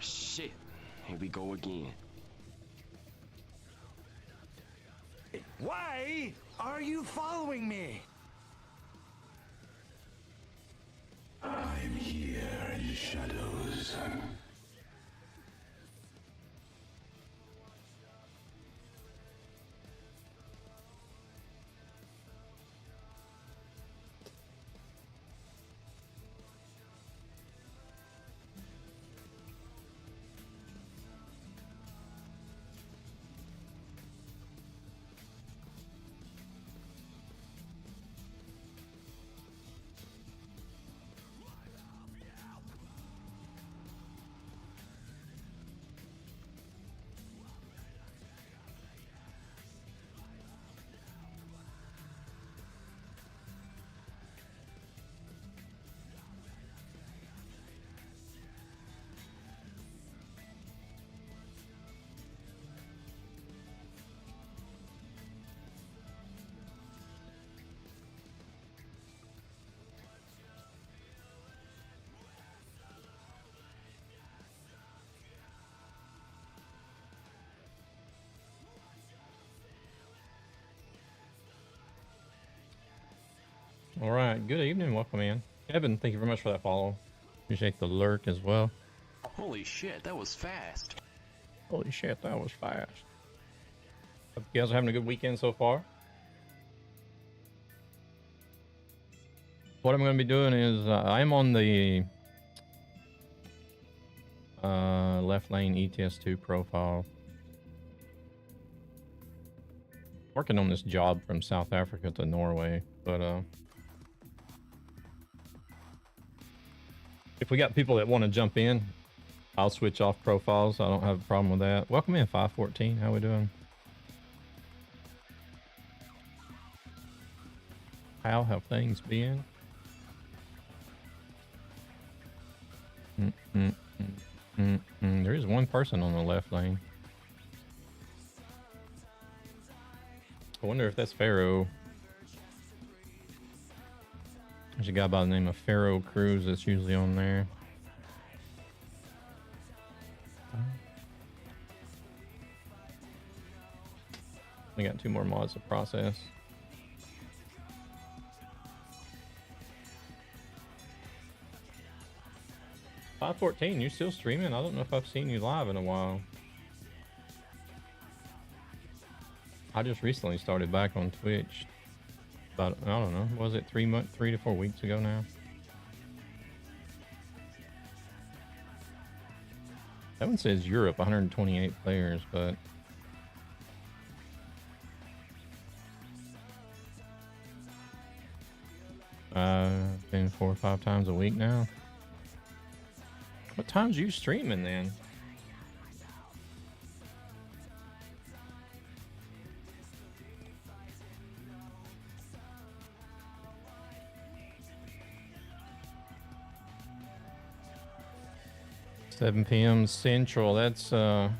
shit. Here we go again. Why are you following me? I'm here in the shadows. All right, good evening, welcome in. Evan, thank you very much for that follow. Appreciate the lurk as well. Holy shit, that was fast. Holy shit, that was fast. Hope you guys are having a good weekend so far. What I'm going to be doing is I'm on the left lane ETS2 profile. Working on this job from South Africa to Norway, but if we got people that want to jump in, I'll switch off profiles. I don't have a problem with that. Welcome in 514. How we doing? How have things been? There is one person on the left lane. I wonder if that's Pharaoh. There's a guy by the name of Pharaoh Cruz that's usually on there. We got 2 more mods to process. $514, you still streaming? I don't know if I've seen you live in a while. I just recently started back on Twitch. About, I don't know, was it 3 to 4 weeks ago now? That one says Europe, 128 players, but been 4 or 5 times a week now. What time's you streaming then? $7 p.m. Central. That's oh,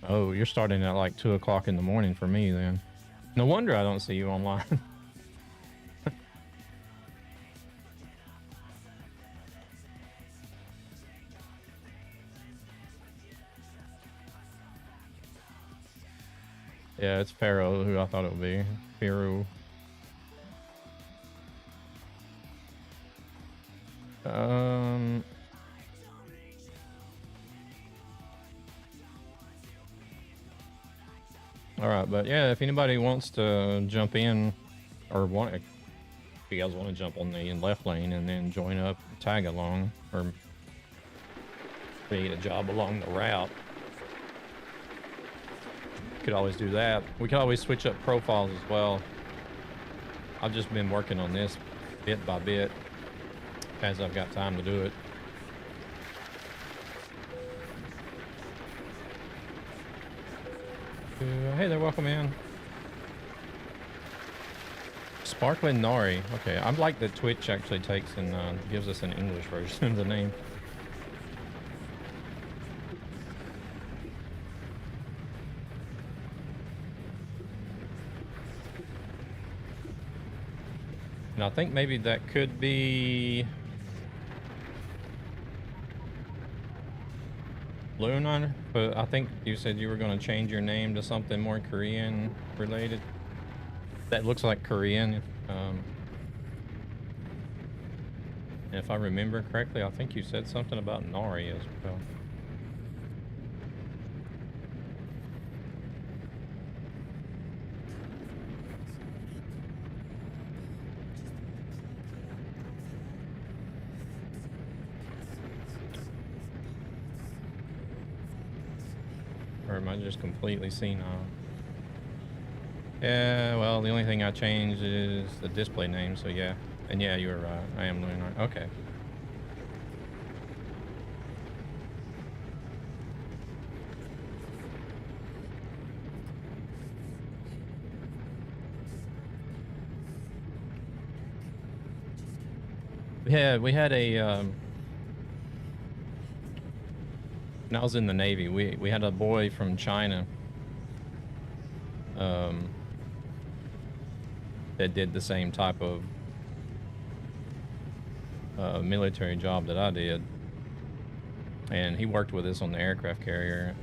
you're starting at like 2 o'clock in the morning for me then. No wonder I don't see you online. Yeah, it's Pharaoh who I thought it would be. Pharaoh. All right, but yeah, if anybody wants to jump in or if you guys want to jump on the left lane and then join up, tag along, or create a job along the route, could always do that. We could always switch up profiles as well. I've just been working on this bit by bit as I've got time to do it. Hey there, welcome in. Sparkling Nari. Okay, I like that Twitch actually takes and gives us an English version of the name. And I think maybe that could be Lunar, but I think you said you were going to change your name to something more Korean related. That looks like Korean. And if I remember correctly, I think you said something about Nari as well. Or am I just completely senile? Yeah, well, the only thing I changed is the display name, so yeah. And yeah, you were right. I am Lunar. Okay. Yeah, we had a when I was in the Navy, we had a boy from China that did the same type of military job that I did, and he worked with us on the aircraft carrier.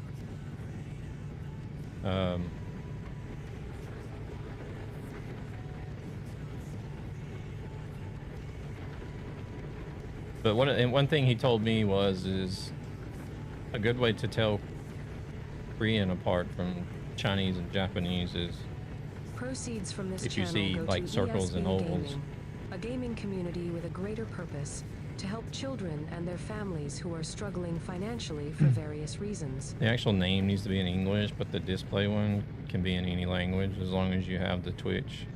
But one thing he told me is a good way to tell Korean apart from Chinese and Japanese is proceeds from this if you channel see go like to circles ESB and ovals. Gaming, a gaming community with a greater purpose to help children and their families who are struggling financially for various reasons. The actual name needs to be in English, but the display one can be in any language as long as you have the Twitch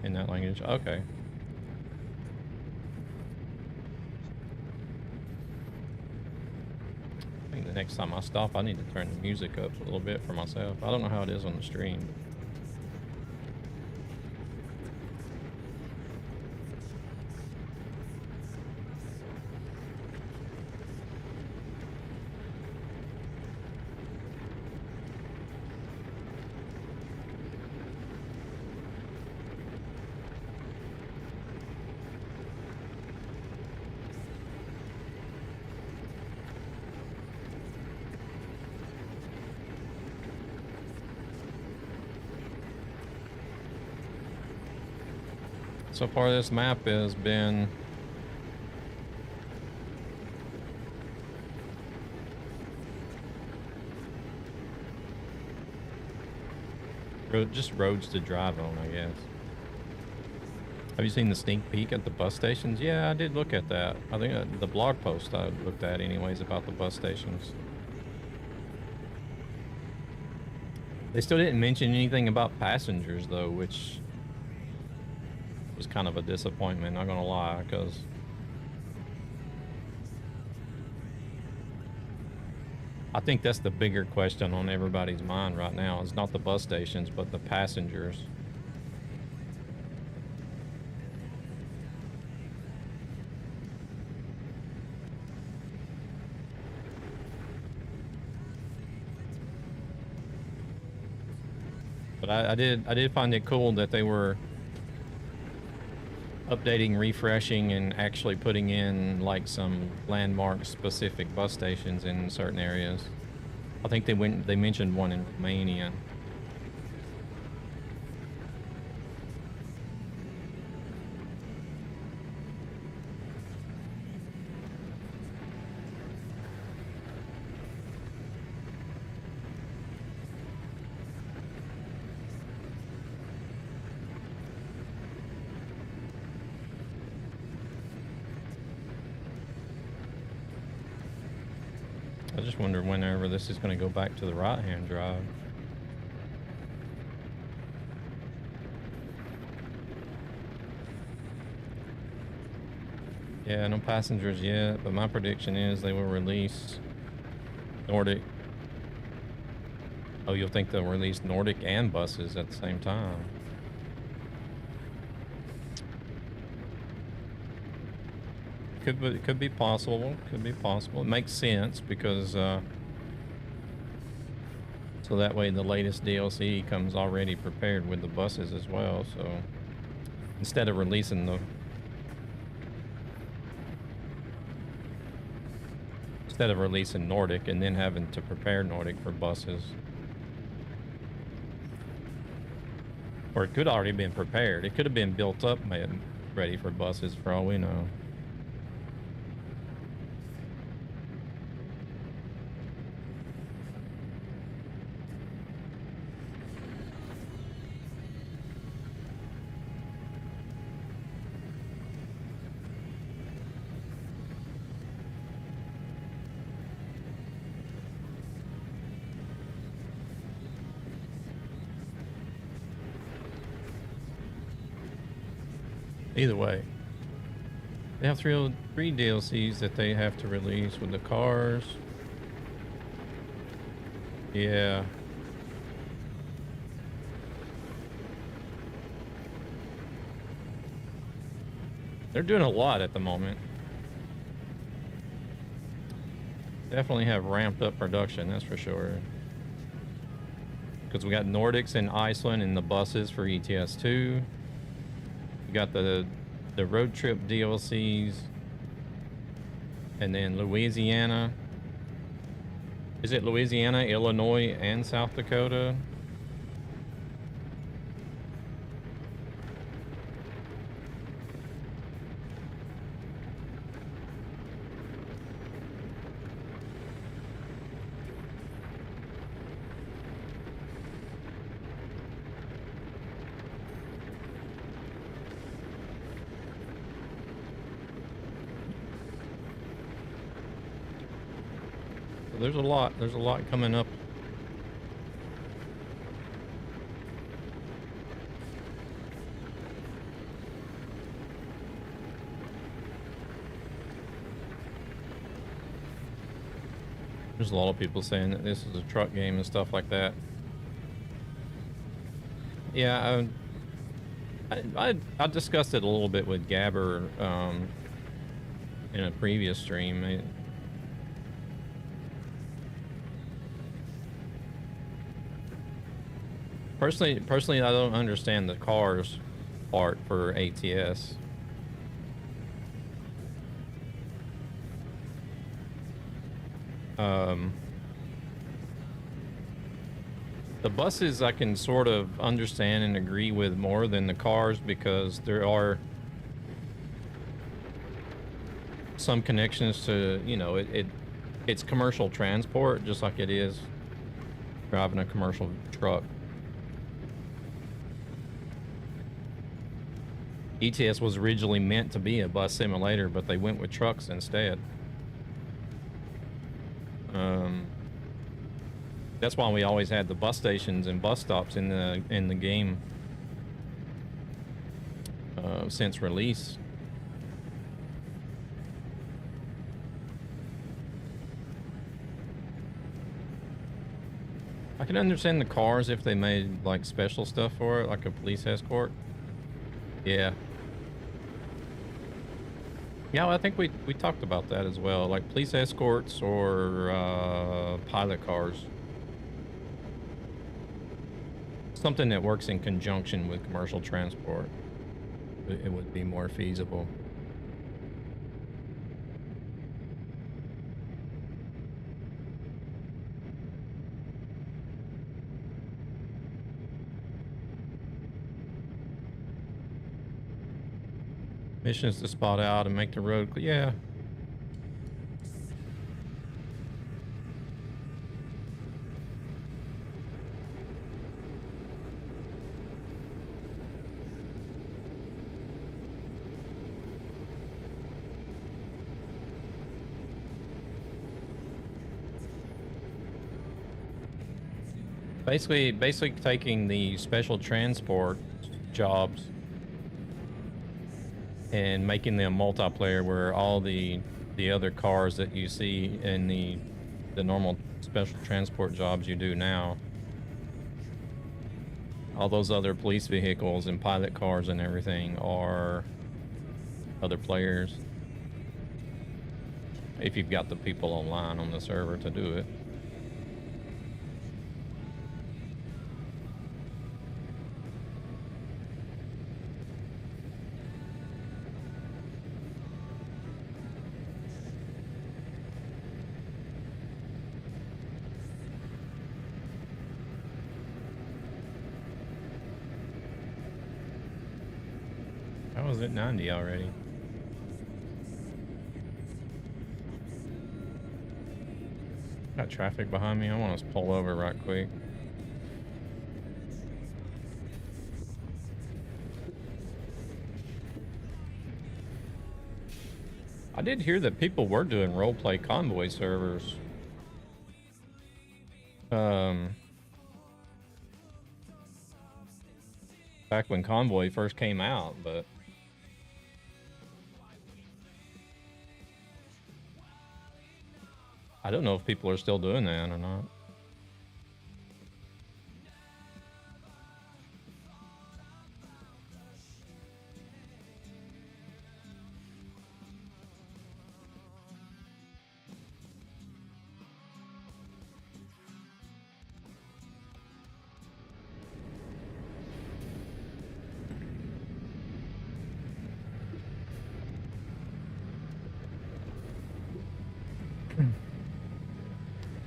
in that language. Okay. I think the next time I stop, I need to turn the music up a little bit for myself. I don't know how it is on the stream. So far, this map has been just roads to drive on, I guess. Have you seen the sneak peek at the bus stations? Yeah, I did look at that. I think the blog post I looked at anyways about the bus stations. They still didn't mention anything about passengers though, which was kind of a disappointment, not gonna lie, because I think that's the bigger question on everybody's mind right now. It's not the bus stations, but the passengers. But I did find it cool that they were updating, refreshing, and actually putting in like some landmark specific bus stations in certain areas. I think they mentioned one in Romania. I just wonder whenever this is going to go back to the right-hand drive. Yeah, no passengers yet, but my prediction is they will release Nordic. Oh, you'll think they'll release Nordic and buses at the same time. Could be possible. Could be possible. It makes sense because so that way the latest DLC comes already prepared with the buses as well. So instead of releasing instead of releasing Nordic and then having to prepare Nordic for buses. Or it could already been prepared. It could have been built up, man, ready for buses for all we know. Either way, they have three DLCs that they have to release with the cars. Yeah. They're doing a lot at the moment. Definitely have ramped up production, that's for sure. Because we got Nordics in Iceland and the buses for ETS 2. We got the road trip DLCs, and then Louisiana. Is it Louisiana, Illinois, and South Dakota? There's a lot coming up. There's a lot of people saying that this is a truck game and stuff like that. Yeah, I discussed it a little bit with Gabber in a previous stream. Personally, I don't understand the cars part for ATS. The buses I can sort of understand and agree with more than the cars, because there are some connections to, you know, it's commercial transport, just like it is driving a commercial truck. ETS was originally meant to be a bus simulator, but they went with trucks instead. That's why we always had the bus stations and bus stops in the game since release. I can understand the cars if they made like special stuff for it, like a police escort. Yeah. Yeah, well, I think we talked about that as well, like police escorts or pilot cars. Something that works in conjunction with commercial transport. It would be more feasible. Missions to spot out and make the road clear. Yeah. Basically taking the special transport jobs and making them multiplayer, where all the other cars that you see in the normal special transport jobs you do now, all those other police vehicles and pilot cars and everything are other players, if you've got the people online on the server to do it. was at 90 already. Got traffic behind me. I want to pull over right quick. I did hear that people were doing roleplay convoy servers. Back when Convoy first came out, but I don't know if people are still doing that or not.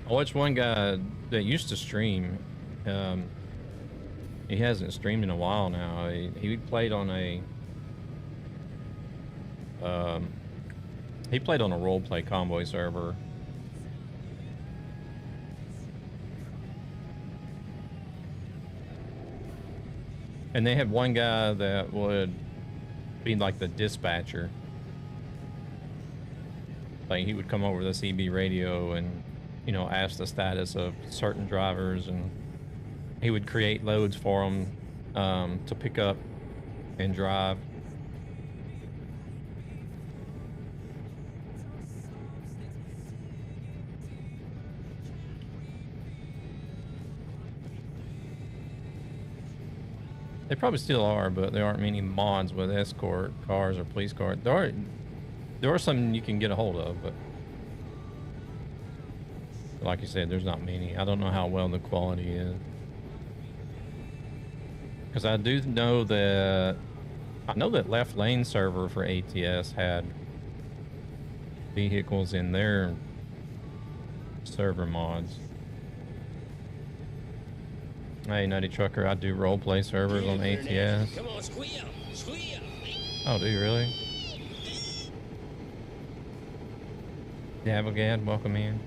I watched one guy that used to stream. He hasn't streamed in a while now. He played on a roleplay convoy server. And they had one guy that would be like the dispatcher. Like he would come over the CB radio and, you know, ask the status of certain drivers, and he would create loads for them to pick up and drive. They probably still are, but there aren't many mods with escort cars or police cars. There are some you can get a hold of, but like you said, there's not many. I don't know how well the quality is. Because I do know that... I know that Left Lane server for ATS had vehicles in their server mods. Hey, Nutty Trucker, I do roleplay servers on ATS. Come on, squeal, squeal. Oh, do you really? Dabogad, welcome in.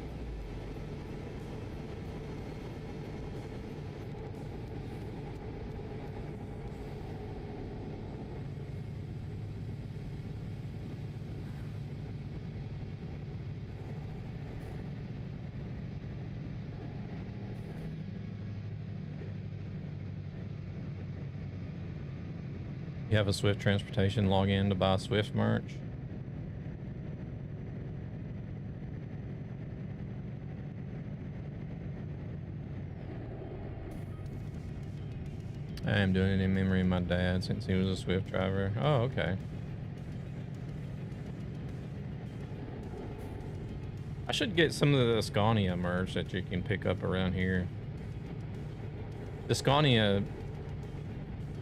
You have a Swift Transportation login to buy Swift merch? I am doing it in memory of my dad since he was a Swift driver. Oh, okay. I should get some of the Scania merch that you can pick up around here. The Scania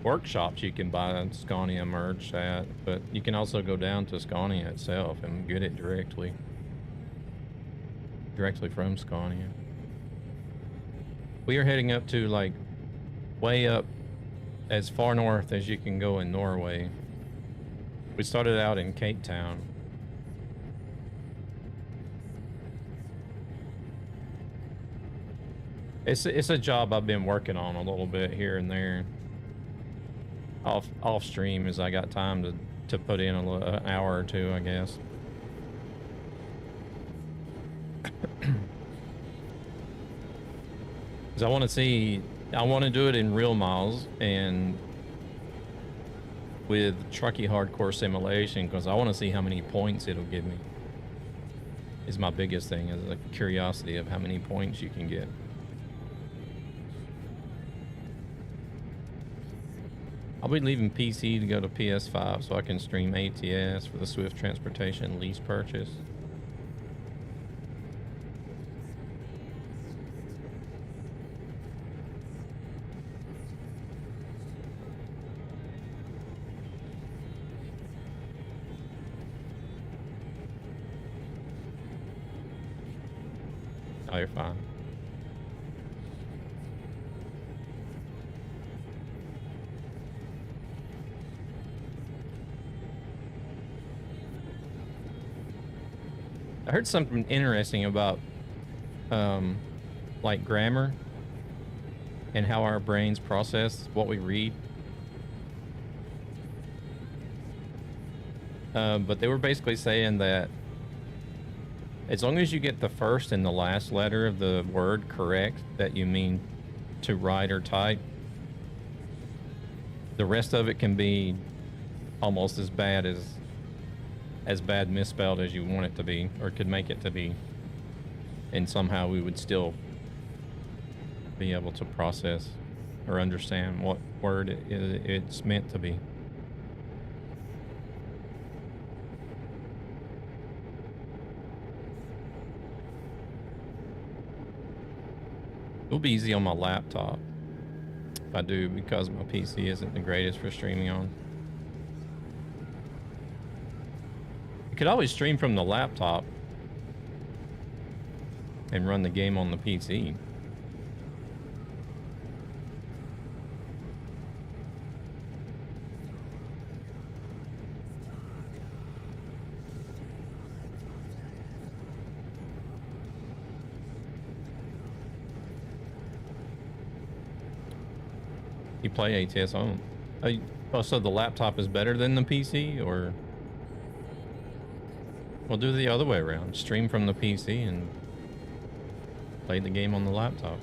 workshops you can buy Scania merch at, but you can also go down to Scania itself and get it directly from Scania. We are heading up to like way up as far north as you can go in Norway. We started out in Cape Town. It's a job I've been working on a little bit here and there. Off stream as I got time to put in an hour or two, I guess. Because I want to do it in real miles and with Truckee Hardcore Simulation, because I want to see how many points it'll give me. Is my biggest thing, is the curiosity of how many points you can get. I'll be leaving PC to go to PS5 so I can stream ATS for the Swift Transportation lease purchase. Oh, you're fine. I heard something interesting about like grammar and how our brains process what we read. But they were basically saying that as long as you get the first and the last letter of the word correct that you mean to write or type, the rest of it can be almost as bad misspelled as you want it to be, or could make it to be, and somehow we would still be able to process or understand what word it's meant to be. It'll be easy on my laptop if I do, because my PC isn't the greatest for streaming on. You could always stream from the laptop and run the game on the PC. You play ATS on. Oh, so the laptop is better than the PC, or we'll do the other way around. Stream from the PC and play the game on the laptop.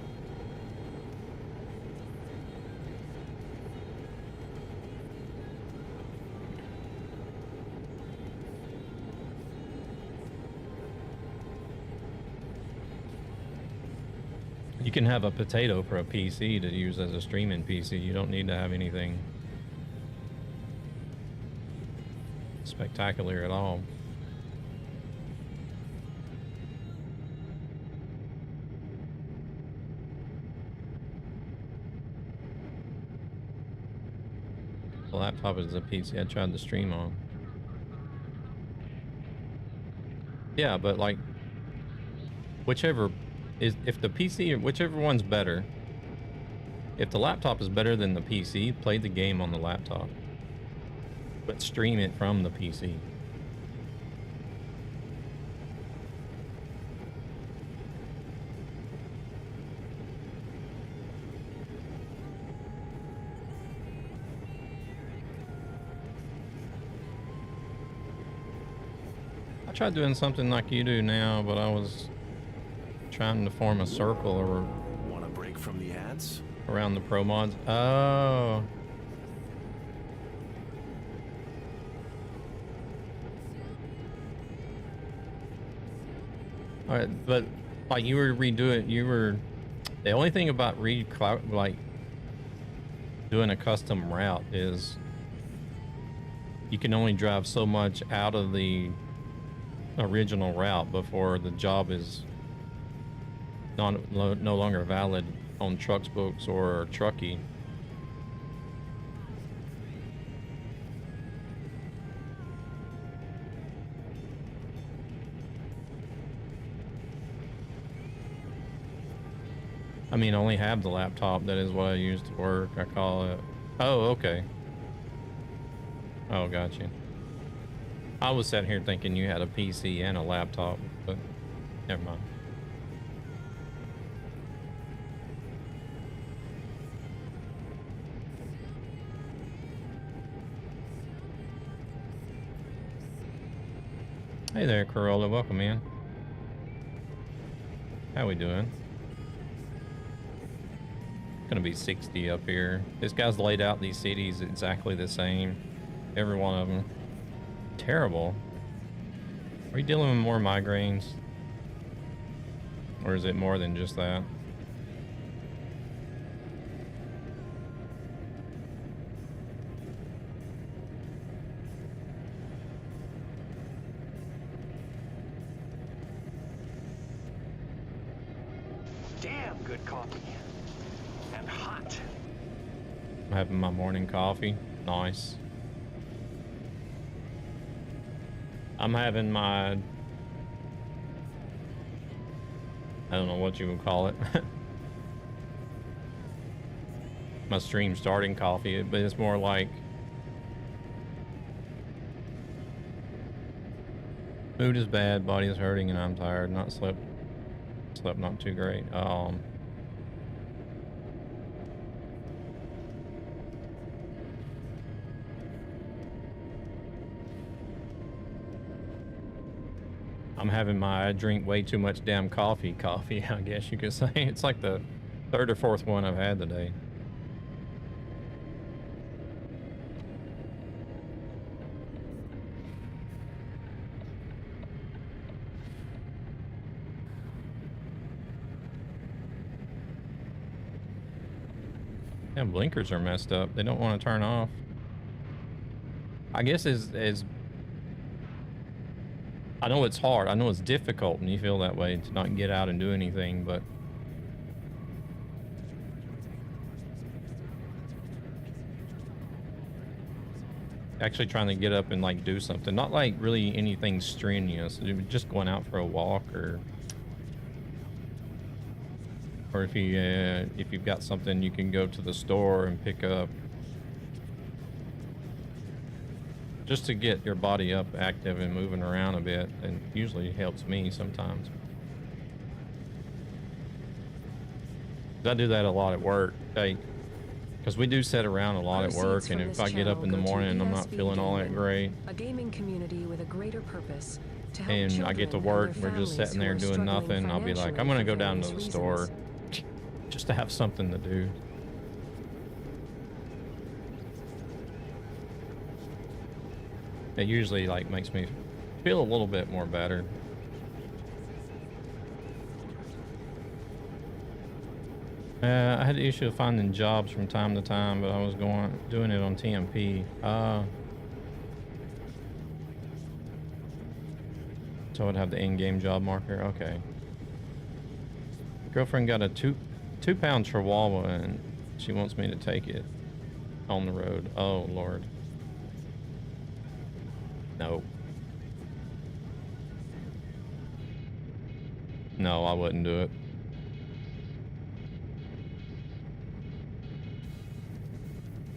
You can have a potato for a PC to use as a streaming PC. You don't need to have anything spectacular at all. The laptop is a PC I tried to stream on. Yeah, but like, whichever is, if the PC, whichever one's better, if the laptop is better than the PC, play the game on the laptop, but stream it from the PC. I tried doing something like you do now, but I was trying to form a circle or Want a break from the ads? around the pro mods. Oh. All right, but like you were redoing, the only thing about like doing a custom route is you can only drive so much out of the original route before the job is no longer valid on Trucks Books or Truckee. I mean, I only have the laptop. That is what I use to work. I call it. Oh, okay. Oh, gotcha. I was sitting here thinking you had a PC and a laptop, but never mind. Hey there, Corolla. Welcome in. How we doing? Gonna be 60 up here. This guy's laid out these cities exactly the same. Every one of them. Terrible. Are you dealing with more migraines? Or is it more than just that? Damn good coffee. And hot. I'm having my morning coffee. Nice. I'm having my, I don't know what you would call it. My stream starting coffee, but it's more like Mood is bad, body is hurting, and I'm tired. Not slept not too great. I drink way too much damn coffee, I guess you could say. It's like the third or fourth one I've had today. Damn, blinkers are messed up. They don't want to turn off. I guess as I know it's hard. I know it's difficult when you feel that way to not get out and do anything, but actually trying to get up and like do something, not like really anything strenuous, just going out for a walk, or if you've got something you can go to the store and pick up, just to get your body up, active and moving around a bit, and usually helps me sometimes. I do that a lot at work, because we do sit around a lot at work, and if I get up in the morning and I'm not feeling all that great, a gaming community with a greater purpose to help and I get to work, we're just sitting there doing nothing, I'll be like, I'm gonna go down to the store just to have something to do. It usually like makes me feel a little bit more better. I had the issue of finding jobs from time to time, but I was doing it on TMP. So I'd have the in-game job marker. Okay. Girlfriend got a two-pound chihuahua, and she wants me to take it on the road. Oh Lord. No. No, I wouldn't do it.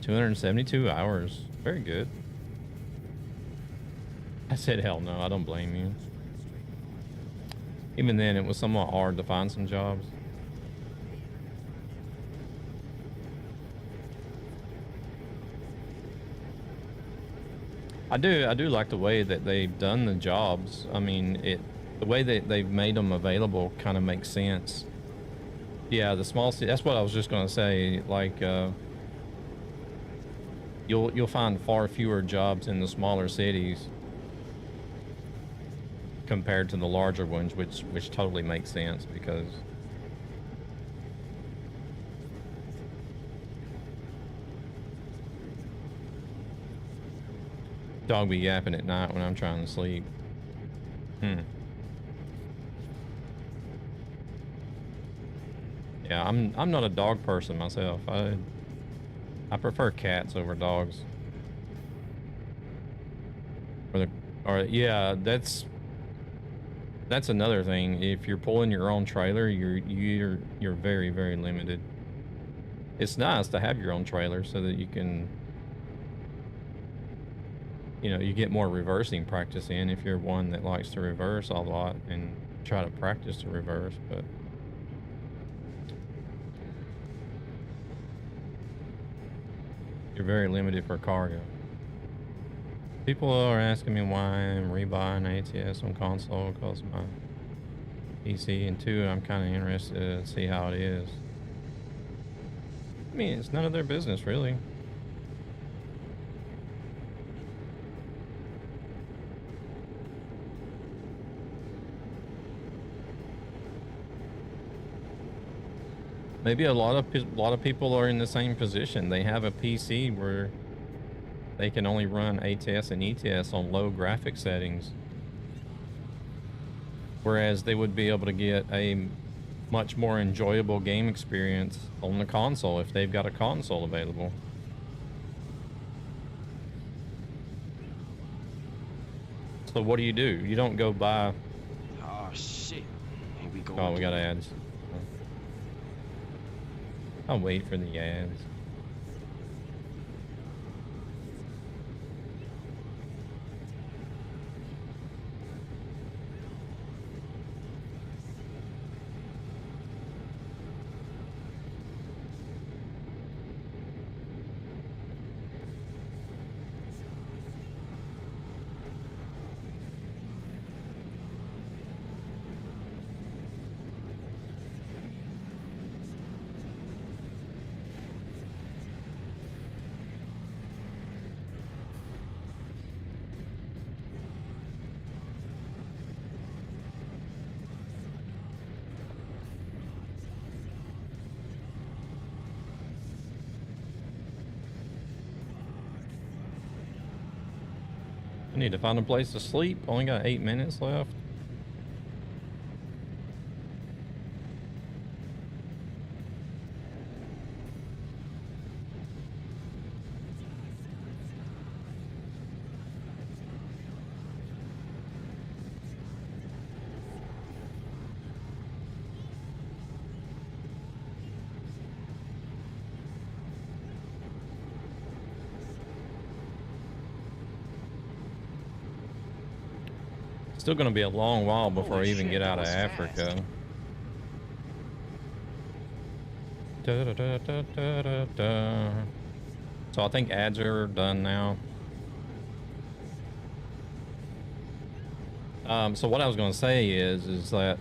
$272 hours. Very good. I said hell no, I don't blame you. Even then, it was somewhat hard to find some jobs. I do like the way that they've done the jobs. I mean, the way that they've made them available kind of makes sense. Yeah, the small city. That's what I was just gonna say. Like, you'll find far fewer jobs in the smaller cities compared to the larger ones, which totally makes sense because. Dog be yapping at night when I'm trying to sleep. Yeah, I'm not a dog person myself. I prefer cats over dogs. Yeah, that's another thing. If you're pulling your own trailer, you're very, very limited. It's nice to have your own trailer so that you can, you get more reversing practice in if you're one that likes to reverse a lot and try to practice to reverse, but you're very limited for cargo. People are asking me why I'm rebuying ATS on console because my PC, and two, I'm kind of interested to see how it is. I mean, it's none of their business, really. Maybe a lot of people are in the same position. They have a PC where they can only run ATS and ETS on low graphic settings, whereas they would be able to get a much more enjoyable game experience on the console if they've got a console available. So what do? You don't go buy. Oh shit. Here we go. Oh, we got ads. I'll wait for the ads. Need to find a place to sleep. Only got 8 minutes left. Still gonna be a long while before I even get out of Africa. So I think ads are done now. So what I was gonna say is that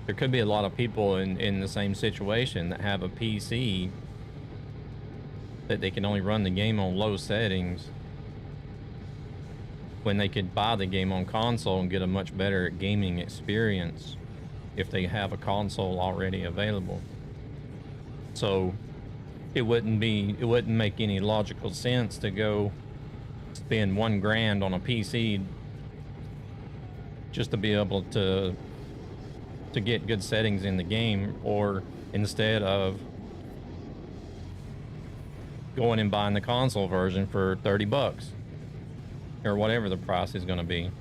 there could be a lot of people in the same situation that have a PC that they can only run the game on low settings, when they could buy the game on console and get a much better gaming experience if they have a console already available. So it wouldn't make any logical sense to go spend $1,000 on a PC just to be able to get good settings in the game, or instead of going and buying the console version for 30 bucks. Or whatever the price is going to be.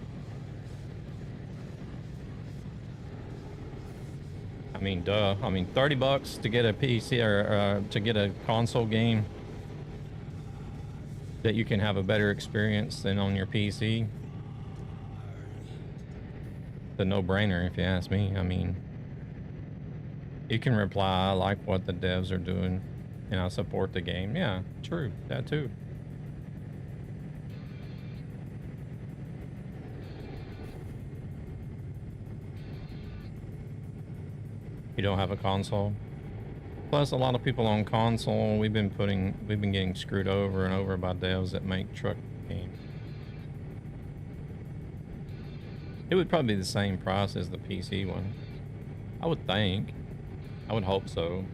I mean, duh. I mean, 30 bucks to get a PC or to get a console game that you can have a better experience than on your PC. It's a no-brainer if you ask me. I mean, you can reply, I like what the devs are doing and I support the game. Yeah, true. That too. You don't have a console. Plus, a lot of people on console, we've been getting screwed over and over by devs that make truck games. It would probably be the same price as the PC one, I would think. I would hope so.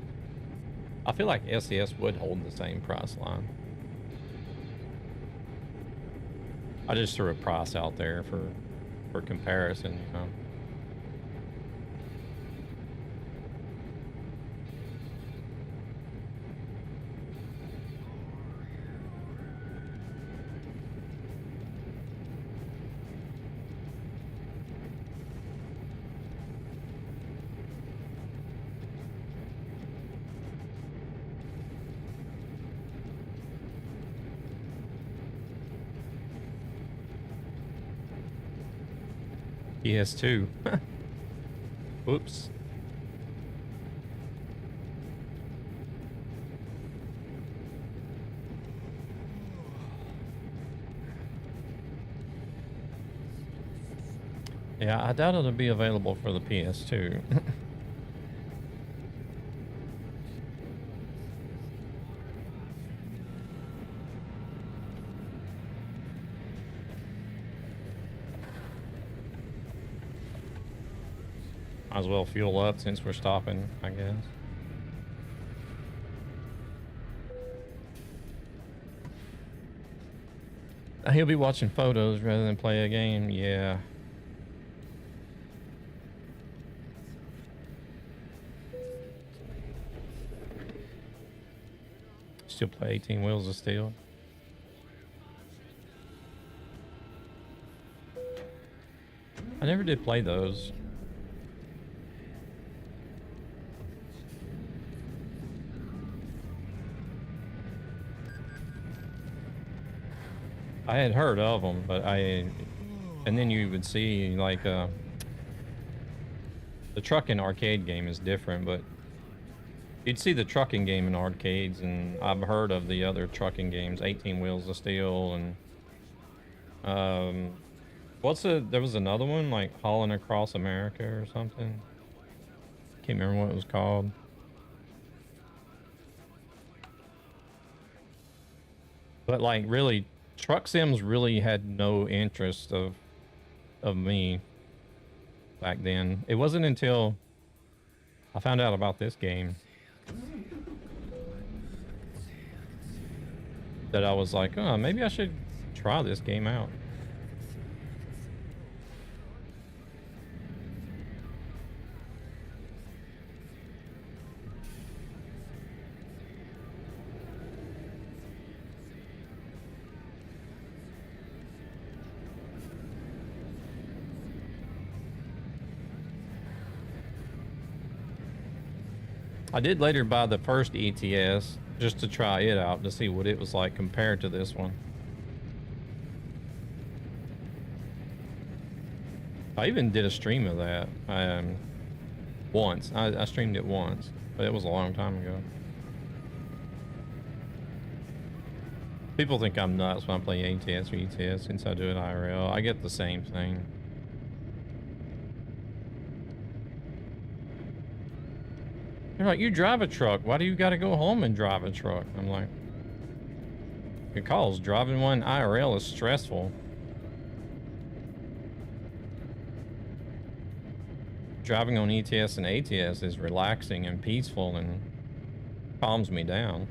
I feel like SES would hold the same price line. I just threw a price out there for comparison, you know. PS2. Whoops. Yeah, I doubt it'll be available for the PS2. Might as well fuel up since we're stopping, I guess. He'll be watching photos rather than play a game. Yeah. Still play 18 Wheels of Steel. I never did play those. I had heard of them, but and then you would see like the trucking arcade game is different, but you'd see the trucking game in arcades, and I've heard of the other trucking games, 18 Wheels of Steel, and there was another one like Hauling Across America or something. Can't remember what it was called. But like really, truck sims really had no interest of me back then. It wasn't until I found out about this game that I was like, oh, maybe I should try this game out. I did later buy the first ETS just to try it out to see what it was like compared to this one. I even did a stream of that once. I streamed it once, but it was a long time ago. People think I'm nuts when I play ATS or ETS since I do it IRL. I get the same thing. They're like, you drive a truck. Why do you got to go home and drive a truck? I'm like, because driving one IRL is stressful. Driving on ETS and ATS is relaxing and peaceful and calms me down.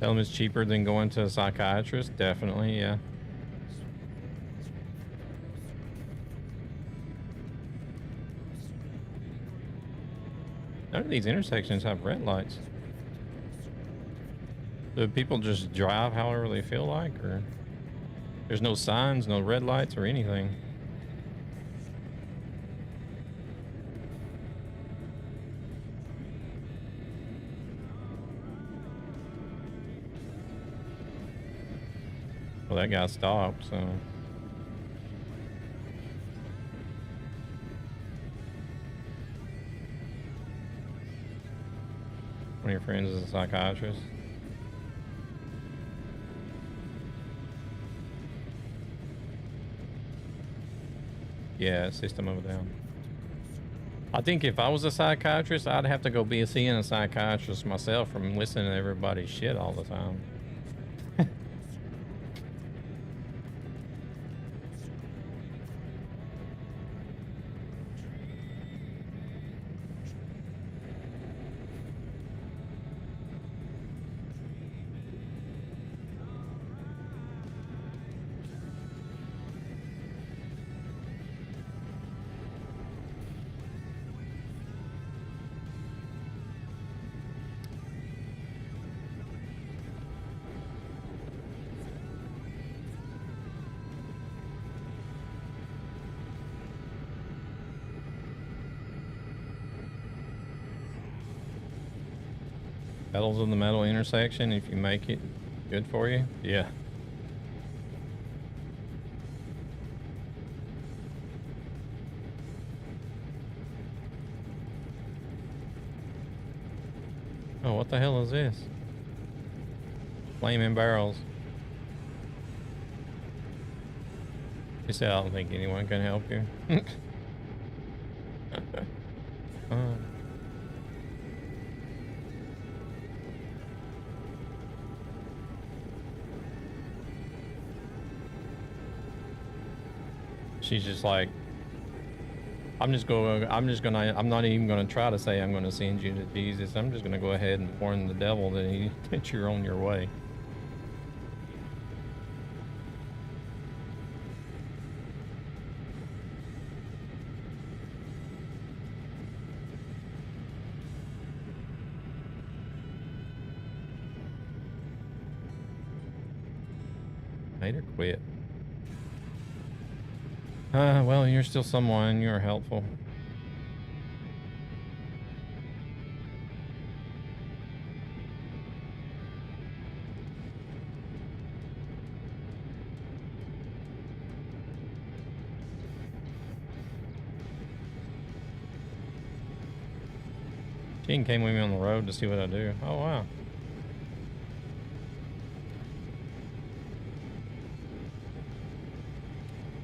Tell them it's cheaper than going to a psychiatrist. Definitely, yeah. None of these intersections have red lights. Do people just drive however they feel like, or there's no signs, no red lights or anything? Well, that guy stopped, so. One of your friends is a psychiatrist? Yeah, system of a down. I think if I was a psychiatrist, I'd have to go be seeing a psychiatrist myself from listening to everybody's shit all the time. Pedals in the metal intersection, if you make it good for you. Yeah. Oh, what the hell is this? Flaming barrels. You said I don't think anyone can help you. She's just like, I'm not even gonna try to say I'm gonna send you to Jesus. I'm just gonna go ahead and warn the devil that you're on your way. Made her quit. Well, you're still someone. You're helpful. She came with me on the road to see what I do. Oh, wow.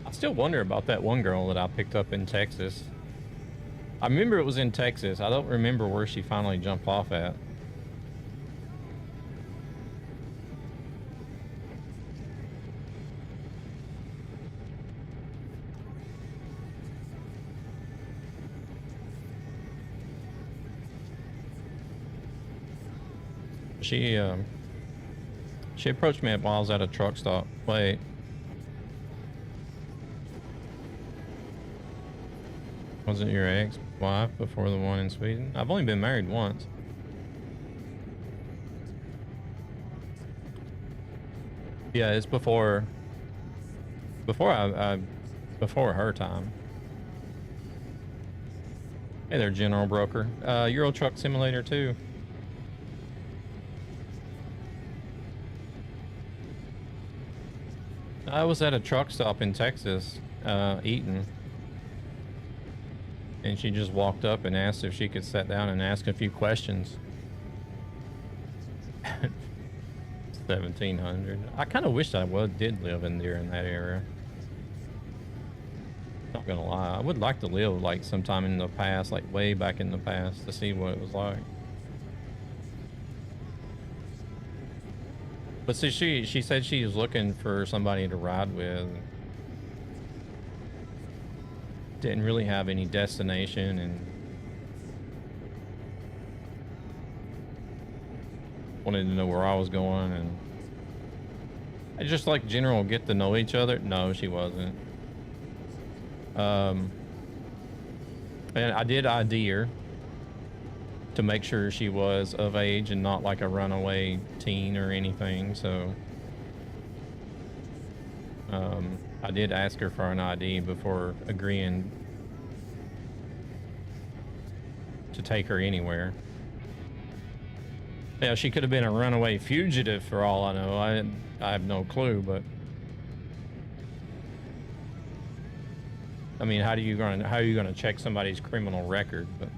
I still wonder about that one girl that I picked up in Texas. I remember it was in Texas. I don't remember where she finally jumped off at. She approached me while I was at a truck stop. Wait. Was it your ex-wife before the one in Sweden? I've only been married once. Yeah, it's before her time. Hey there, General Broker. Euro Truck Simulator 2. I was at a truck stop in Texas, Eaton. And she just walked up and asked if she could sit down and ask a few questions. 1700. I kind of wish I did live in there in that area. Not gonna lie, I would like to live like sometime in the past, like way back in the past, to see what it was like. But see, she said she was looking for somebody to ride with. Didn't really have any destination, and wanted to know where I was going, and I just like general get to know each other. No, she wasn't. And I did ID her to make sure she was of age and not like a runaway teen or anything. So I did ask her for an ID before agreeing to take her anywhere. Yeah, she could have been a runaway fugitive for all I know. I have no clue, but I mean, how are you gonna check somebody's criminal record? But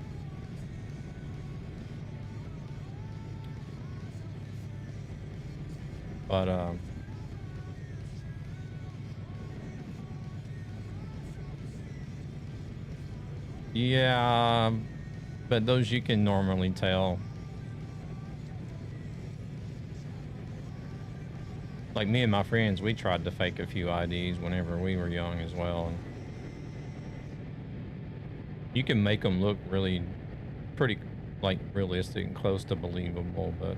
yeah, but those you can normally tell. Like me and my friends, we tried to fake a few IDs whenever we were young as well. And you can make them look really pretty like realistic and close to believable, but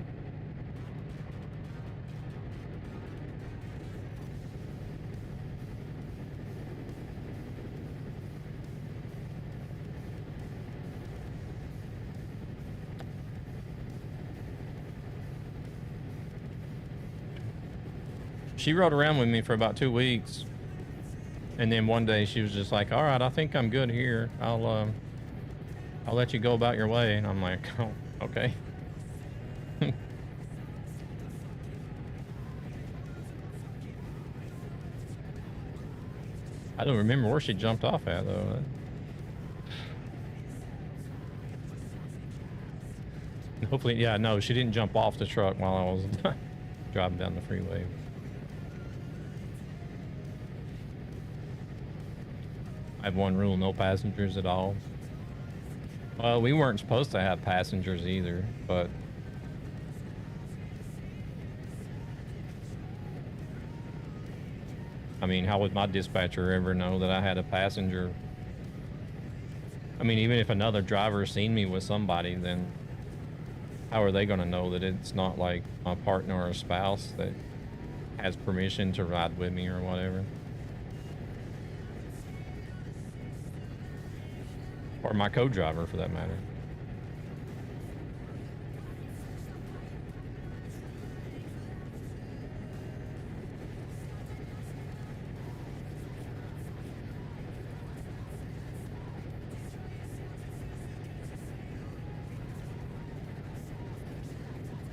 she rode around with me for about 2 weeks, and then one day she was just like, "All right, I think I'm good here. I'll let you go about your way." And I'm like, "Oh, okay." I don't remember where she jumped off at though. Hopefully, yeah, no, she didn't jump off the truck while I was driving down the freeway. I have one rule: no passengers at all. Well, we weren't supposed to have passengers either, but I mean, how would my dispatcher ever know that I had a passenger? I mean, even if another driver seen me with somebody, then how are they going to know that it's not like my partner or a spouse that has permission to ride with me or whatever? Or my co-driver, for that matter.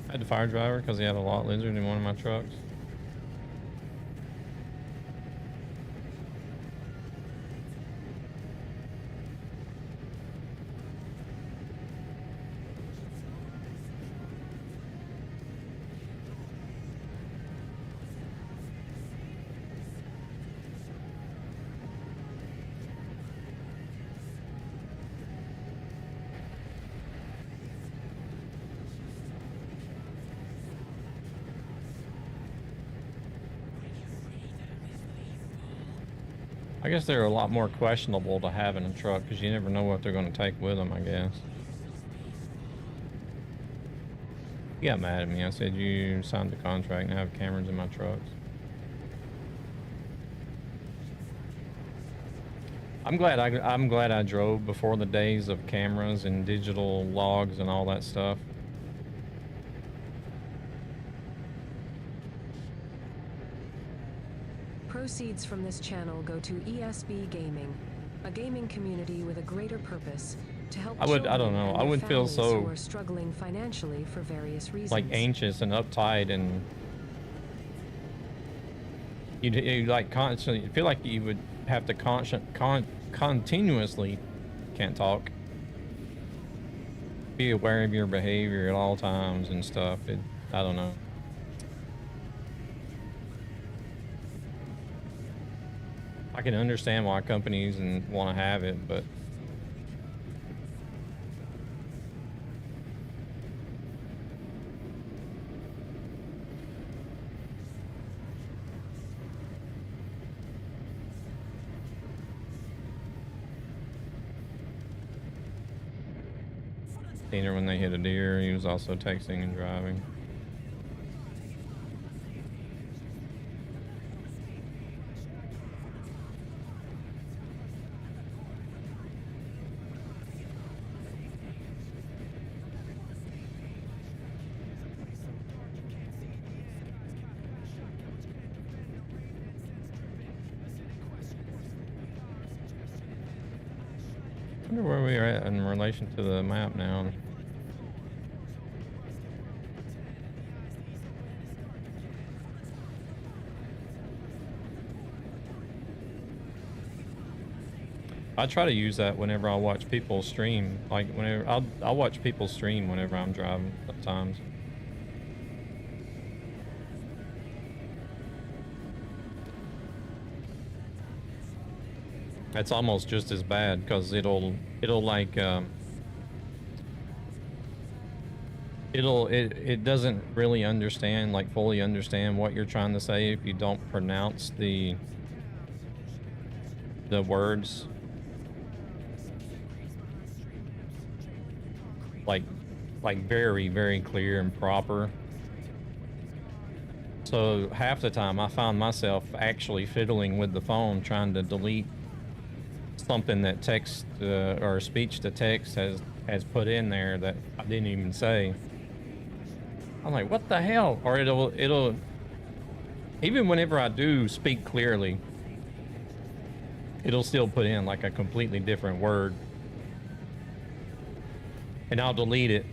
I had the fire driver because he had a lot lizard in one of my trucks. I guess they're a lot more questionable to have in a truck because you never know what they're going to take with them, I guess. He got mad at me. I said, you signed the contract and have cameras in my trucks. I'm glad I drove before the days of cameras and digital logs and all that stuff. Proceeds from this channel go to ESB Gaming, a gaming community with a greater purpose to help I don't know. I would feel so who are struggling financially for various reasons. like anxious and uptight, and you like constantly feel like you would have to continuously can't talk, be aware of your behavior at all times and stuff. I don't know. I can understand why companies want to have it, but seen her when they hit a deer. He was also texting and driving. I wonder where we are at in relation to the map now. I try to use that whenever I watch people stream. Like whenever I'll watch people stream whenever I'm driving sometimes. It's almost just as bad because it'll like it doesn't really understand, like fully understand what you're trying to say if you don't pronounce the words like very, very clear and proper. So half the time I found myself actually fiddling with the phone trying to delete something that text or speech to text has put in there that I didn't even say. I'm like, what the hell? Or it'll even whenever I do speak clearly, it'll still put in like a completely different word, and I'll delete it,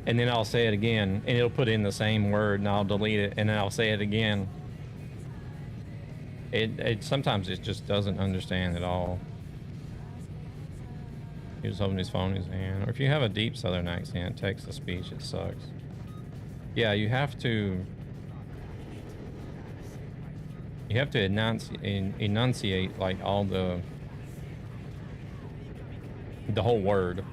and then I'll say it again, and it'll put in the same word, and I'll delete it, and then I'll say it again. It sometimes it just doesn't understand at all. He was holding his phone in his hand. Or if you have a deep Southern accent, text to speech, it sucks. Yeah, you have to enunciate like all the whole word.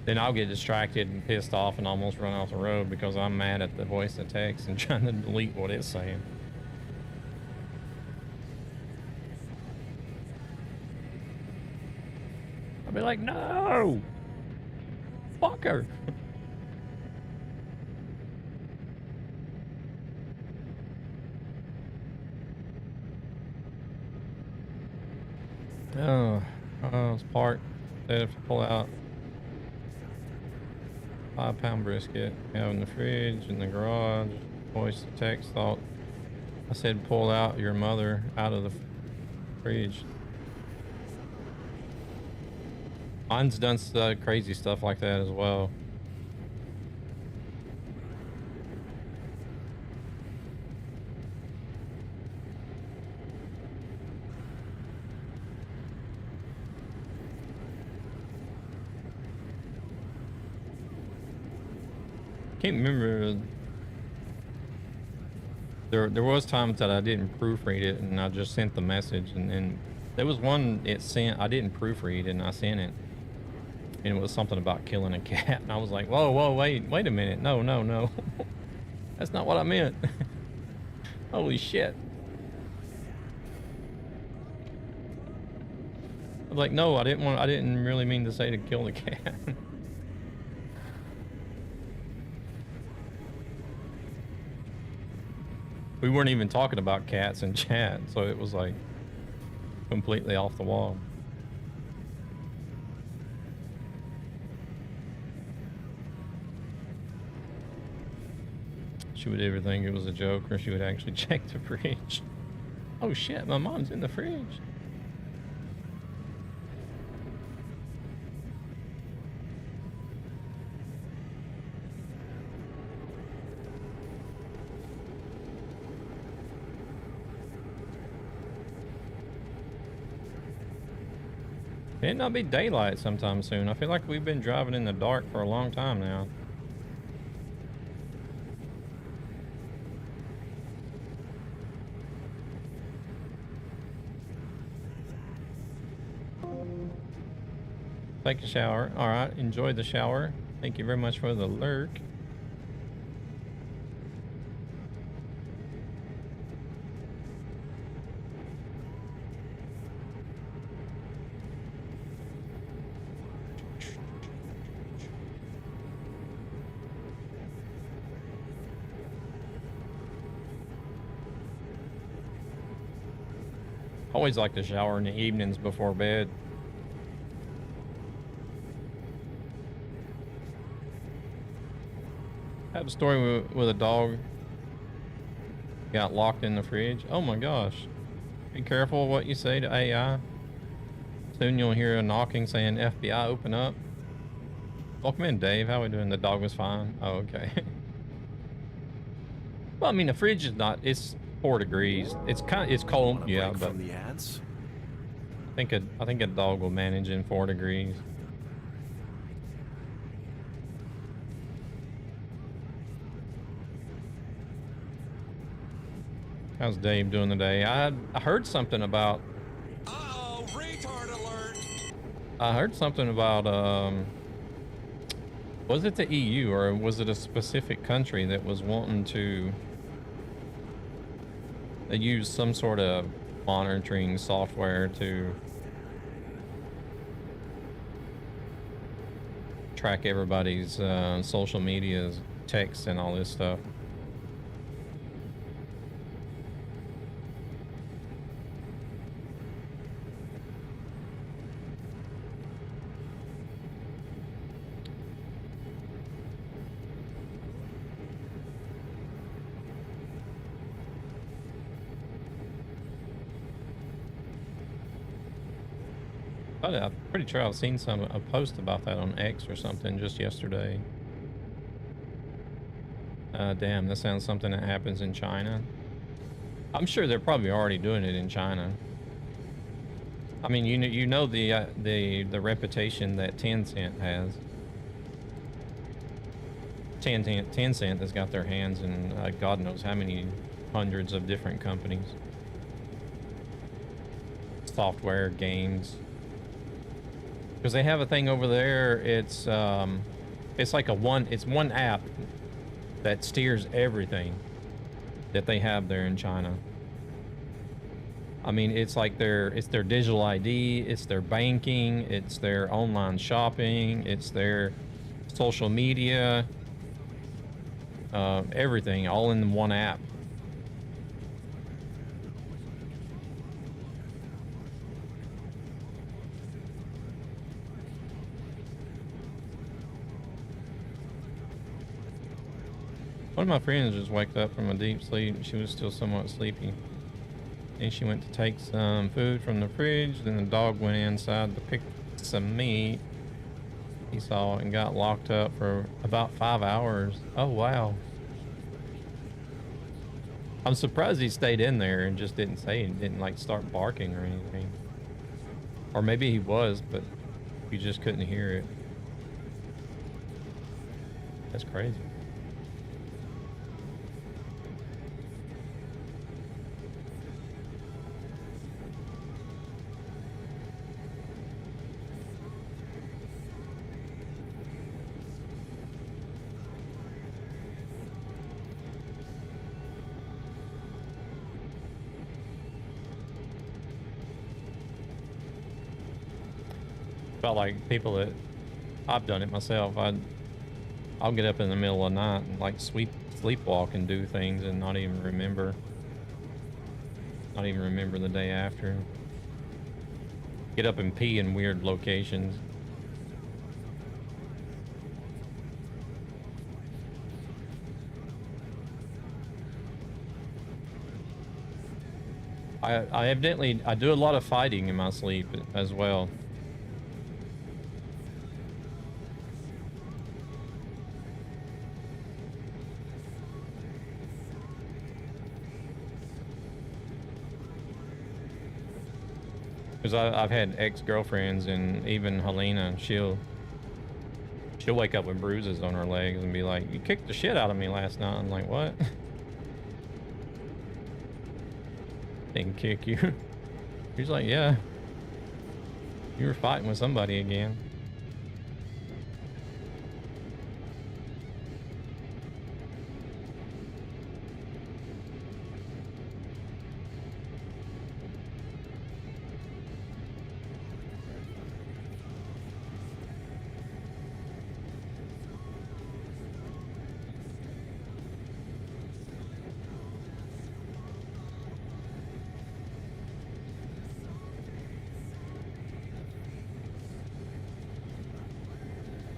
Then I'll get distracted and pissed off and almost run off the road because I'm mad at the voice to text and trying to delete what it's saying. I'll be like, no! Fucker! It's parked. They have to pull out 5-pound brisket. We have in the fridge, in the garage. Voice to text thought I said pull out your mother out of the fridge. Mine's done crazy stuff like that as well. can't remember. There was times that I didn't proofread it and I just sent the message, and then there was one it sent I didn't proofread it and I sent it, and it was something about killing a cat, and I was like, whoa, wait a minute, no, that's not what I meant. Holy shit. I was like, no, I didn't really mean to say to kill the cat. We weren't even talking about cats in chat, so it was like completely off the wall. She would either think it was a joke or she would actually check the fridge. Oh shit, my mom's in the fridge. It'd not be daylight sometime soon. I feel like we've been driving in the dark for a long time now. Take a shower. All right, enjoy the shower. Thank you very much for the lurk. Always like to shower in the evenings before bed. I have a story with a dog got locked in the fridge. Oh my gosh. Be careful what you say to AI. Soon you'll hear a knocking saying FBI open up. Welcome in, Dave. How are we doing? The dog was fine. Oh, okay. Well, I mean, the fridge is not, it's 4 degrees. It's cold, yeah, but from the ads? I think a dog will manage in 4 degrees. How's Dave doing today? I heard something about. Uh-oh, retard alert! I heard something about was it the EU or was it a specific country that was wanting to use some sort of monitoring software to track everybody's social medias, texts, and all this stuff. I'm pretty sure I've seen a post about that on X or something just yesterday. Damn, that sounds something that happens in China. I'm sure they're probably already doing it in China. I mean, you know the reputation that Tencent has. Tencent has got their hands in God knows how many hundreds of different companies, software, games. Because they have a thing over there. It's like it's one app that steers everything that they have there in China. I mean, it's like it's their digital ID, it's their banking, it's their online shopping, it's their social media, everything all in one app. One of my friends just woke up from a deep sleep. She was still somewhat sleepy. And she went to take some food from the fridge. Then the dog went inside to pick some meat. He saw it and got locked up for about 5 hours. Oh, wow. I'm surprised he stayed in there and just didn't say and didn't like start barking or anything. Or maybe he was, but you just couldn't hear it. That's crazy. Felt like people that I've done it myself. I'll get up in the middle of the night and like sleepwalk and do things and not even remember the day after. Get up and pee in weird locations. I do a lot of fighting in my sleep as well. Because I've had ex-girlfriends, and even Helena, she'll wake up with bruises on her legs and be like, "You kicked the shit out of me last night." I'm like, "What?" Didn't kick you. He's like, "Yeah, you were fighting with somebody again."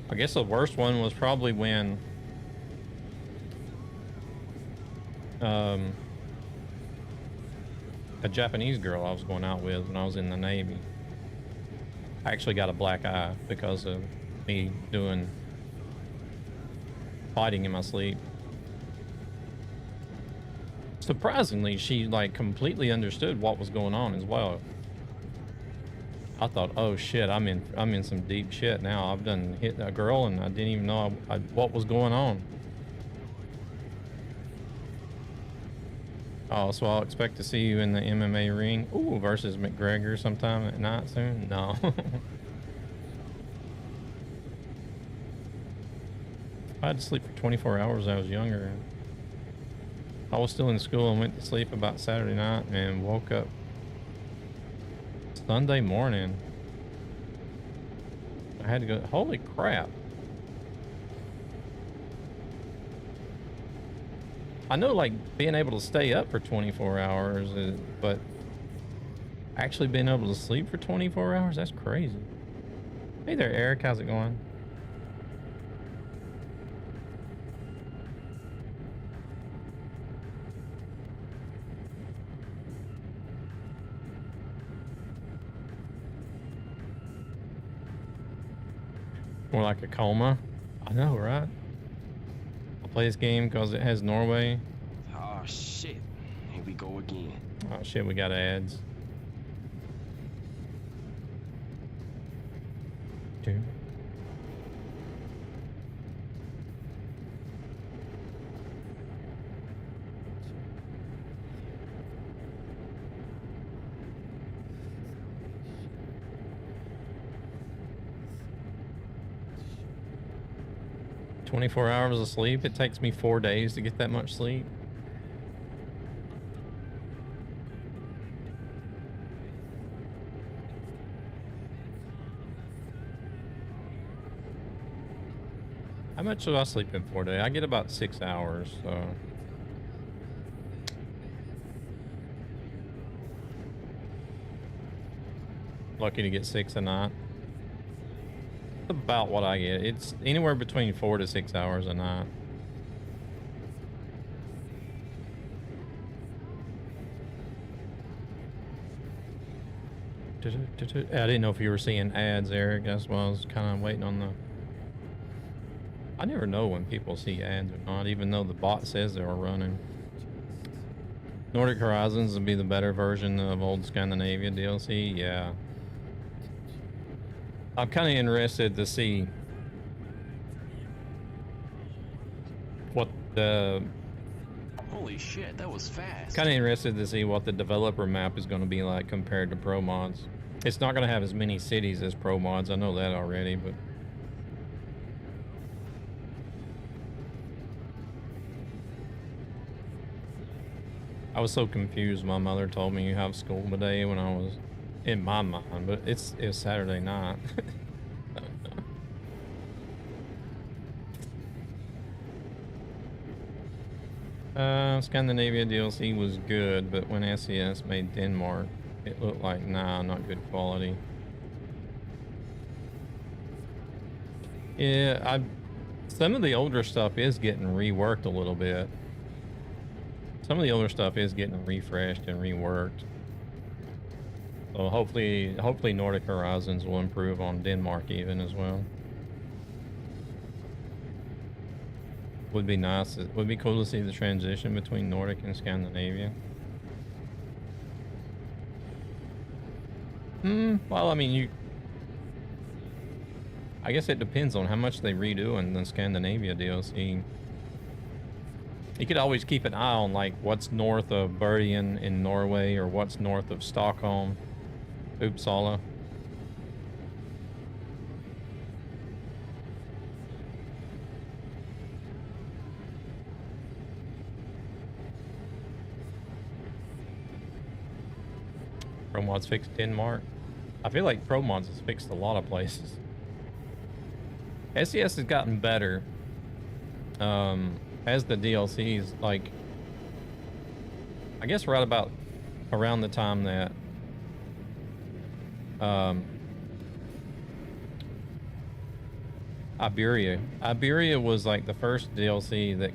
I guess the worst one was probably when a Japanese girl I was going out with when I was in the Navy. I actually got a black eye because of me doing fighting in my sleep. Surprisingly, she like completely understood what was going on as well. I thought, oh shit, I'm in some deep shit now. I've done hit a girl and I didn't even know what was going on. Oh, so I'll expect to see you in the MMA ring. Ooh, versus McGregor sometime at night soon? No. I had to sleep for 24 hours when I was younger. I was still in school and went to sleep about Saturday night and woke up Sunday morning. I had to go, holy crap. I know like being able to stay up for 24 hours, but actually being able to sleep for 24 hours, that's crazy. Hey there, Eric, how's it going? More like a coma. I know, right? I'll play this game because it has Norway. Oh shit. Here we go again. Oh shit, we got ads. Dude. "24 hours of sleep? It takes me 4 days to get that much sleep." How much do I sleep in 4 days? I get about 6 hours, so. Lucky to get 6 a night. About what I get. It's anywhere between 4 to 6 hours a night. I didn't know if you were seeing ads, Eric. That's why I was kind of waiting on the... I never know when people see ads or not, even though the bot says they were running. Nordic Horizons would be the better version of old Scandinavia DLC. Yeah. I'm kind of interested to see what the... Holy shit, that was fast. Kind of interested to see what the developer map is going to be like compared to Pro Mods. It's not going to have as many cities as Pro Mods. I know that already, but... I was so confused. My mother told me you have school today when I was in my mind, but it was Saturday night. Scandinavia DLC was good, but when SES made Denmark, it looked like, nah, not good quality. Yeah, some of the older stuff is getting reworked a little bit. Some of the older stuff is getting refreshed and reworked. So hopefully Nordic Horizons will improve on Denmark even as well. Would be nice. It would be cool to see the transition between Nordic and Scandinavia. Well, I mean, I guess it depends on how much they redo in the Scandinavia DLC. You could always keep an eye on like what's north of Bergen in Norway or what's north of Stockholm, Uppsala. ProMods fixed Denmark. I feel like ProMods has fixed a lot of places. SES has gotten better as the DLCs, like, I guess right about around the time that Iberia was like the first DLC that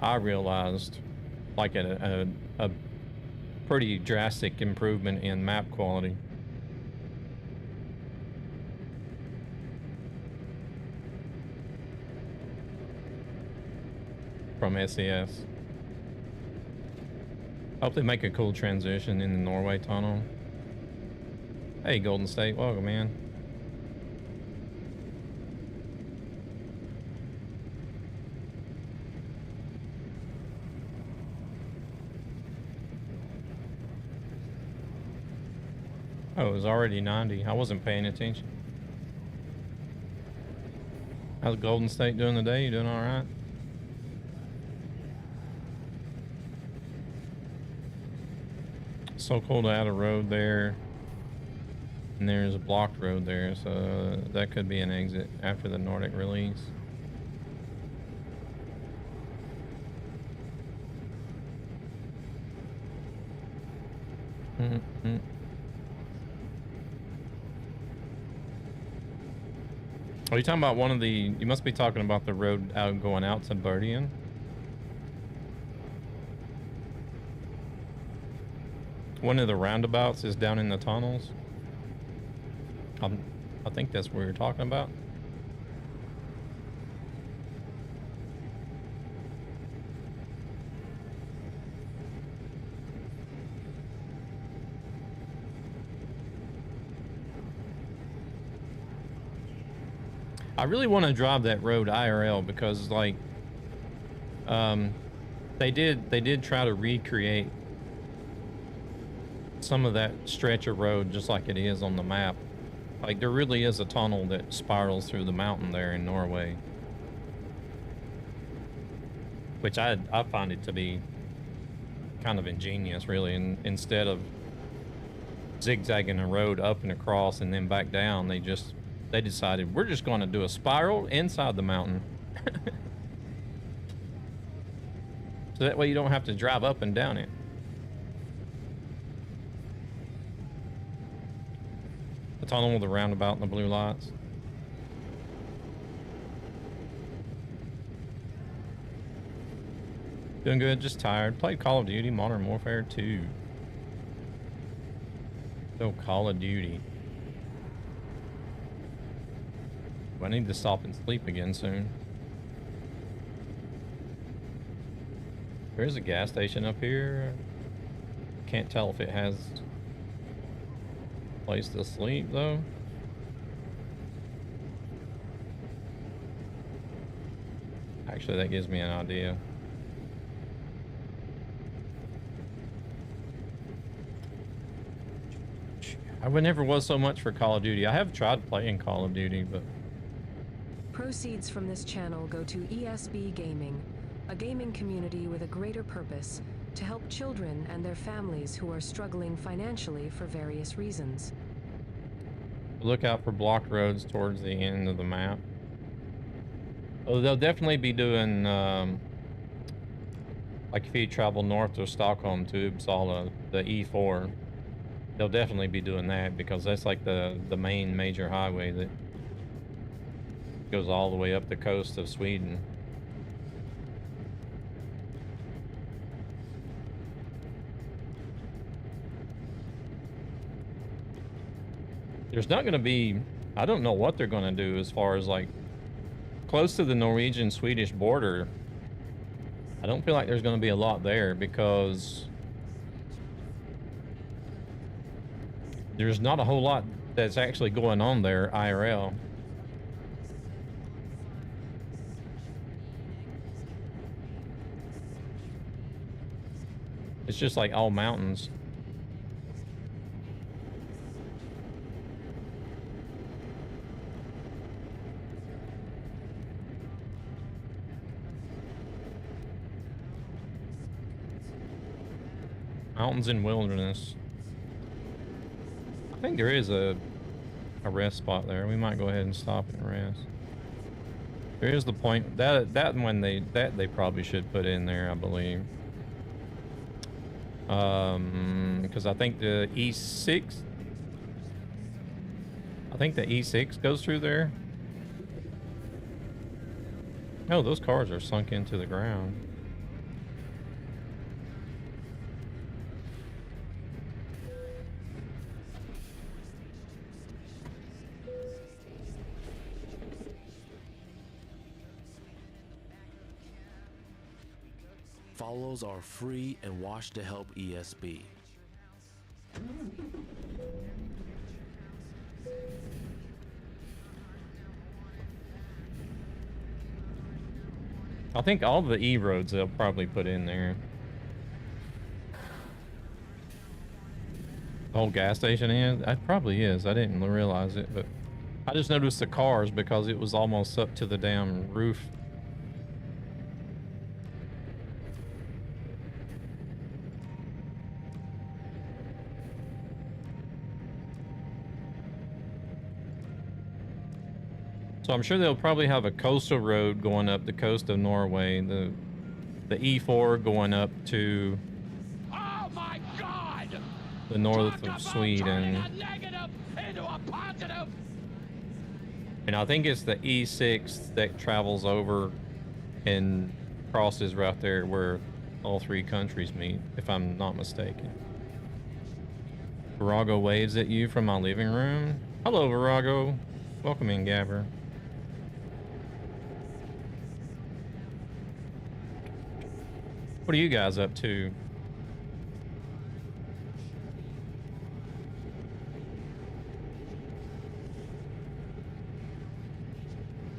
I realized like a pretty drastic improvement in map quality. From SES. Hope they make a cool transition in the Norway tunnel. Hey, Golden State, welcome, man. Oh, it was already 90. I wasn't paying attention. How's Golden State doing today? You doing all right? So cool to add a road there. And there's a blocked road there, so that could be an exit after the Nordic release. Are you talking about one of the... You must be talking about the road going out to Bergen. One of the roundabouts is down in the tunnels. I think that's what you're talking about. I really want to drive that road IRL because, like, they did try to recreate some of that stretch of road just like it is on the map. Like, there really is a tunnel that spirals through the mountain there in Norway, which I find it to be kind of ingenious, really. And instead of zigzagging a road up and across and then back down, they decided we're just going to do a spiral inside the mountain. So that way you don't have to drive up and down it. The tunnel with the roundabout and the blue lights. Doing good, just tired. Played Call of Duty Modern Warfare 2. So Call of Duty. I need to stop and sleep again soon. There is a gas station up here. Can't tell if it has a place to sleep though. Actually, that gives me an idea. I never was so much for Call of Duty. I have tried playing Call of Duty, but... Proceeds from this channel go to ESB Gaming, a gaming community with a greater purpose to help children and their families who are struggling financially for various reasons. Look out for blocked roads towards the end of the map. Oh, they'll definitely be doing Like if you travel north to Stockholm to Uppsala, the E4, they'll definitely be doing that because that's like the main major highway that goes all the way up the coast of Sweden. There's not going to be, I don't know what they're going to do as far as like close to the Norwegian-Swedish border. I don't feel like there's going to be a lot there because there's not a whole lot that's actually going on there IRL. It's just like all mountains. Mountains and wilderness. I think there is a rest spot there. We might go ahead and stop and rest. There is the point that one they probably should put in there, I believe. Because I think the E6, goes through there. No, those cars are sunk into the ground. Follows are free and watch to help ESB. I think all the E roads they'll probably put in there. The whole gas station is? It probably is. I didn't realize it, but I just noticed the cars because it was almost up to the damn roof. So I'm sure they'll probably have a coastal road going up the coast of Norway, the E4 going up to Oh my God! the north Talk of about Sweden. turning a negative into a positive. And I think it's the E6 that travels over and crosses right there where all three countries meet, if I'm not mistaken. Virago waves at you from my living room. Hello, Virago. Welcome in, Gabber. What are you guys up to?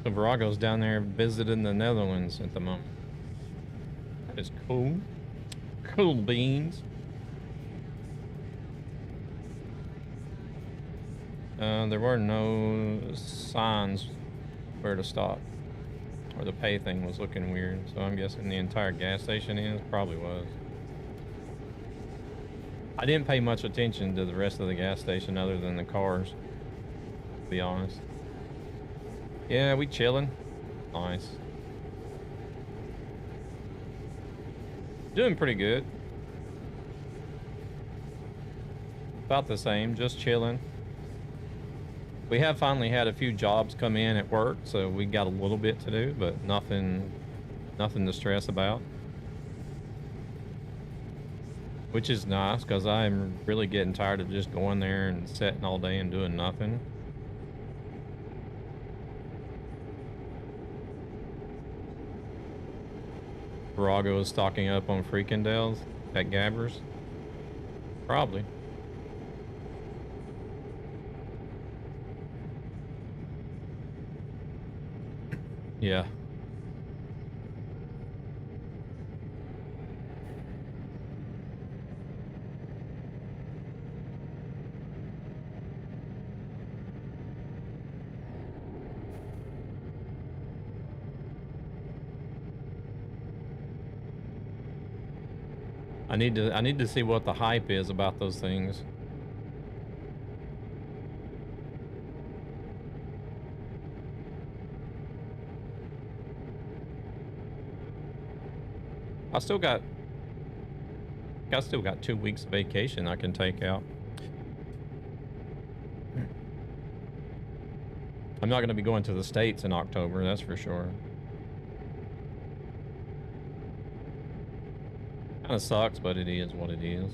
So Virago's down there visiting the Netherlands at the moment. That is cool. Cool beans. There were no signs where to stop. Or the pay thing was looking weird, so I'm guessing the entire gas station is. Probably was. I didn't pay much attention to the rest of the gas station other than the cars, to be honest. Yeah, we chilling. Nice. Doing pretty good. About the same, just chilling. We have finally had a few jobs come in at work, so we got a little bit to do, but nothing to stress about. Which is nice, because I'm really getting tired of just going there and sitting all day and doing nothing. Virago is stocking up on Freakendales at Gabbers? Probably. Yeah. I need to see what the hype is about those things. I still got I still got 2 weeks of vacation I can take out. I'm not going to be going to the States in October, that's for sure. Kind of sucks, but it is what it is.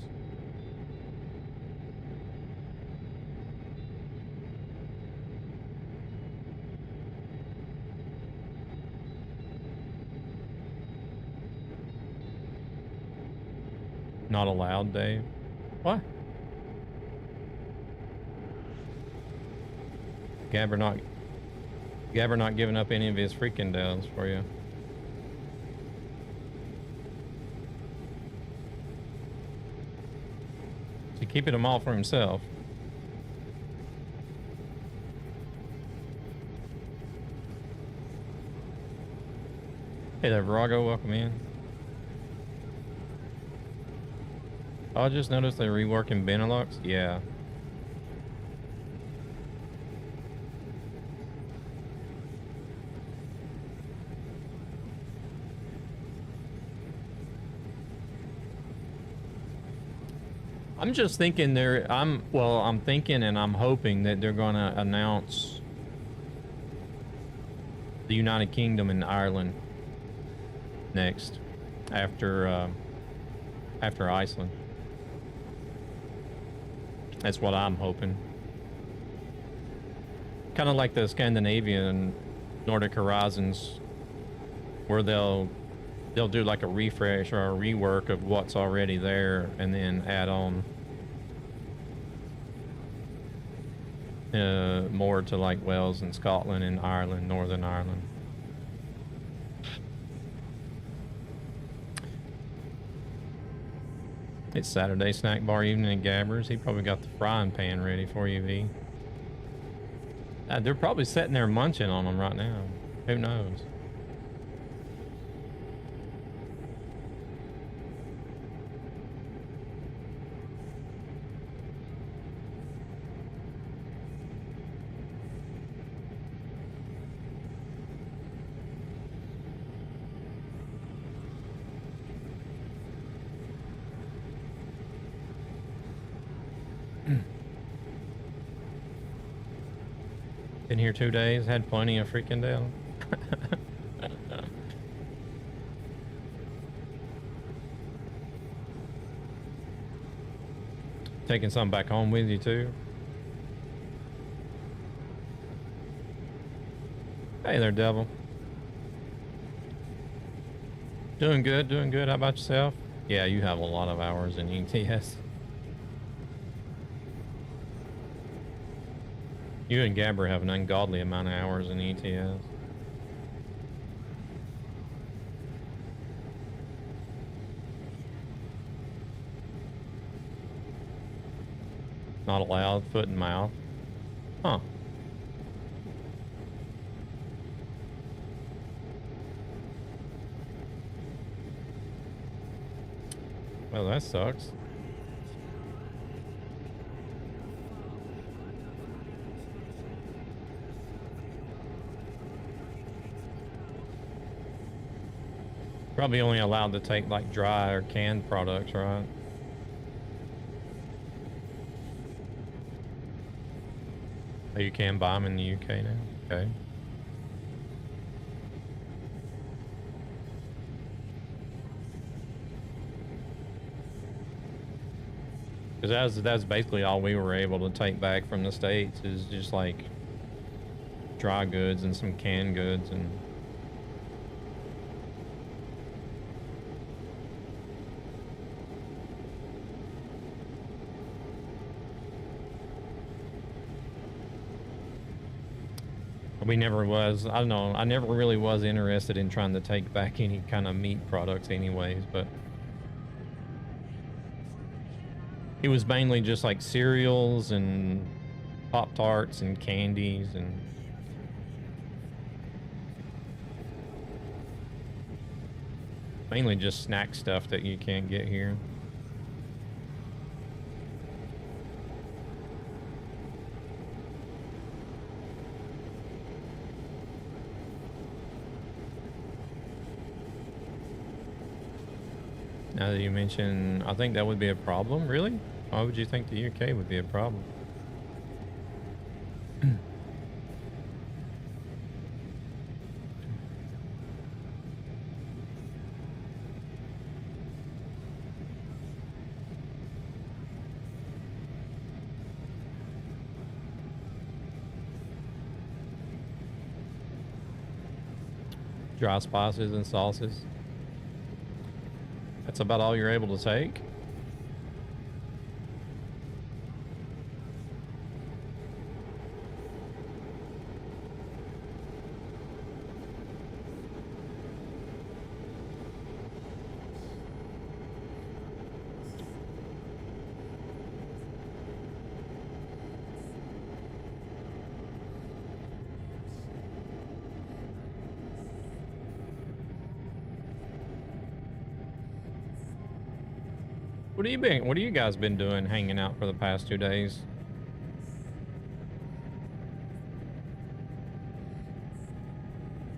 Not allowed, Dave. What? Gabber not giving up any of his freaking deals for you. So keeping them all for himself. Hey there, Virago, welcome in. Oh, I just noticed they're reworking Benelux. Yeah. I'm just thinking I'm thinking and I'm hoping that they're gonna announce the United Kingdom and Ireland next after Iceland. That's what I'm hoping. Kind of like the Scandinavian Nordic Horizons, where they'll do like a refresh or a rework of what's already there and then add on more to like Wales and Scotland and Ireland, Northern Ireland. It's Saturday snack bar evening at Gabbers. He probably got the frying pan ready for you, V. They're probably sitting there munching on them right now. Who knows? Been here 2 days, had plenty of freaking deal. Taking some back home with you too. Hey there, devil. Doing good, doing good. How about yourself? Yeah, you have a lot of hours in ETS. You and Gabber have an ungodly amount of hours in ETS. Not allowed, foot and mouth. Huh. Well, that sucks. Probably only allowed to take like dry or canned products, right? Oh, you can buy them in the UK now? Okay. Because that's basically all we were able to take back from the States is just like dry goods and some canned goods and we never was, I don't know, I never really was interested in trying to take back any kind of meat products anyways, but it was mainly just like cereals and Pop-Tarts and candies and mainly just snack stuff that you can't get here. Now that you mention, I think that would be a problem. Really? Why would you think the UK would be a problem? Dry spices and sauces. That's about all you're able to take? What have you guys been doing hanging out for the past 2 days?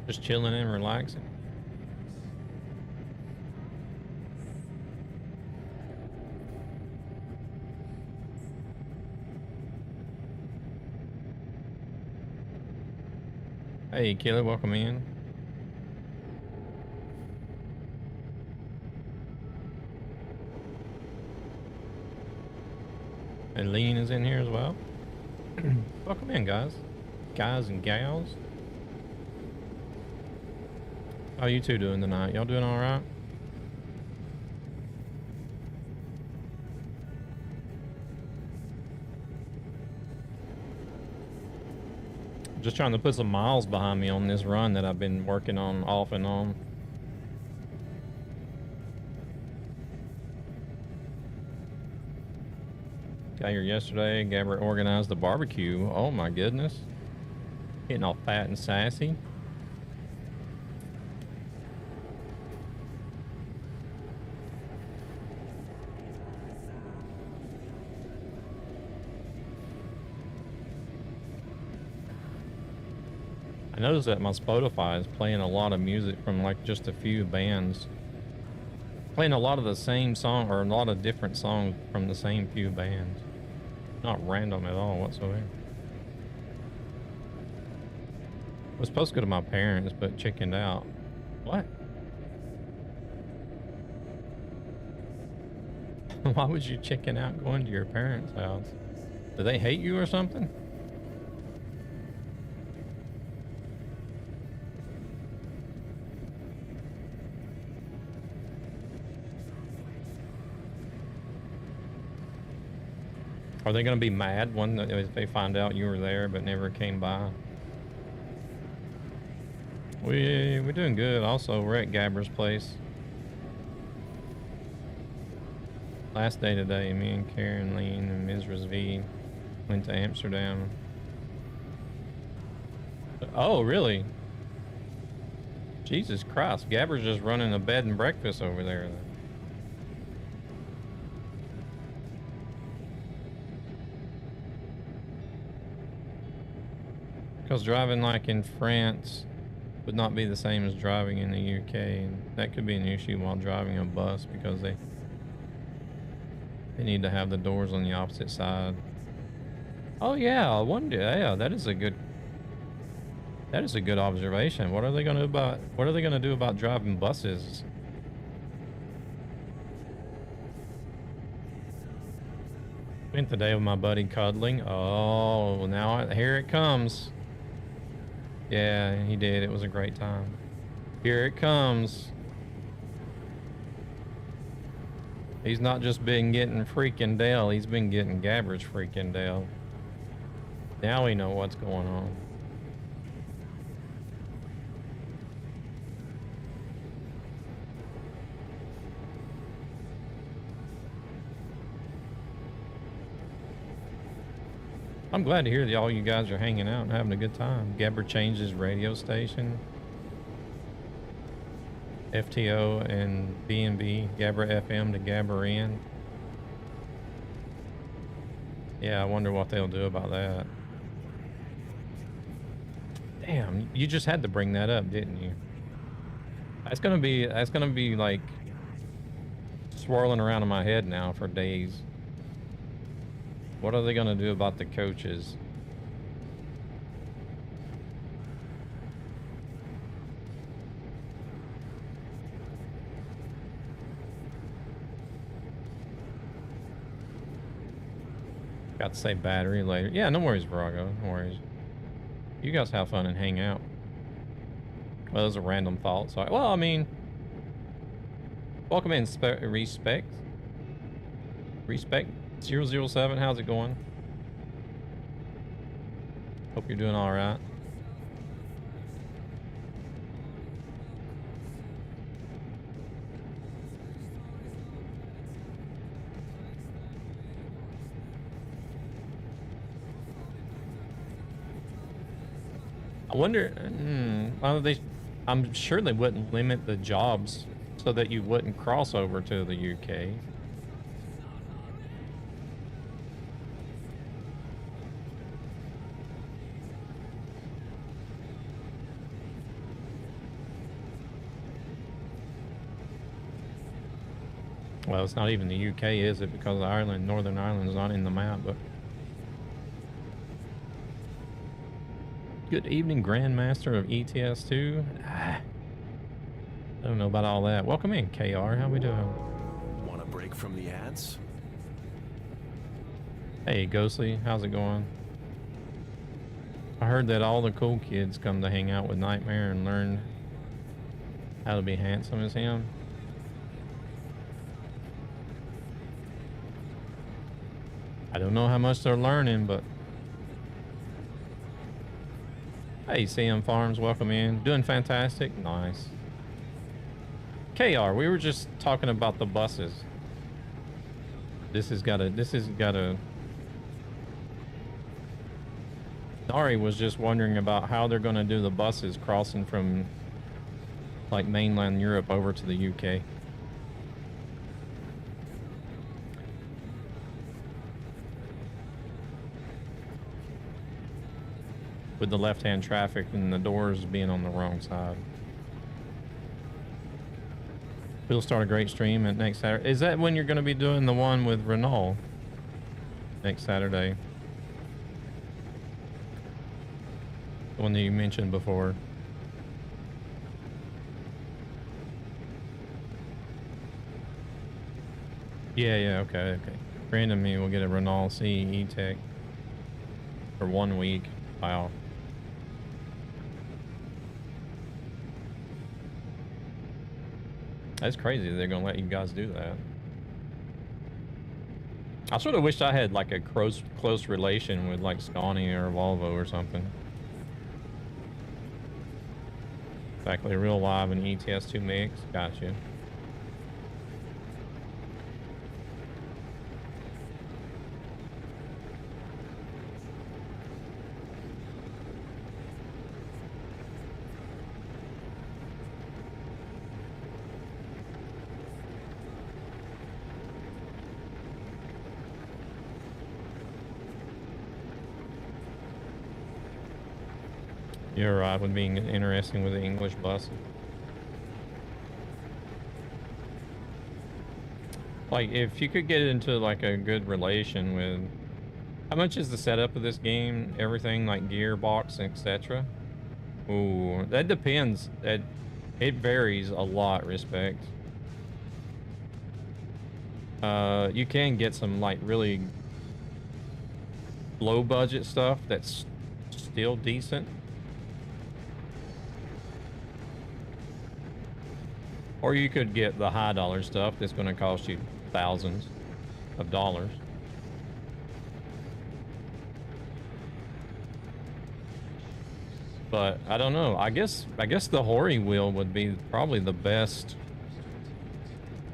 Just chilling and relaxing. Hey, Killer, welcome in. And Lean is in here as well. Welcome in, guys. Guys and gals. How you two doing tonight? Y'all doing all right? Just trying to put some miles behind me on this run that I've been working on off and on. Got here yesterday. Gabbert organized the barbecue. Oh my goodness. Getting all fat and sassy. I noticed that my Spotify is playing a lot of music from like just a few bands. Playing a lot of the same song or a lot of different songs from the same few bands. Not random at all whatsoever. I was supposed to go to my parents, but chickened out. What? Why would you chicken out going to your parents' house? Do they hate you or something? Are they going to be mad if they find out you were there but never came by? We're doing good. Also, we're at Gabber's place. Last day today, me and Karen, Lean, and Ms. V went to Amsterdam. Oh, really? Jesus Christ. Gabber's just running a bed and breakfast over there. Because driving like in France would not be the same as driving in the UK, and that could be an issue while driving a bus because they need to have the doors on the opposite side. Oh yeah, I wonder. Yeah, that is a good observation. What are they going to do about driving buses? Spent the day with my buddy cuddling. Oh, now here it comes. Yeah, he did. It was a great time. Here it comes. He's not just been getting freaking Dale. He's been getting Gabber's freaking Dale. Now we know what's going on. I'm glad to hear that all you guys are hanging out and having a good time. Gabber changed his radio station. FTO and B&B, Gabber FM to Gabber N. Yeah, I wonder what they'll do about that. Damn, you just had to bring that up, didn't you? That's gonna be like swirling around in my head now for days. What are they going to do about the coaches? Got to say battery later. Yeah, no worries, Virago. No worries. You guys have fun and hang out. Well, those are random thoughts. Well, I mean, welcome in, Respect 007. How's it going? Hope you're doing all right. I wonder, well, I'm sure they wouldn't limit the jobs so that you wouldn't cross over to the UK. Well, it's not even the UK, is it? Because Ireland, Northern Ireland is not in the map, but... Good evening, Grandmaster of ETS2. I don't know about all that. Welcome in, KR. How we doing? Want a break from the ads? Hey, Ghostly. How's it going? I heard that all the cool kids come to hang out with Nightmare and learn how to be handsome as him. I don't know how much they're learning, but... Hey, CM Farms, welcome in. Doing fantastic. Nice. KR, we were just talking about the buses. This has got a... Nari was just wondering about how they're going to do the buses crossing from, like, mainland Europe over to the UK. With the left-hand traffic and the doors being on the wrong side. We'll start a great stream at next Saturday. Is that when you're going to be doing the one with Renault? Next Saturday. The one that you mentioned before. Yeah, okay. Brandon and me will get a Renault CE E-Tech for 1 week. Wow. That's crazy they're gonna let you guys do that. I sort of wished I had like a close relation with like Scania or Volvo or something. Exactly, real live and ETS2 mix. Gotcha. You're right with being interesting with the English bus. Like, if you could get into like a good relation with... How much is the setup of this game? Everything like gearbox, etc. Ooh, that depends. It varies a lot, Respect. You can get some like really low budget stuff that's still decent. Or you could get the high dollar stuff that's going to cost you thousands of dollars. But I don't know. I guess the Hori wheel would be probably the best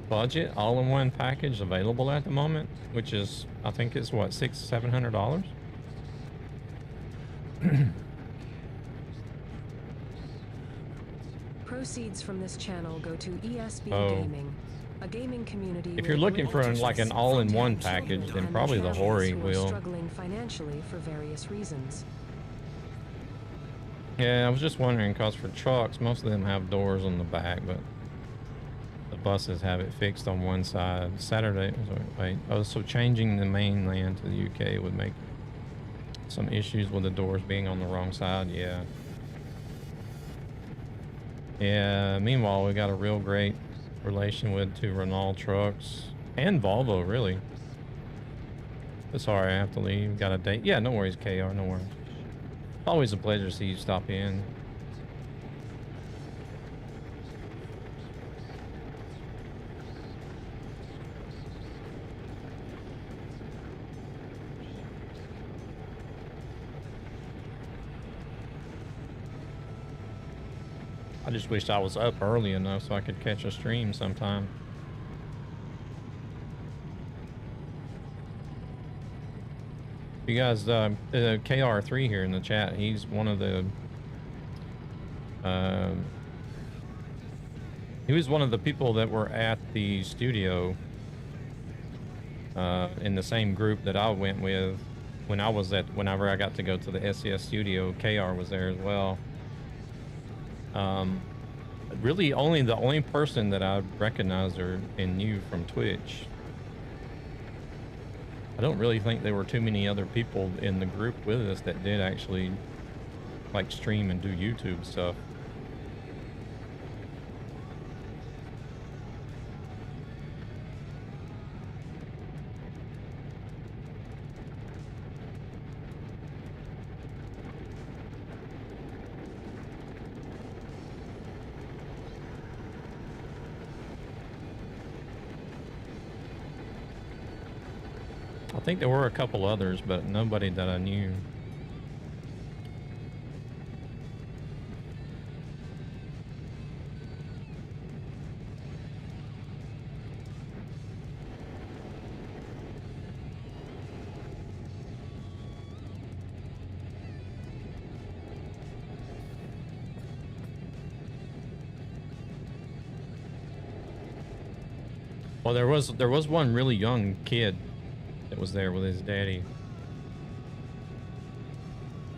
budget all-in-one package available at the moment, which is, I think it's what, $600-700. Proceeds from this channel go to ESB Oh. Gaming, a gaming community. If you're looking for like an all-in-one package, then probably the Hori wheel. Struggling financially for various reasons. Yeah, I was just wondering, cause for trucks, most of them have doors on the back, but the buses have it fixed on one side. Saturday, wait, oh, so changing the mainland to the UK would make some issues with the doors being on the wrong side. Yeah. Yeah, meanwhile, we got a real great relation with two Renault trucks and Volvo, really. But sorry, I have to leave. Got a date. Yeah, no worries, KR, no worries. Always a pleasure to see you stop in. I just wished I was up early enough so I could catch a stream sometime. You guys, KR3 here in the chat, he's one of the, he was one of the people that were at the studio in the same group that I went with when I was at, whenever I got to go to the SES studio. KR was there as well. Really the only person that I recognized or and knew from Twitch. I don't really think there were too many other people in the group with us that did actually like stream and do YouTube stuff. I think there were a couple others, but nobody that I knew. Well, there was one really young kid that was there with his daddy.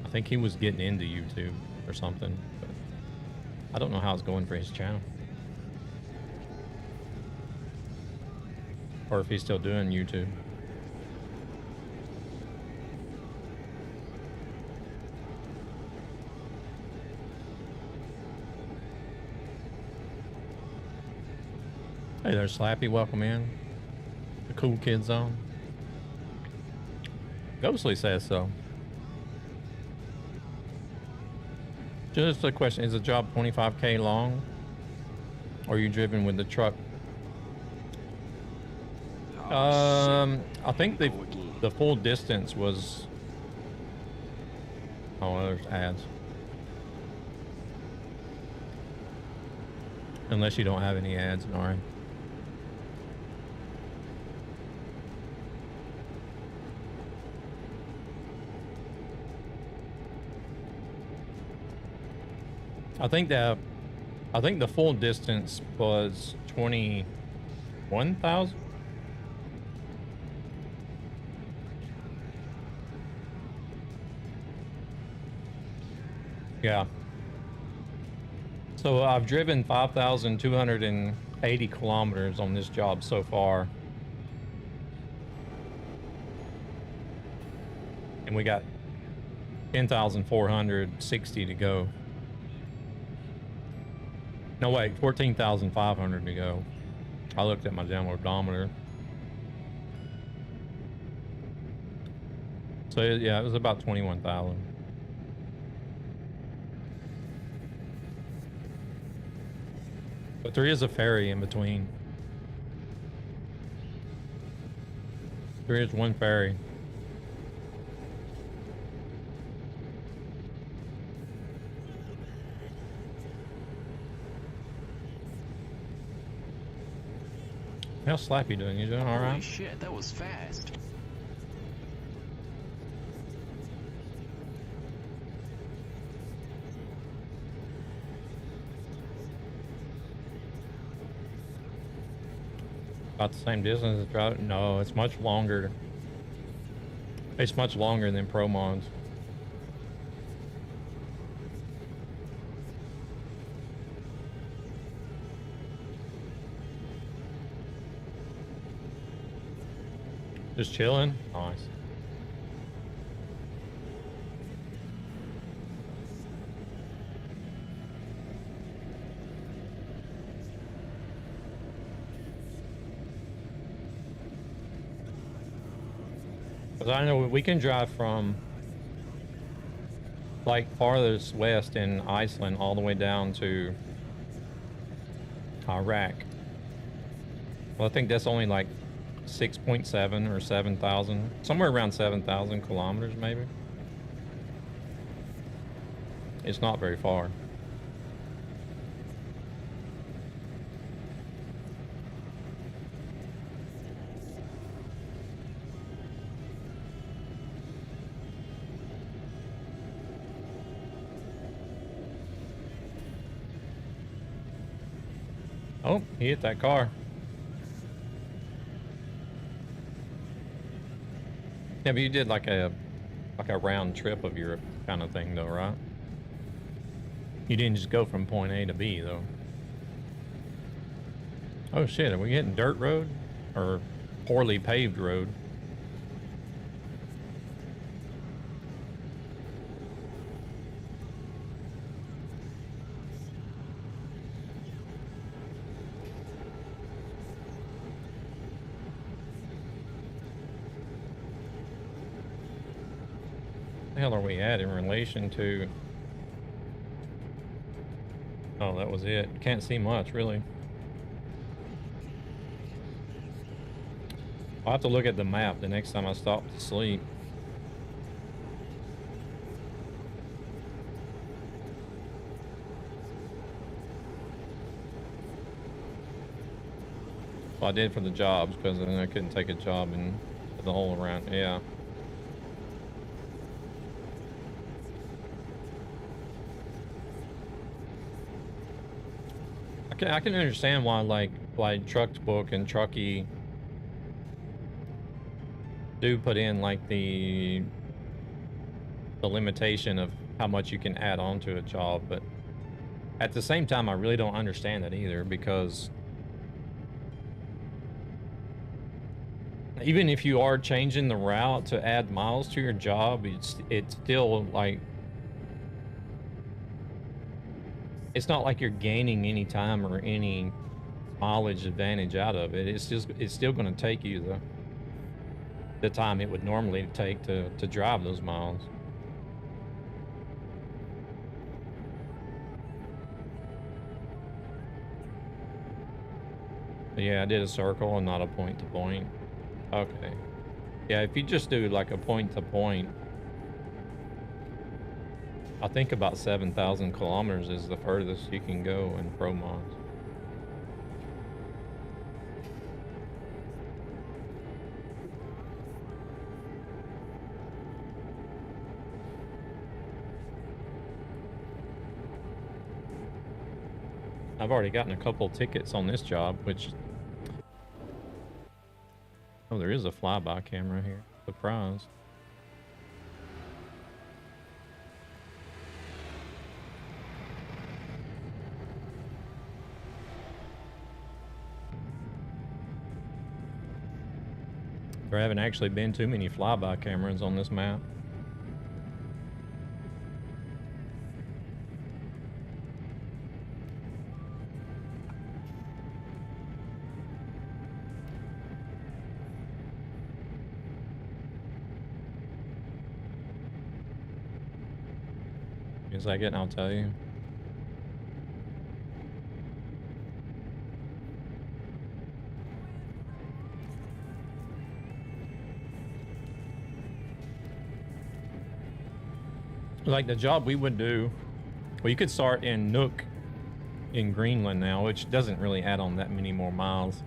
I think he was getting into YouTube or something, but I don't know how it's going for his channel. Or if he's still doing YouTube. Hey there, Slappy, welcome in. The Cool Kid Zone. Ghostly says so. Just a question, is the job 25K long? Or are you driven with the truck? I think the full distance was... Oh, there's ads. Unless you don't have any ads, Nari. I think the full distance was 21,000. Yeah. So I've driven 5,280 kilometers on this job so far. And we got 10,460 to go. No, wait, 14,500 to go. I looked at my download odometer. So yeah, it was about 21,000. But there is a ferry in between. There is one ferry. How's Slappy doing? You doing all right? Holy shit, that was fast. About the same distance as drive? No, it's much longer. It's much longer than Pro Mods. Just chilling. Nice. Because I know we can drive from like farthest west in Iceland all the way down to Iraq. Well, I think that's only like 6.7 or 7,000, somewhere around 7,000 kilometers maybe. It's not very far. Oh, he hit that car. Yeah, but you did like a round trip of Europe kind of thing though, right? You didn't just go from point A to B though. Oh shit, are we hitting dirt road or poorly paved road? The hell are we at in relation to? Oh, that was it. Can't see much really. I'll have to look at the map the next time I stop to sleep. Well, I did for the jobs because then I couldn't take a job in the whole around. Yeah. I can understand why like Truckbook and Truckee do put in like the limitation of how much you can add on to a job, but at the same time I really don't understand that either, because even if you are changing the route to add miles to your job, it's still like, it's not like you're gaining any time or any mileage advantage out of it. It's still going to take you the time it would normally take to drive those miles. But yeah, I did a circle and not a point to point. Okay. Yeah, if you just do like a point to point, I think about 7,000 kilometers is the furthest you can go in Pro Mods. I've already gotten a couple tickets on this job, which... Oh, there is a flyby camera here. Surprise. There haven't actually been too many flyby cameras on this map. As I get, I'll tell you. Like the job we would do, well, you could start in Nuuk in Greenland now, which doesn't really add on that many more miles.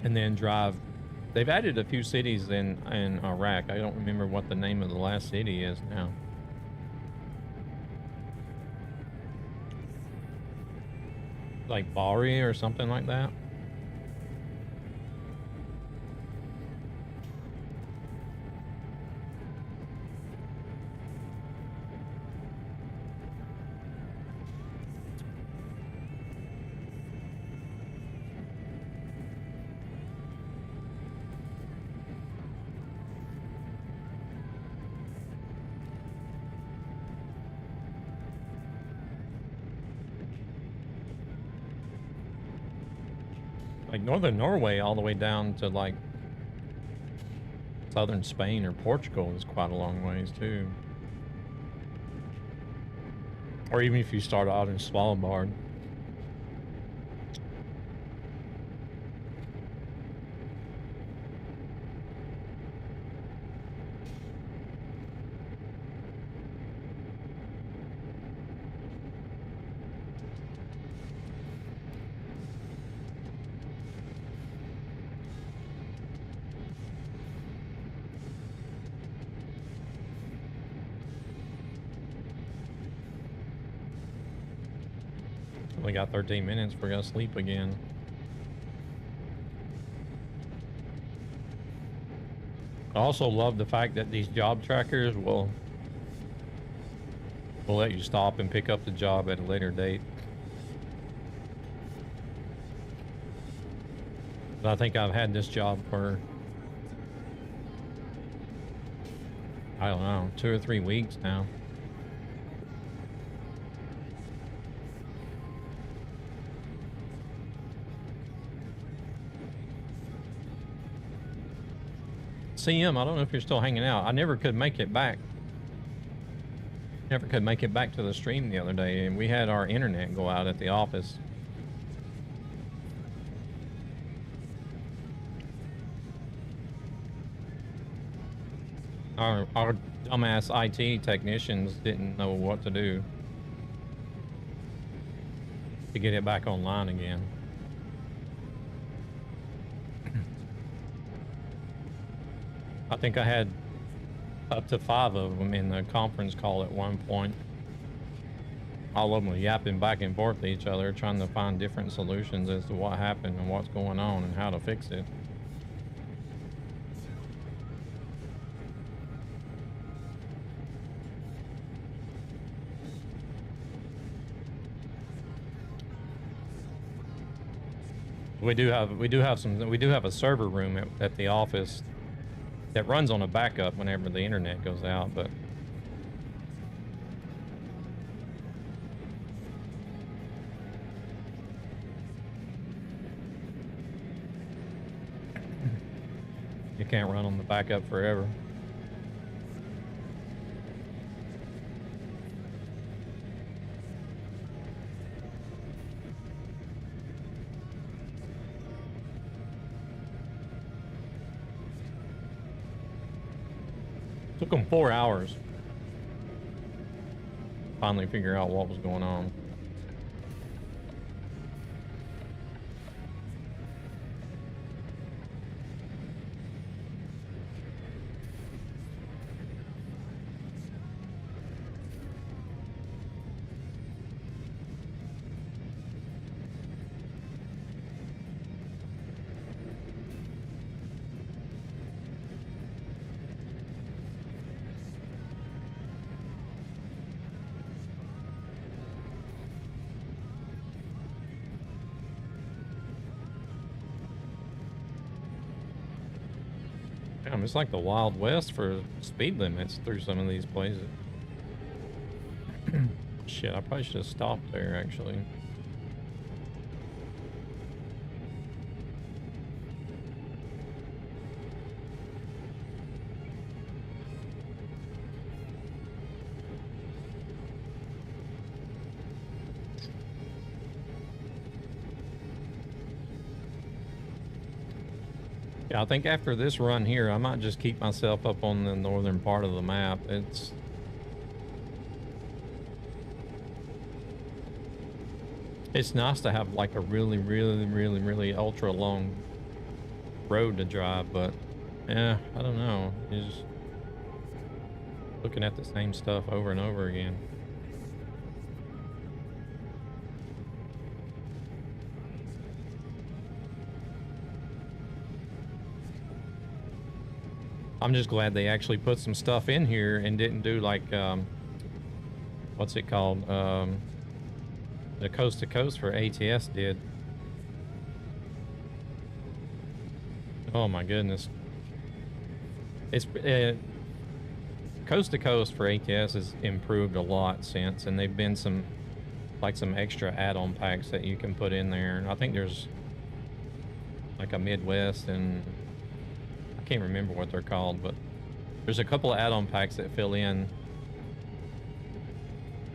And then drive. They've added a few cities in Iraq. I don't remember what the name of the last city is now. Like Bari or something like that. Like northern Norway all the way down to like southern Spain or Portugal is quite a long ways too. Or even if you start out in Svalbard. We got 13 minutes. We're gonna sleep again. I also love the fact that these job trackers will let you stop and pick up the job at a later date. But I think I've had this job for, I don't know, 2 or 3 weeks now. CM, I don't know if you're still hanging out. I never could make it back. Never could make it back to the stream the other day, and we had our internet go out at the office. Our dumbass IT technicians didn't know what to do to get it back online again. I think I had up to 5 of them in the conference call at one point. All of them were yapping back and forth to each other, trying to find different solutions as to what happened and what's going on and how to fix it. We do have a server room at the office that runs on a backup whenever the internet goes out, but you can't run on the backup forever. Took them 4 hours. Finally figure out what was going on. Damn, it's like the Wild West for speed limits through some of these places. Shit, I probably should have stopped there, actually. Yeah, I think after this run here, I might just keep myself up on the northern part of the map. It's nice to have like a really ultra long road to drive, but yeah, I don't know. You're just looking at the same stuff over and over again. I'm just glad they actually put some stuff in here and didn't do like, what's it called? The Coast to Coast for ATS did. Oh my goodness. It's Coast to Coast for ATS has improved a lot since, and they've been some like a Midwest, and I can't remember what they're called, but there's a couple of add-on packs that fill in,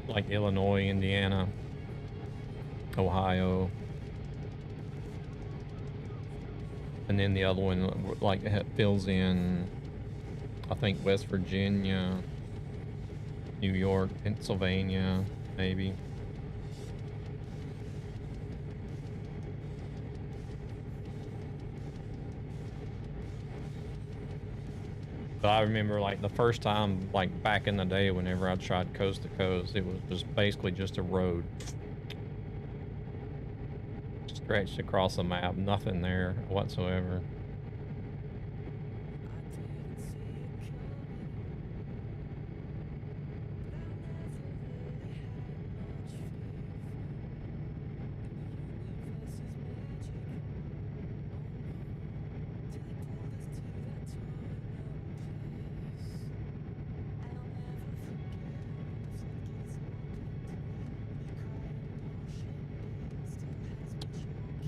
like Illinois, Indiana, Ohio, and then the other one like fills in, I think, West Virginia, New York, Pennsylvania, maybe. But I remember, like, the first time, like, back in the day, whenever I tried Coast to Coast, it was just basically just a road. Stretched across the map, nothing there whatsoever.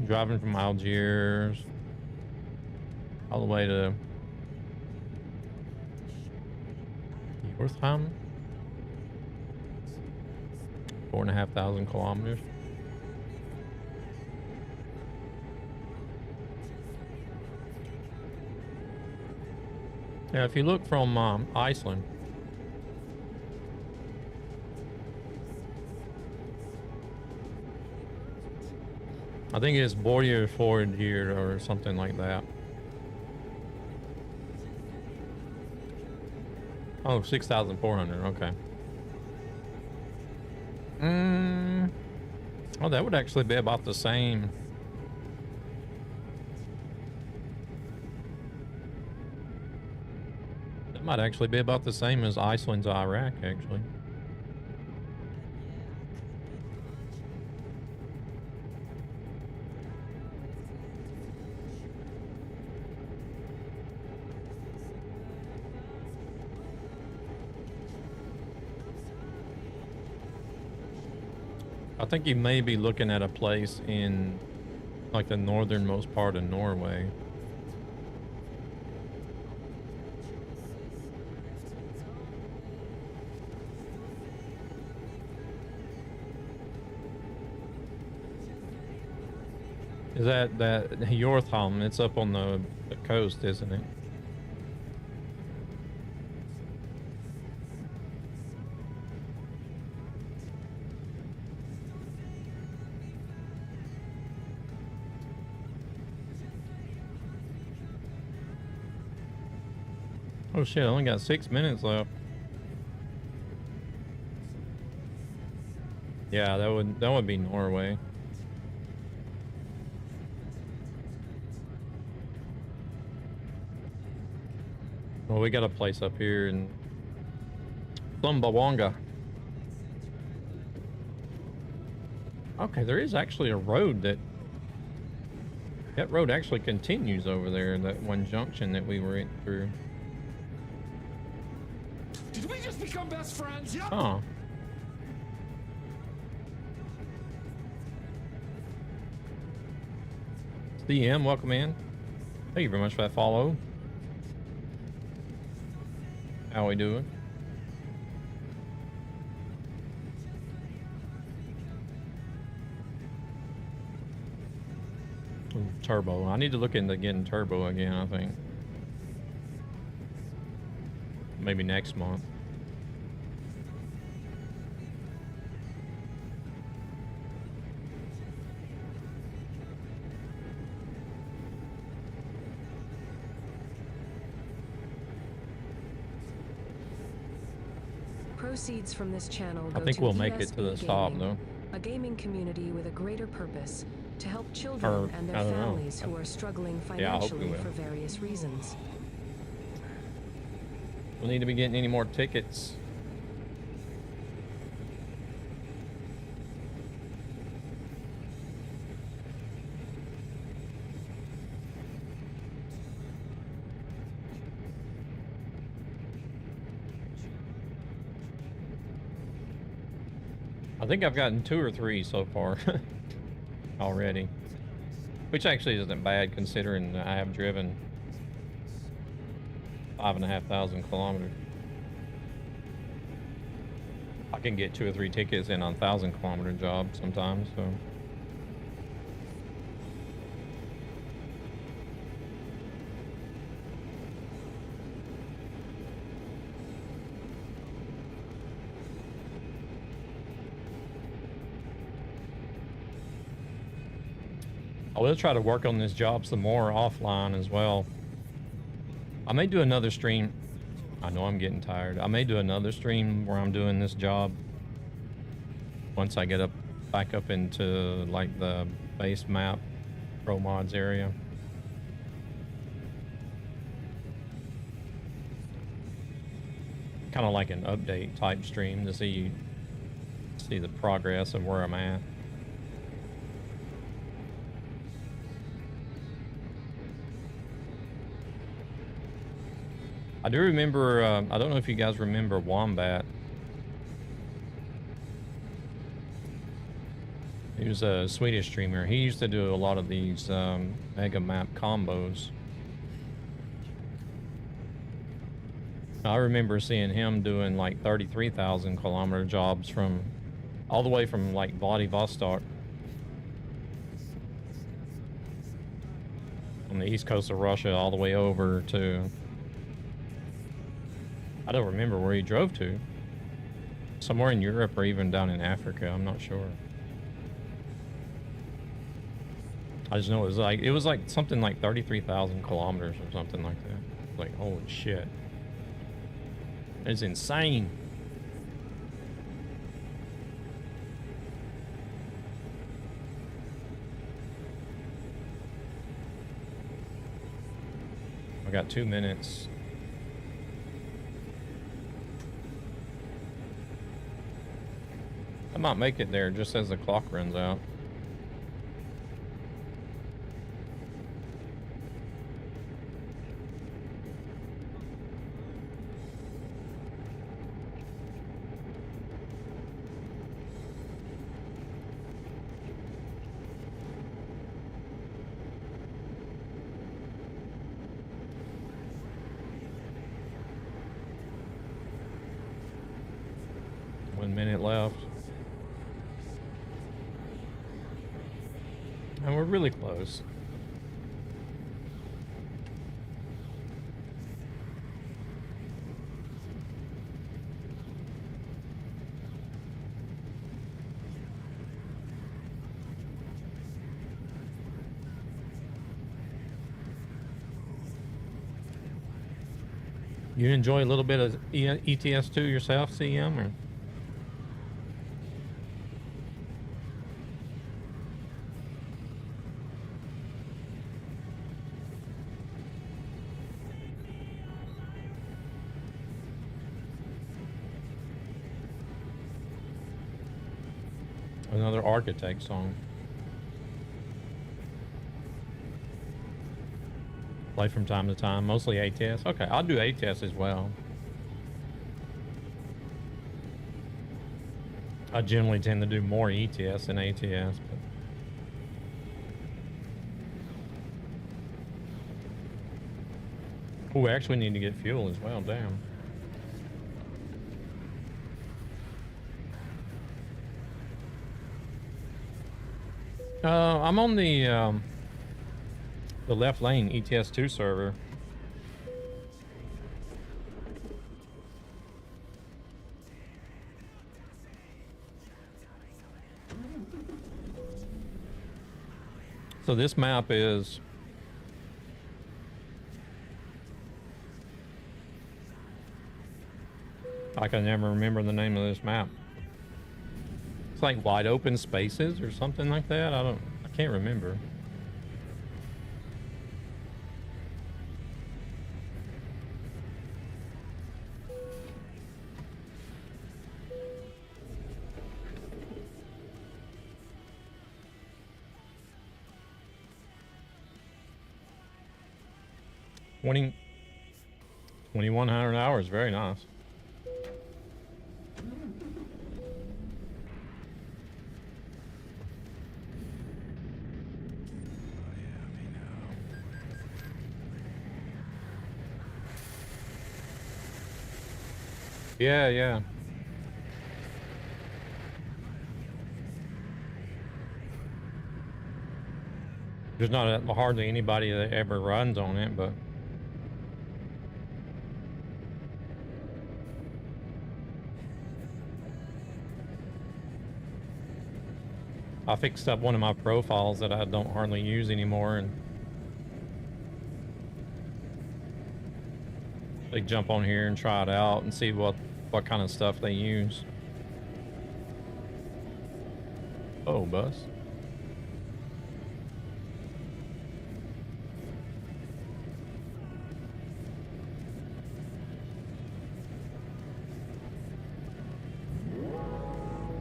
Driving from Algiers all the way to Yorktown, 4,500 kilometers. Yeah, if you look from Iceland, I think it's Border Ford here or something like that. Oh, 6,400. Okay. Oh, that would actually be about the same. That might actually be about the same as Iceland to Iraq, actually. I think you may be looking at a place in like the northernmost part of Norway. Is that Jortholm? It's up on the coast, isn't it? Oh shit, I only got 6 minutes left. Yeah, that would be Norway. Well, we got a place up here in Thumbawanga. Okay, there is actually a road that road actually continues over there, that one junction that we were through. Did we just become best friends? Yep. Oh. DM, welcome in. Thank you very much for that follow. How we doing? Ooh, turbo. I need to look into getting turbo again, I think. Maybe next month. Proceeds from this channel I go think to we'll make it to the ESB stop, Gaming, though. a gaming community with a greater purpose to help children and their I don't know. families who are struggling Yeah, I hope we financially will. for various reasons. We'll need to be getting any more tickets. I think I've gotten 2 or 3 so far already. which actually isn't bad considering I have driven 5,500 kilometers. I can get 2 or 3 tickets in on 1,000-kilometer jobs sometimes, so. I will try to work on this job some more offline as well. I may do another stream. I know I'm getting tired. I may do another stream where I'm doing this job once I get back up into like the base map Pro Mods area. Kind of like an update type stream to see the progress of where I'm at. I do remember, I don't know if you guys remember Wombat. He was a Swedish streamer. He used to do a lot of these mega map combos. I remember seeing him doing like 33,000 kilometer jobs from all the way from like Vladivostok on the east coast of Russia all the way over to, I don't remember where he drove to. Somewhere in Europe or even down in Africa, I'm not sure. I just know it was like something like 33,000 kilometers or something like that. Like, holy shit. It's insane. I got 2 minutes. I might make it there just as the clock runs out. One minute left. And we're really close. You enjoy a little bit of ETS2 yourself, CM, or? Another Architect song. Play from time to time, mostly ATS. Okay, I'll do ATS as well. I generally tend to do more ETS than ATS, but oh, we actually need to get fuel as well, damn. I'm on the left lane ETS2 server. So this map is I can never remember the name of this map. It's like Wide Open Spaces or something like that. I can't remember. Winning 2,100 hours, very nice. Yeah, yeah. There's not hardly anybody that ever runs on it, but I fixed up one of my profiles that I don't hardly use anymore, and they jump on here and try it out and see what kind of stuff they use. Oh, bus.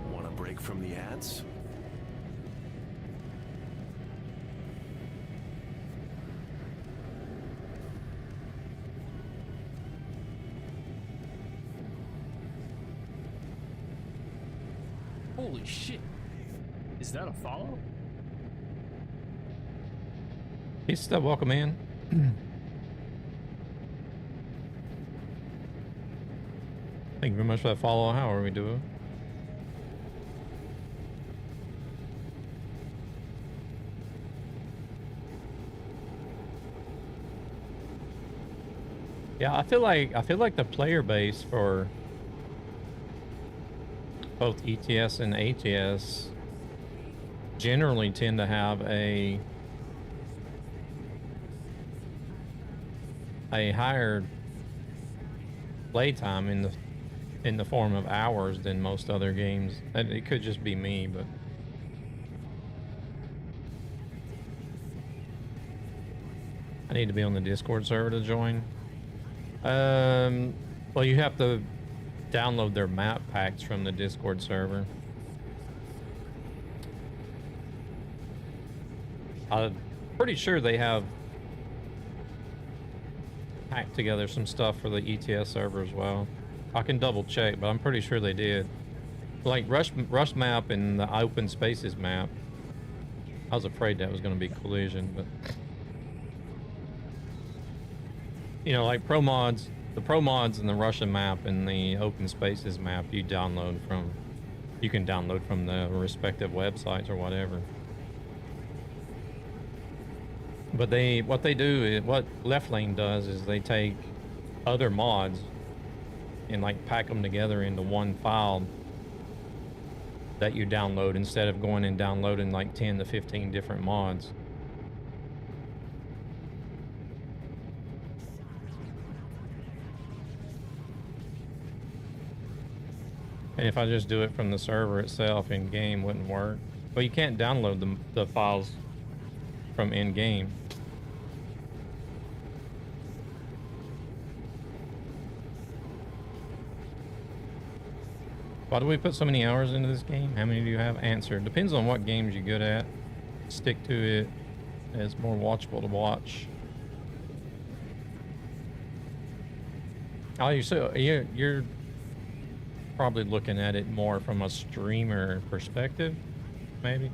Want a break from the ads? Holy shit. Is that a follow? He's still welcome in. Thank you very much for that follow. How are we doing? Yeah, I feel like the player base for both ETS and ATS generally tend to have a higher playtime in the form of hours than most other games. And it could just be me, but I need to be on the Discord server to join. Well, you have to download their map packs from the Discord server. I'm pretty sure they have hacked together some stuff for the ETS server as well. I can double check, but I'm pretty sure they did. Like Rush map and the open spaces map. I was afraid that was going to be collision, but you know, like the pro mods and the Russian map and the open spaces map you can download from the respective websites or whatever. But what Left Lane does is they take other mods and like pack them together into one file that you download instead of going and downloading like 10 to 15 different mods. And if I just do it from the server itself in game, wouldn't work. But you can't download the files from in game. Why do we put so many hours into this game? How many do you have? Answer. Depends on what games you're good at. Stick to it. It's more watchable to watch. Oh, you're probably looking at it more from a streamer perspective, maybe.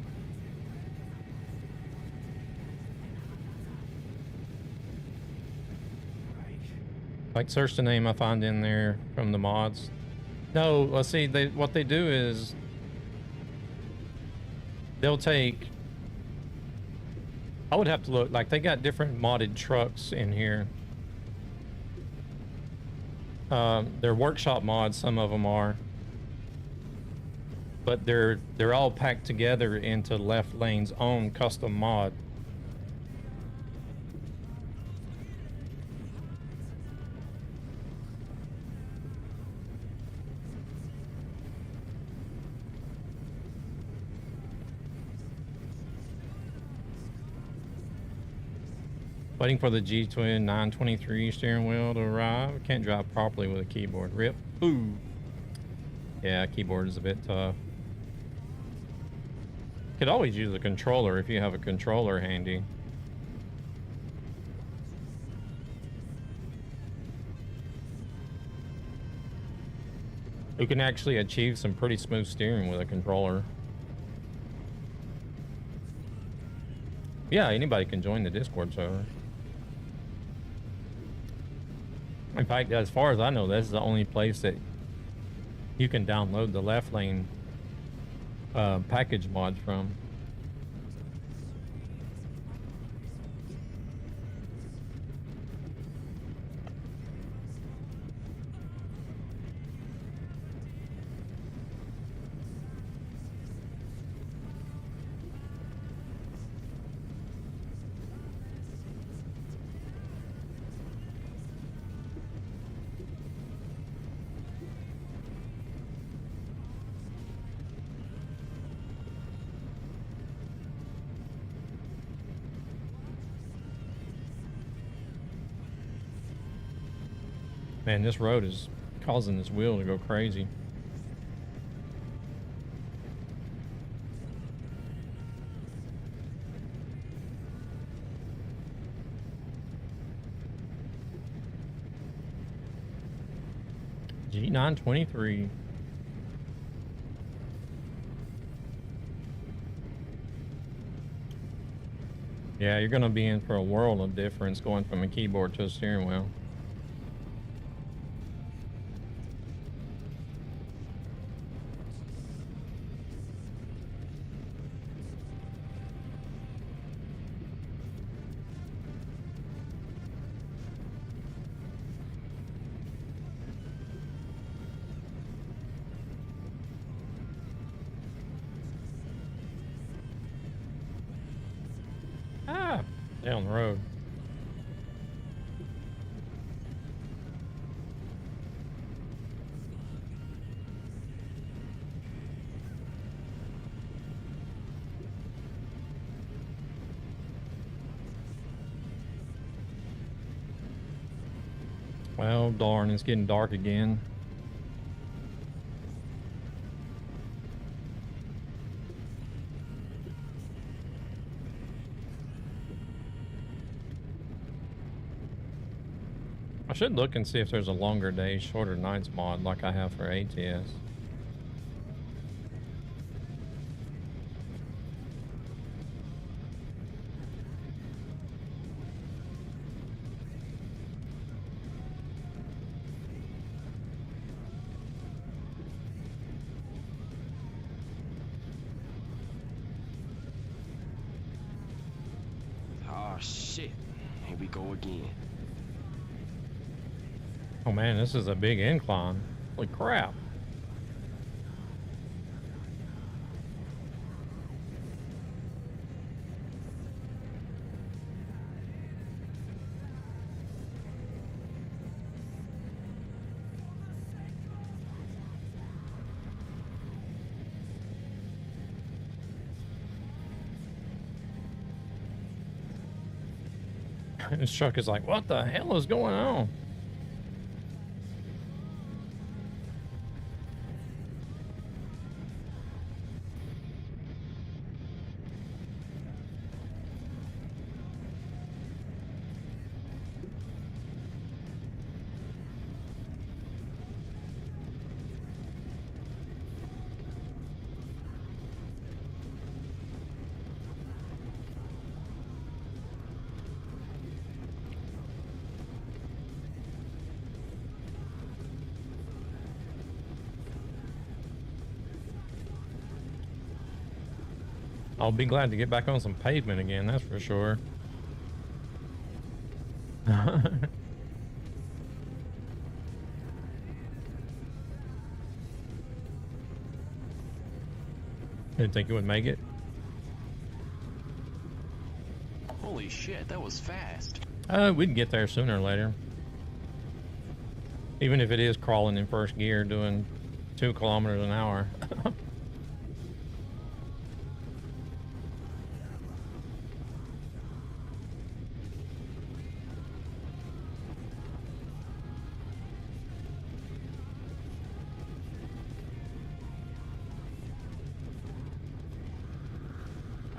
Like search the name I find in there from the mods. No, let's see. What they do is they'll take. I would have to look. Like they got different modded trucks in here. They're workshop mods, some of them are, but they're all packed together into Left Lane's own custom mod. Waiting for the G-Twin 923 steering wheel to arrive. Can't drive properly with a keyboard. Rip. Ooh. Yeah, keyboard is a bit tough. Could always use a controller if you have a controller handy. You can actually achieve some pretty smooth steering with a controller. Yeah, anybody can join the Discord server. In fact, as far as I know, that's the only place that you can download the left lane package mods from. Man, this road is causing this wheel to go crazy. G923. Yeah, you're gonna be in for a world of difference going from a keyboard to a steering wheel. Down the road. Well, darn, it's getting dark again. I should look and see if there's a longer days, shorter nights mod like I have for ATS. Oh shit. Here we go again. Oh man, this is a big incline. Holy crap. This truck is like, what the hell is going on? I'll be glad to get back on some pavement again, that's for sure. Didn't think it would make it. Holy shit, that was fast. We'd get there sooner or later. Even if it is crawling in first gear doing 2 kilometers an hour.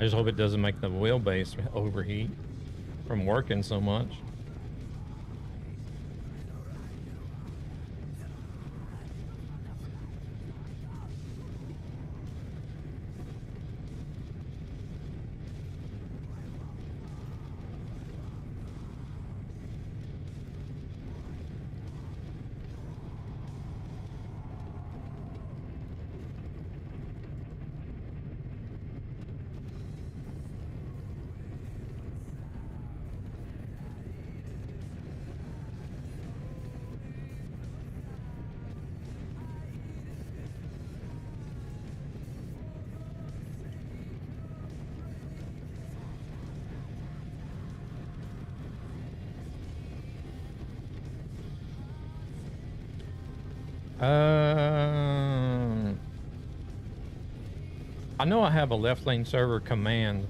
I just hope it doesn't make the wheelbase overheat from working so much. I know I have a left lane server command,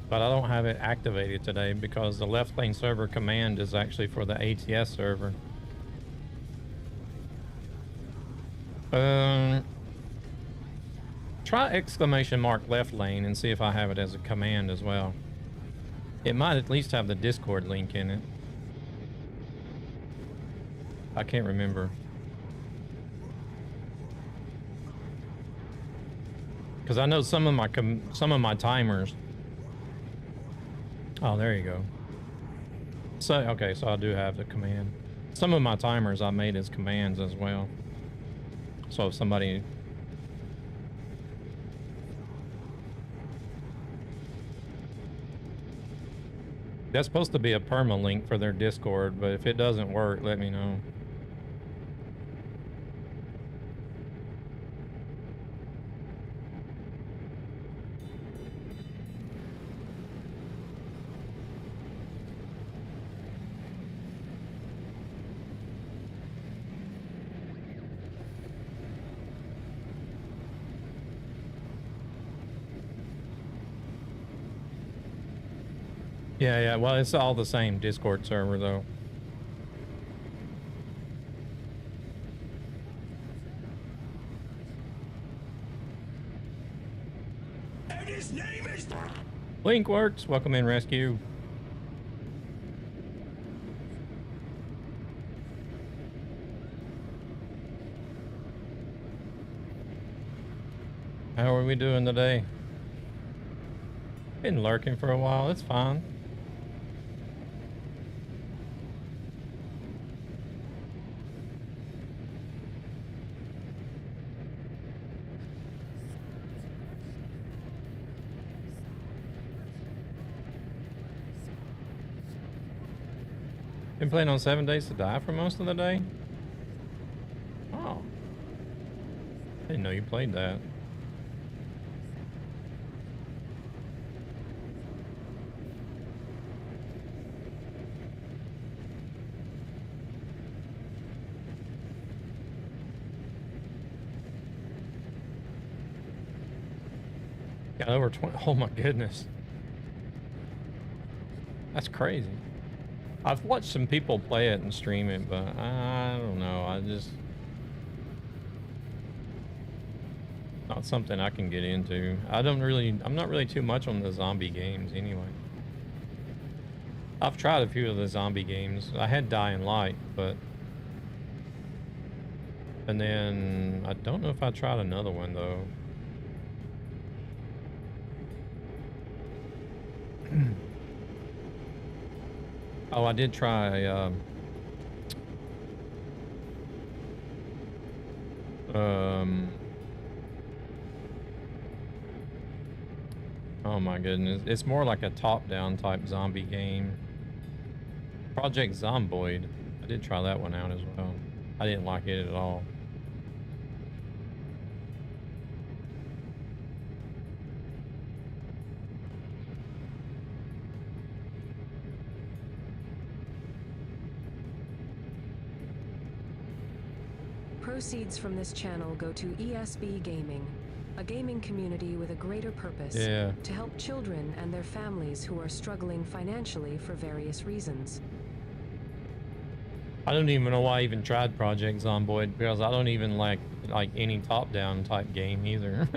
but I don't have it activated today because the left lane server command is actually for the ATS server. Try exclamation mark left lane and see if I have it as a command as well. It might at least have the Discord link in it. I can't remember. Because I know some of my timers. Oh, there you go. So okay, so I do have the command. Some of my timers I made as commands as well. So if somebody. That's supposed to be a permalink for their Discord, but if it doesn't work, let me know. Yeah, well, it's all the same Discord server, though. And his name is... Linkworks, welcome in, Rescue. How are we doing today? Been lurking for a while, it's fine. Been playing on 7 Days to Die for most of the day? Oh. I didn't know you played that. Got over 20. Oh my goodness. That's crazy. I've watched some people play it and stream it, but I don't know. Not something I can get into. I'm not really too much on the zombie games anyway. I've tried a few of the zombie games. I had Dying Light, and then I don't know if I tried another one though. Oh, I did try, oh my goodness. It's more like a top-down type zombie game. Project Zomboid. I did try that one out as well. I didn't like it at all. Proceeds from this channel go to ESB Gaming, a gaming community with a greater purpose to help children and their families who are struggling financially for various reasons. I don't even know why I even tried Project Zomboid, because I don't even like any top-down type game either.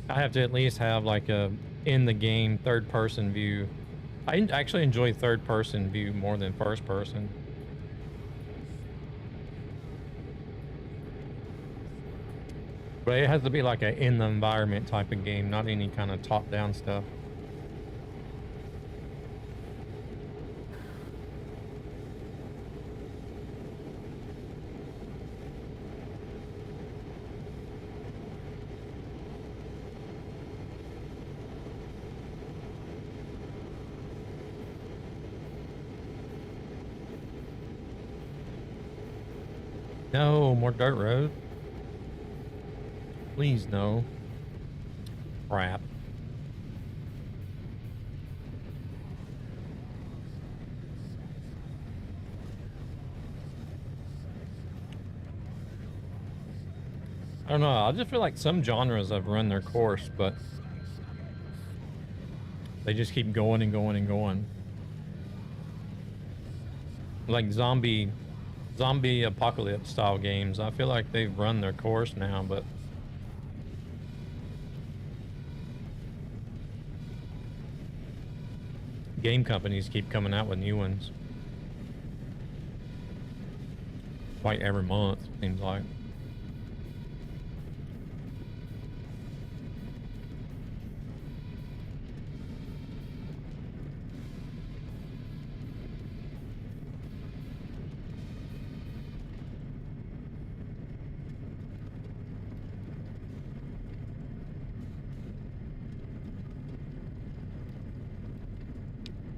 I have to at least have like a in-the-game third-person view. I actually enjoy third-person view more than first-person. But it has to be like a in-the-environment type of game, not any kind of top-down stuff. No, more dirt road. Please no. Crap. I don't know. I just feel like some genres have run their course, but they just keep going and going and going. Like zombie apocalypse style games. I feel like they've run their course now, but game companies keep coming out with new ones. Like every month, seems like.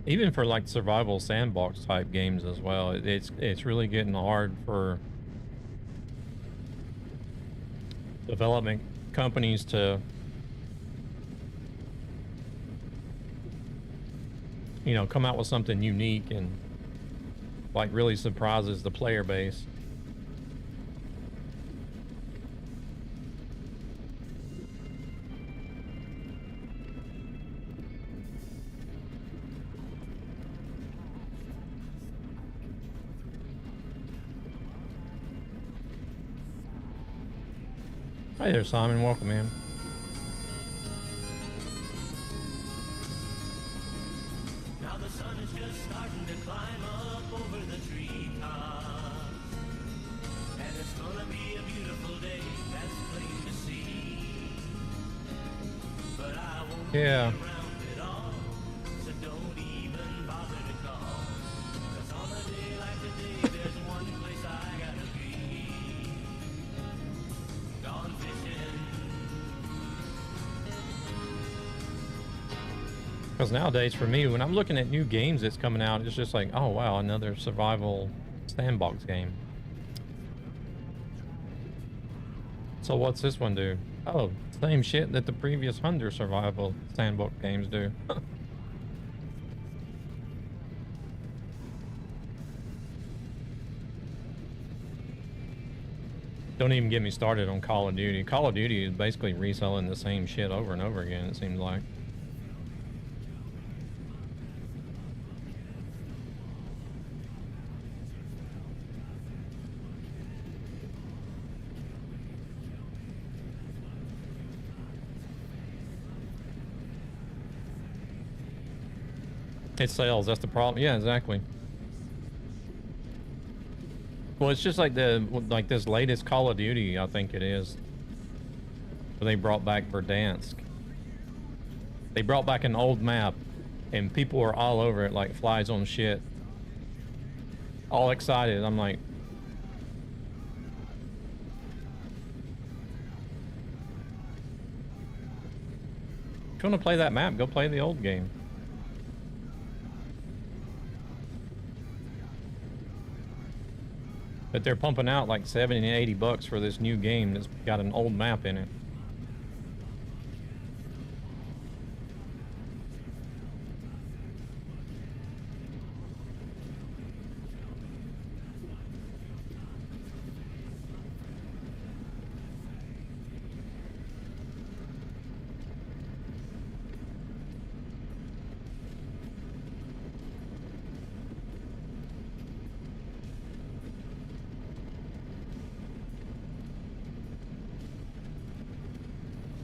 Even for like survival sandbox type games as well, it's really getting hard for development companies to, you know, come out with something unique and like really surprises the player base. Hi there, Simon. Welcome in. Now the sun is just starting to climb up over the treetops, and it's gonna be a beautiful day, that's plain to see. But I won't be Yeah. around at all, so don't even bother to call. 'Cause on a day like today, there's one place I gotta be. Gone fishing. Because nowadays, for me, when I'm looking at new games that's coming out, it's just like, oh wow, another survival sandbox game. So what's this one do? Oh, same shit that the previous 100 survival sandbox games do. Don't even get me started on Call of Duty. Call of Duty is basically reselling the same shit over and over again, it seems like. It sells, that's the problem. Yeah, exactly. Well, it's just like this latest Call of Duty, I think it is. Where they brought back Verdansk. They brought back an old map, and people were all over it like flies on shit. All excited. I'm like, if you want to play that map, go play the old game. But they're pumping out like 70 and 80 bucks for this new game that's got an old map in it.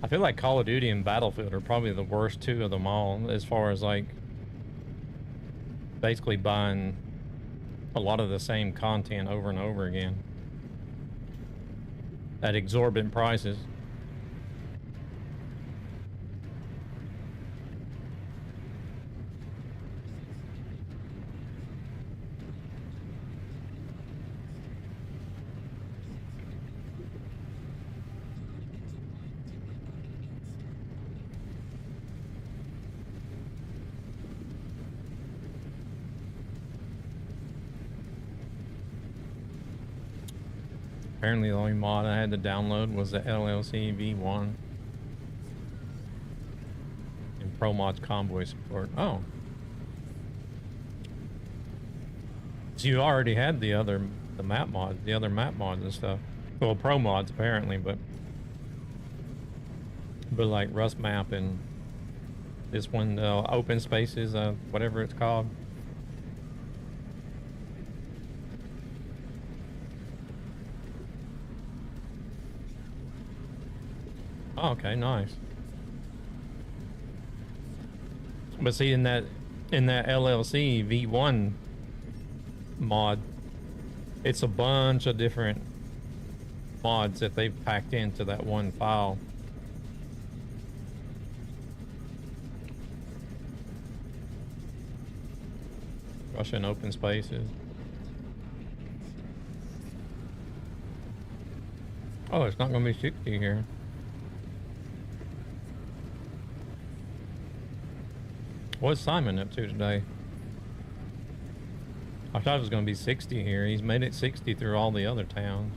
I feel like Call of Duty and Battlefield are probably the worst two of them all, as far as like basically buying a lot of the same content over and over again at exorbitant prices. Apparently the only mod I had to download was the LLC V1 and ProMod's Convoy support. Oh. So you already had the other map mods and stuff. Well, Pro mods apparently, but But like Rust Map and this one, Open Spaces, whatever it's called. Oh, okay, nice. But see, in that LLC V1 mod, it's a bunch of different mods that they've packed into that one file. Russian Open Spaces. Oh, it's not going to be 60 here. What's Simon up to today? I thought it was going to be 60 here. He's made it 60 through all the other towns.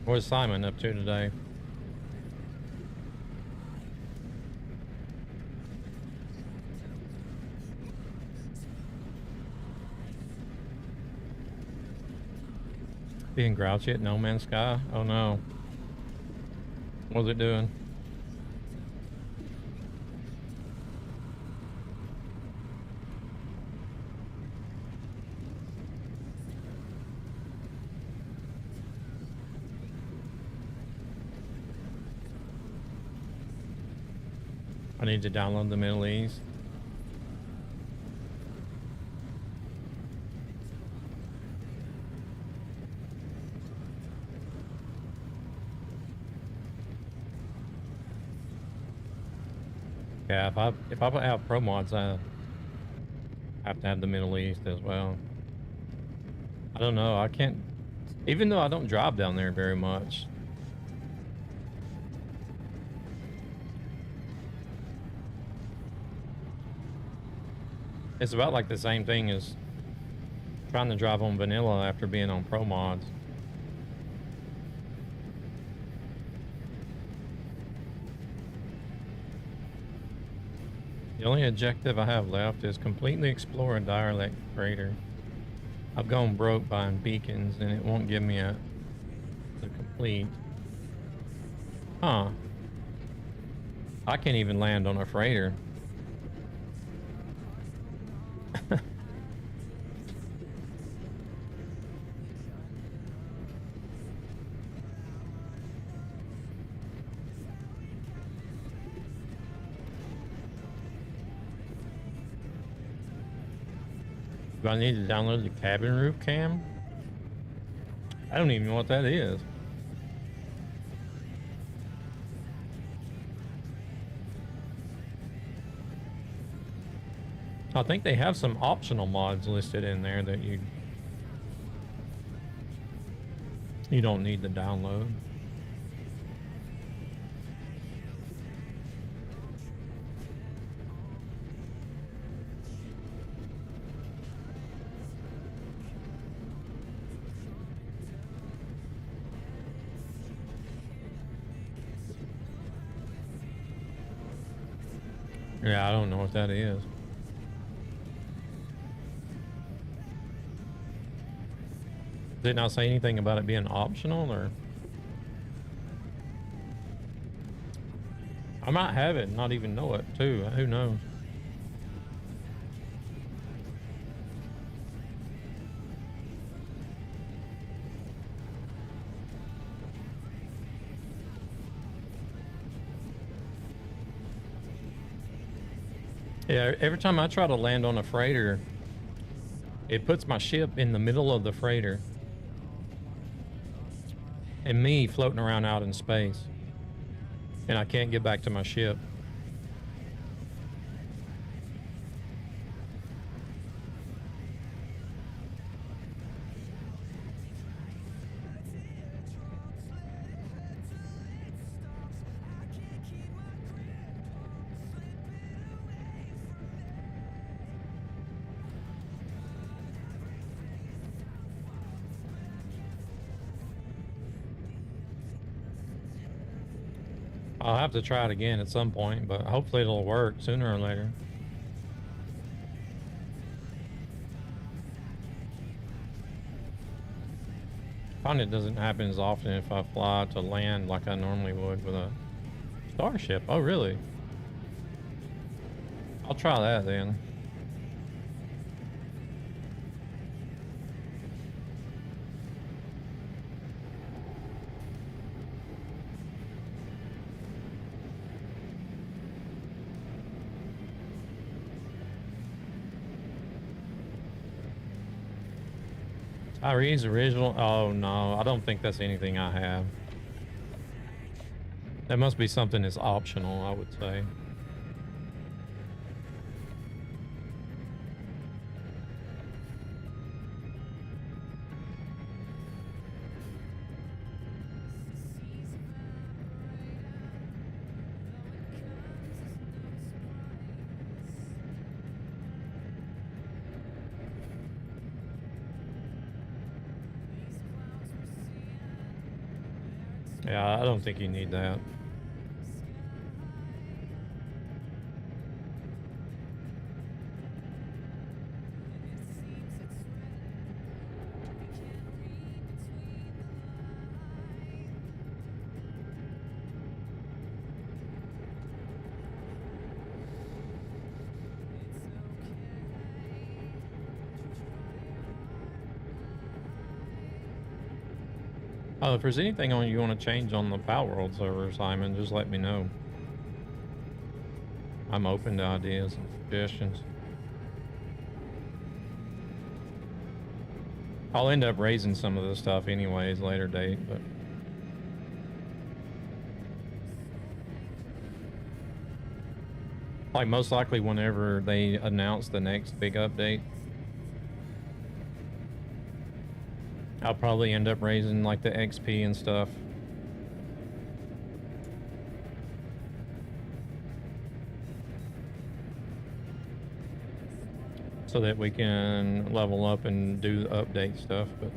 What's Simon up to today? Being grouchy at No Man's Sky? Oh no. What's it doing? I need to download the Middle East. Yeah, if I have pro mods, I have to have the Middle East as well. I don't know. I can't, even though I don't drive down there very much. It's about like the same thing as trying to drive on vanilla after being on pro mods. The only objective I have left is completely explore a dialect crater. I've gone broke buying beacons and it won't give me the complete. Huh. I can't even land on a freighter. Do I need to download the cabin roof cam? I don't even know what that is. I think they have some optional mods listed in there that you don't need to download. Yeah, I don't know what that is. Did it not say anything about it being optional, or? I might have it and not even know it too. Who knows? Yeah, every time I try to land on a freighter, it puts my ship in the middle of the freighter and me floating around out in space, and I can't get back to my ship. I'll have to try it again at some point, but hopefully it'll work sooner or later. I find it doesn't happen as often if I fly to land like I normally would with a starship. Oh, really? I'll try that then. Tyree's original. Oh no, I don't think that's anything I have. That must be something that's optional, I would say. Yeah, I don't think you need that. Oh, if there's anything on you want to change on the Palworld server, Simon, just let me know. I'm open to ideas and suggestions. I'll end up raising some of this stuff anyways, later date, but... like, most likely whenever they announce the next big update, I'll probably end up raising like the XP and stuff. So that we can level up and do the update stuff, but...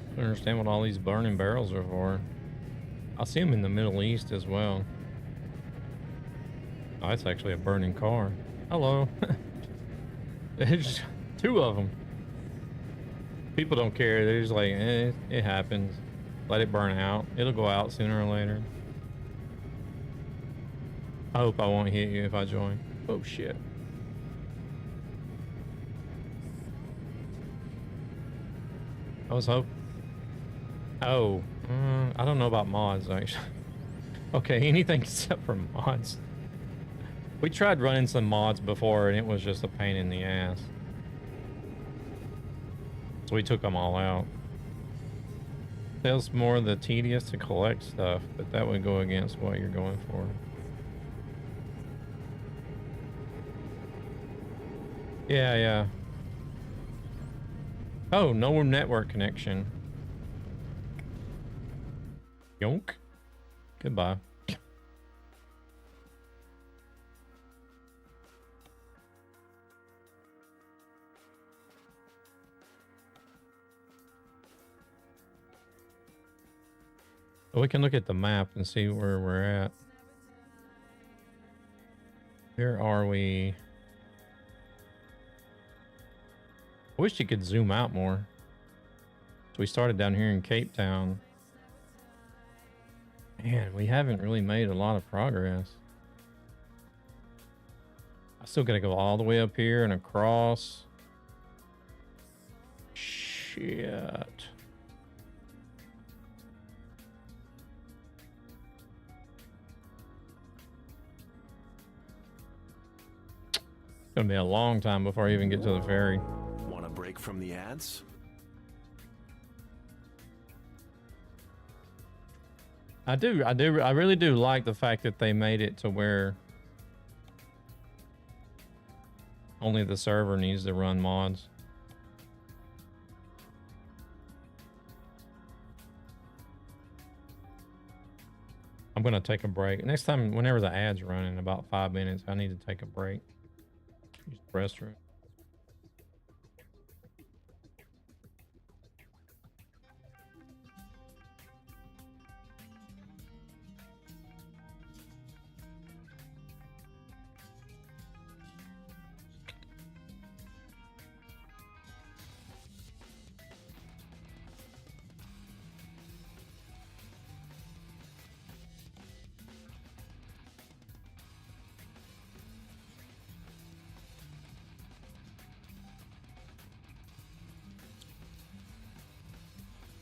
I don't understand what all these burning barrels are for. I see them in the Middle East as well. Oh, that's actually a burning car. Hello. There's two of them. People don't care. They're just like, eh, it happens. Let it burn out. It'll go out sooner or later. I hope I won't hit you if I join. Oh, shit. I was hoping. Oh, I don't know about mods, actually. Okay, anything except for mods. We tried running some mods before, and it was just a pain in the ass. So we took them all out. Feels more the tedious to collect stuff, but that would go against what you're going for. Yeah, yeah. Oh, no network connection. Yonk. Goodbye. We can look at the map and see where we're at. Where are we? I wish you could zoom out more. So we started down here in Cape Town. Man, we haven't really made a lot of progress. I still gotta go all the way up here and across. Shit. It's gonna be a long time before I even get to the ferry. Want a break from the ads? I really do like the fact that they made it to where only the server needs to run mods. I'm gonna take a break. Next time, whenever the ad's running, about 5 minutes, I need to take a break. Use the restroom.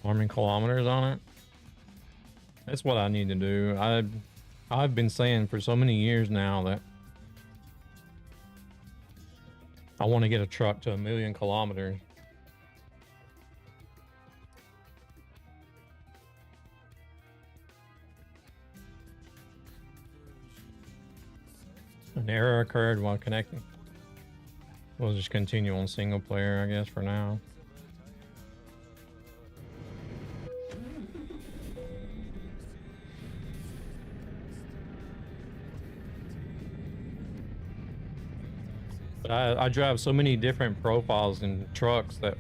Farming kilometers on it. That's what I need to do. I've been saying for so many years now that I want to get a truck to 1,000,000 kilometers. An error occurred while connecting. We'll just continue on single player, I guess, for now. But I drive so many different profiles in trucks that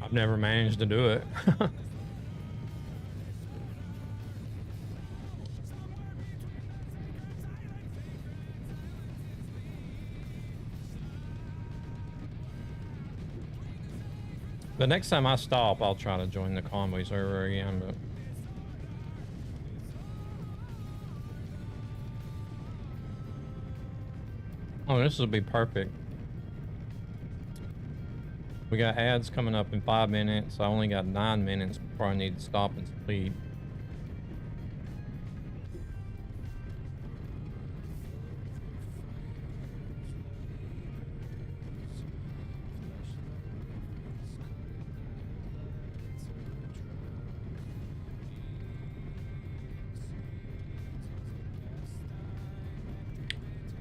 I've never managed to do it. The next time I stop, I'll try to join the Convoy server again, but oh, this will be perfect. We got ads coming up in 5 minutes. I only got 9 minutes before I need to stop and sleep.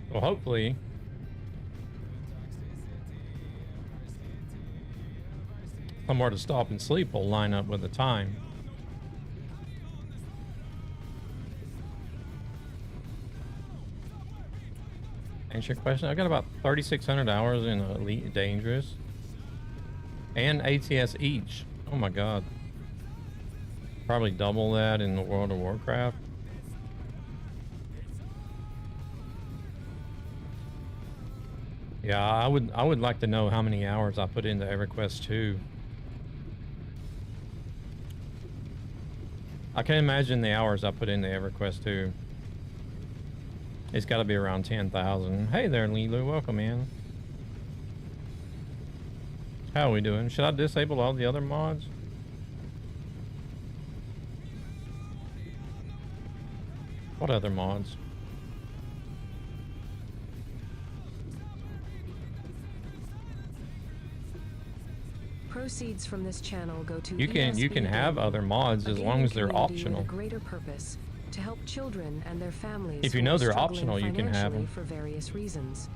Well, hopefully somewhere to stop and sleep will line up with the time. Answer your question. I got about 3,600 hours in Elite Dangerous and ATS each. Oh my god. Probably double that in the World of Warcraft. Yeah, I would like to know how many hours I put into EverQuest 2. I can imagine the hours I put into EverQuest 2. It's got to be around 10,000. Hey there, Lilu. Welcome in. How are we doing? Should I disable all the other mods? What other mods? Proceeds from this channel go to You can have other mods as long as they're optional. A greater purpose to help children and their families. If you know they're optional, you can have them for various reasons.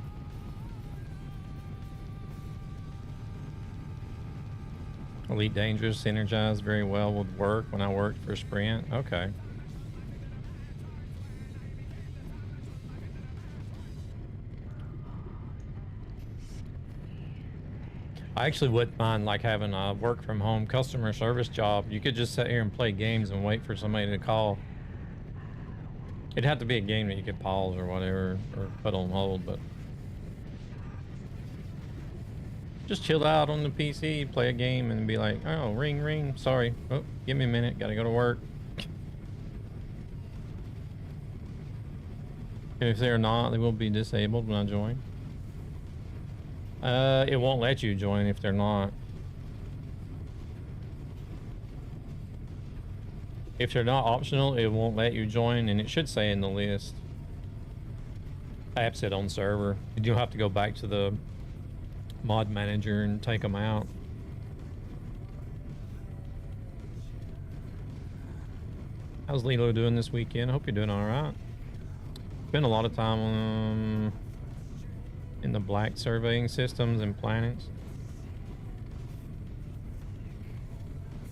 Elite Dangerous synergized very well with work when I worked for Sprint. Okay. I actually wouldn't mind like having a work from home customer service job. You could just sit here and play games and wait for somebody to call. It'd have to be a game that you could pause or whatever, or put on hold, but just chill out on the PC, play a game and be like, oh, ring, ring, sorry. Oh, give me a minute, gotta go to work. If they're not, they will be disabled when I join. It won't let you join if they're not. If they're not optional, it won't let you join, and it should say in the list. Apps it on server. You'll have to go back to the mod manager and take them out. How's Lilo doing this weekend? I hope you're doing all right. Spent a lot of time in the black surveying systems and planets.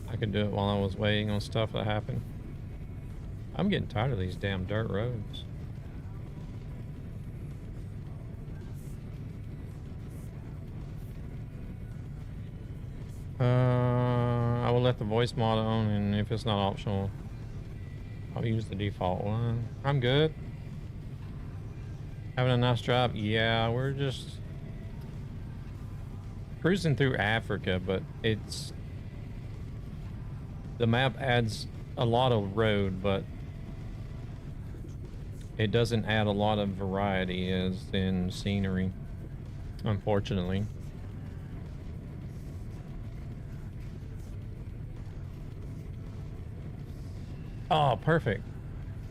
I could do it while I was waiting on stuff to happen. I'm getting tired of these damn dirt roads. I will let the voice mod on, and if it's not optional, I'll use the default one. I'm good. Having a nice drive? Yeah, we're just cruising through Africa, but it's... The map adds a lot of road, but it doesn't add a lot of variety as in scenery, unfortunately. Oh, perfect.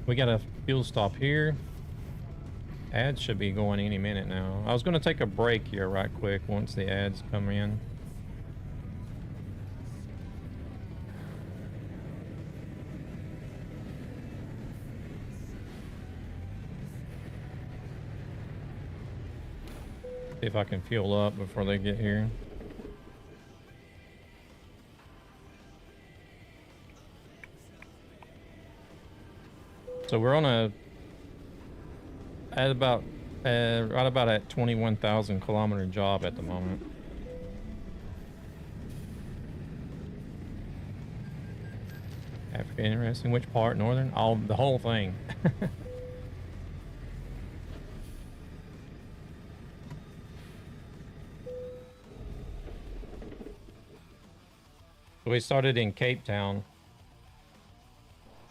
We got a fuel stop here. Ads should be going any minute now. I was going to take a break here right quick once the ads come in. See if I can fuel up before they get here. So we're on a right about at 21,000 kilometer job at the moment. Africa, interesting. Which part? Northern? All the whole thing. We started in Cape Town.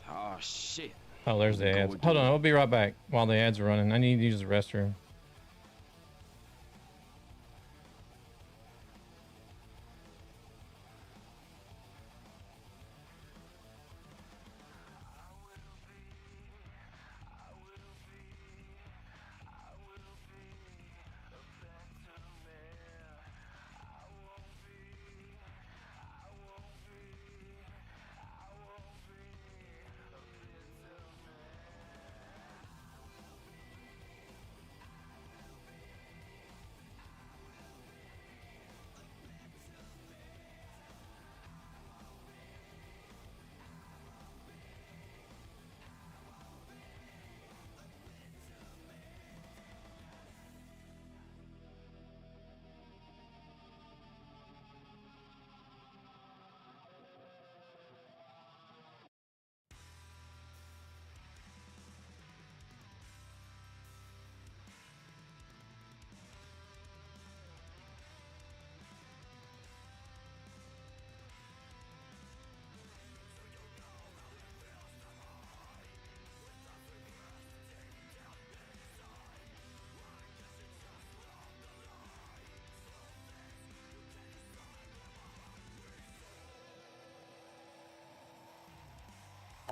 Oh shit. Oh, there's the ads. Hold on, I'll be right back while the ads are running. I need to use the restroom.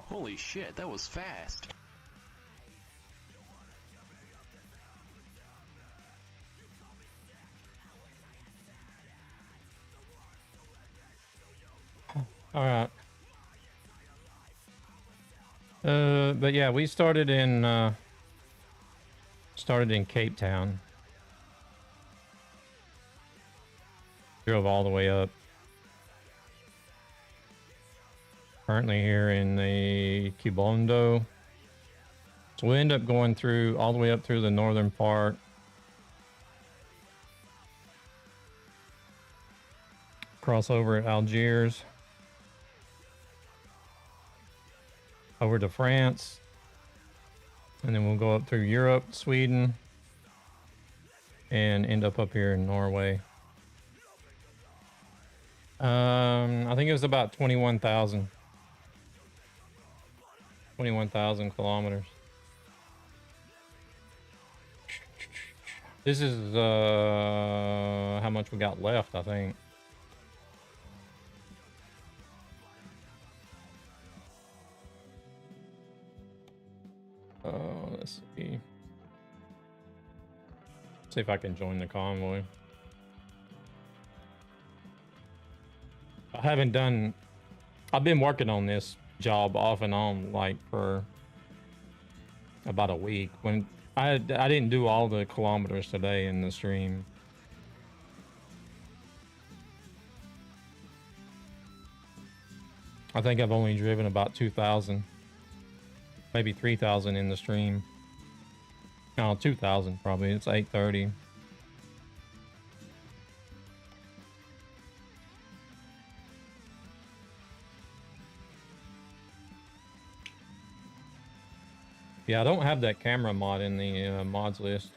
Holy shit, that was fast. All right. But yeah, we started in Cape Town. Drove all the way up. Currently here in the Kibondo. So we end up going through all the way up through the northern part. Cross over at Algiers. Over to France. And then we'll go up through Europe, Sweden. And end up here in Norway. I think it was about 21,000. 21,000 kilometers. This is how much we got left, I think. Let's see. See if I can join the convoy. I've been working on this job off and on like for about a week. When I didn't do all the kilometers today in the stream. I think I've only driven about 2,000, maybe 3,000 in the stream. No, 2,000 probably. It's 8:30. Yeah, I don't have that camera mod in the mods list.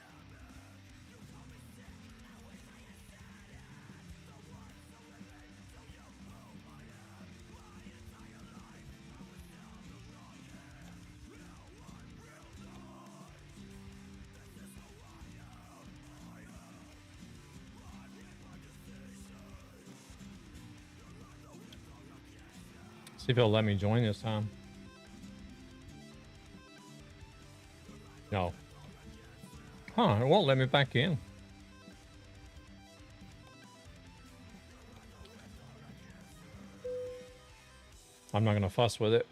See if he'll let me join this time. No. Huh, it won't let me back in. I'm not gonna fuss with it.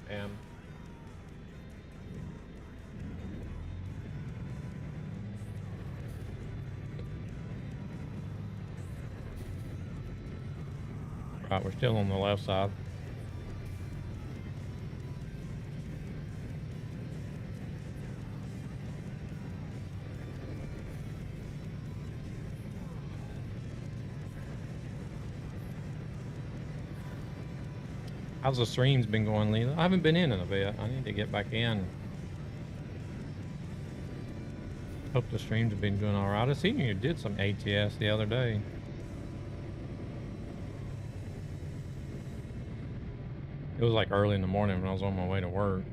Damn. Right, we're still on the left side. How's the streams been going, Leela? I haven't been in a bit. I need to get back in. Hope the streams have been doing all right. I seen you did some ATS the other day. It was like early in the morning when I was on my way to work.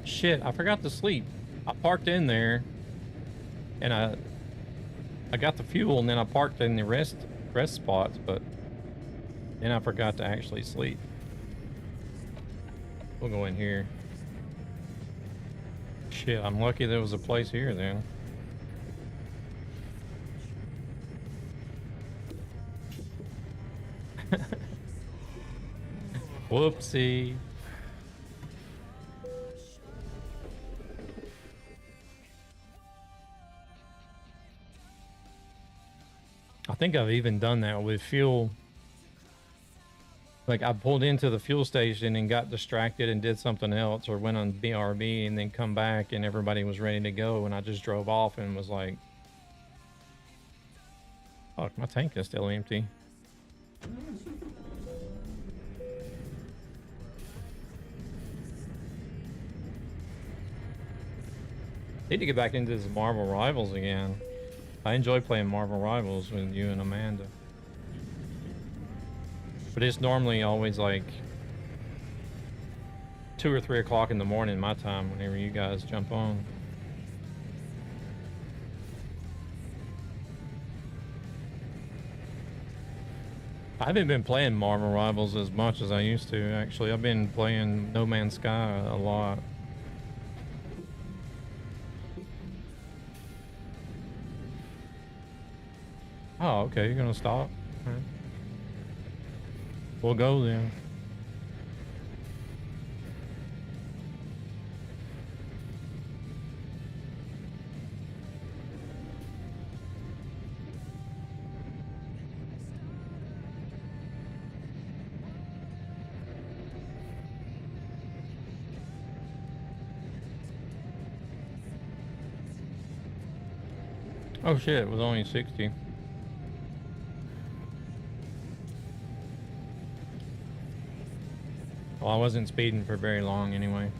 Shit, I forgot to sleep. I parked in there and I got the fuel and then I parked in the rest spots, but then I forgot to actually sleep. We'll go in here. Shit, I'm lucky there was a place here then. Whoopsie. I think I've even done that with fuel. Like I pulled into the fuel station and got distracted and did something else or went on BRB and then come back and everybody was ready to go and I just drove off and was like, fuck, my tank is still empty. Need to get back into this Marvel Rivals again. I enjoy playing Marvel Rivals with you and Amanda. But it's normally always like 2 or 3 o'clock in the morning my time whenever you guys jump on. I haven't been playing Marvel Rivals as much as I used to, actually. I've been playing No Man's Sky a lot. Oh, okay, you're gonna stop? All right. We'll go then. Oh shit, it was only 60. Well, I wasn't speeding for very long anyway.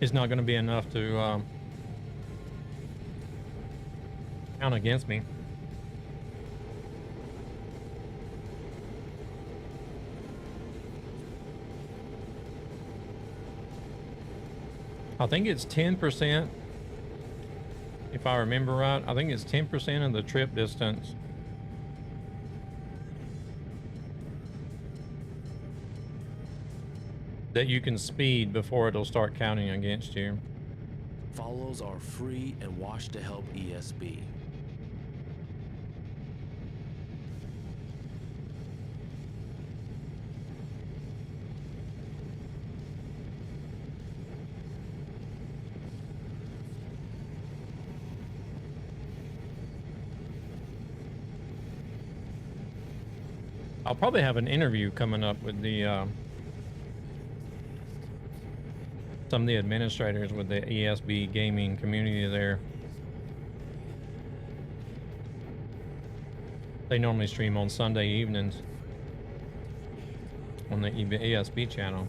It's not going to be enough to count against me. I think it's 10%. If I remember right, I think it's 10% of the trip distance. That you can speed before it'll start counting against you. Follows are free and wash to help ESB. I'll probably have an interview coming up with the some of the administrators with the ESB gaming community there. They normally stream on Sunday evenings on the ESB channel.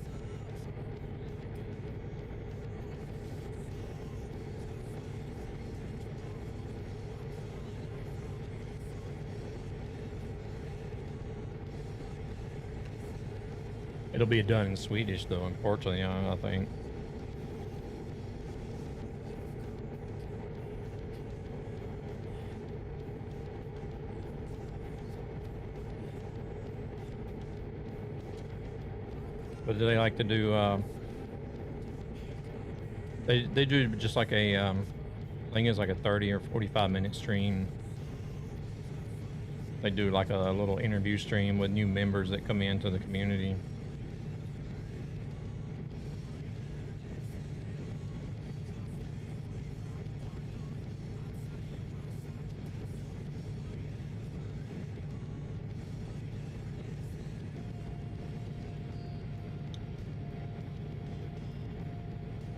It'll be done in Swedish though, unfortunately, I think. But they like to do, they do just like a, I think it's like a 30 or 45 minute stream. They do like a little interview stream with new members that come into the community.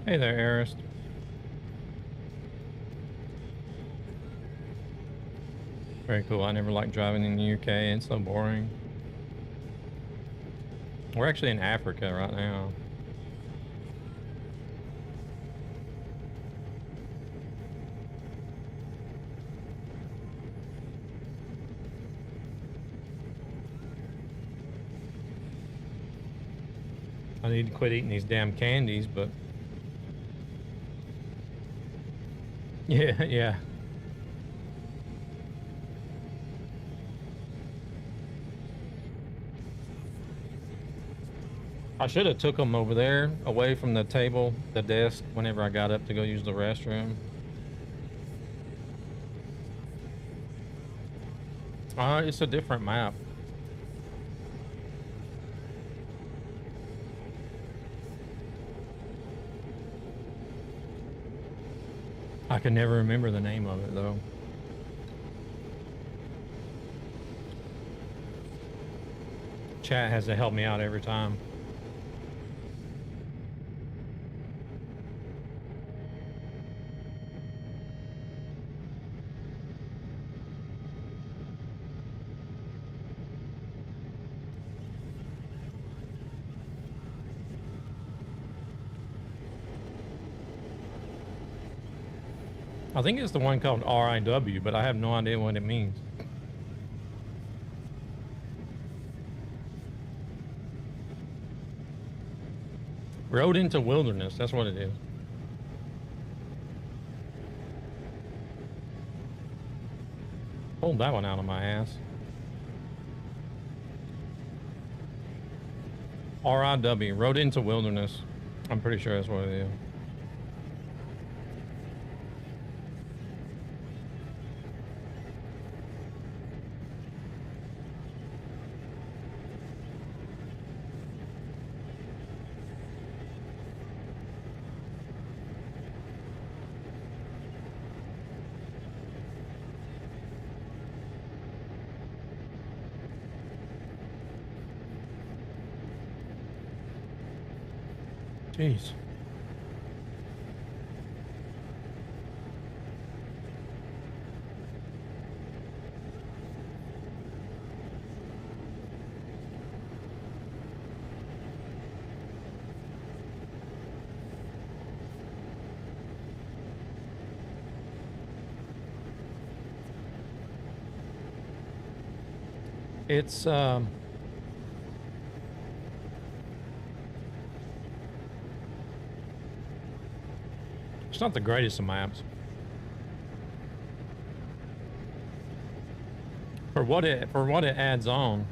Hey there, Arist. Very cool. I never liked driving in the UK. It's so boring. We're actually in Africa right now. I need to quit eating these damn candies, but yeah, yeah. I should have took them over there, away from the table, the desk, whenever I got up to go use the restroom. It's a different map. I can never remember the name of it though. Chat has to help me out every time. I think it's the one called RIW, but I have no idea what it means. Road into Wilderness, that's what it is. Pulled that one out of my ass. RIW, Road into Wilderness. I'm pretty sure that's what it is. Jeez. It's it's not the greatest of maps. For what it adds on,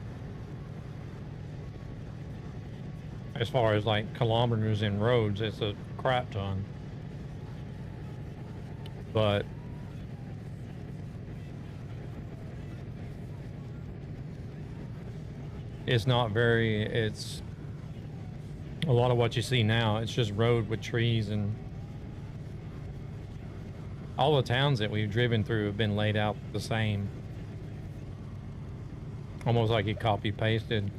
as far as like kilometers in roads, it's a crap ton. But it's not very, it's a lot of what you see now. It's just road with trees, and all the towns that we've driven through have been laid out the same. Almost like it copy pasted.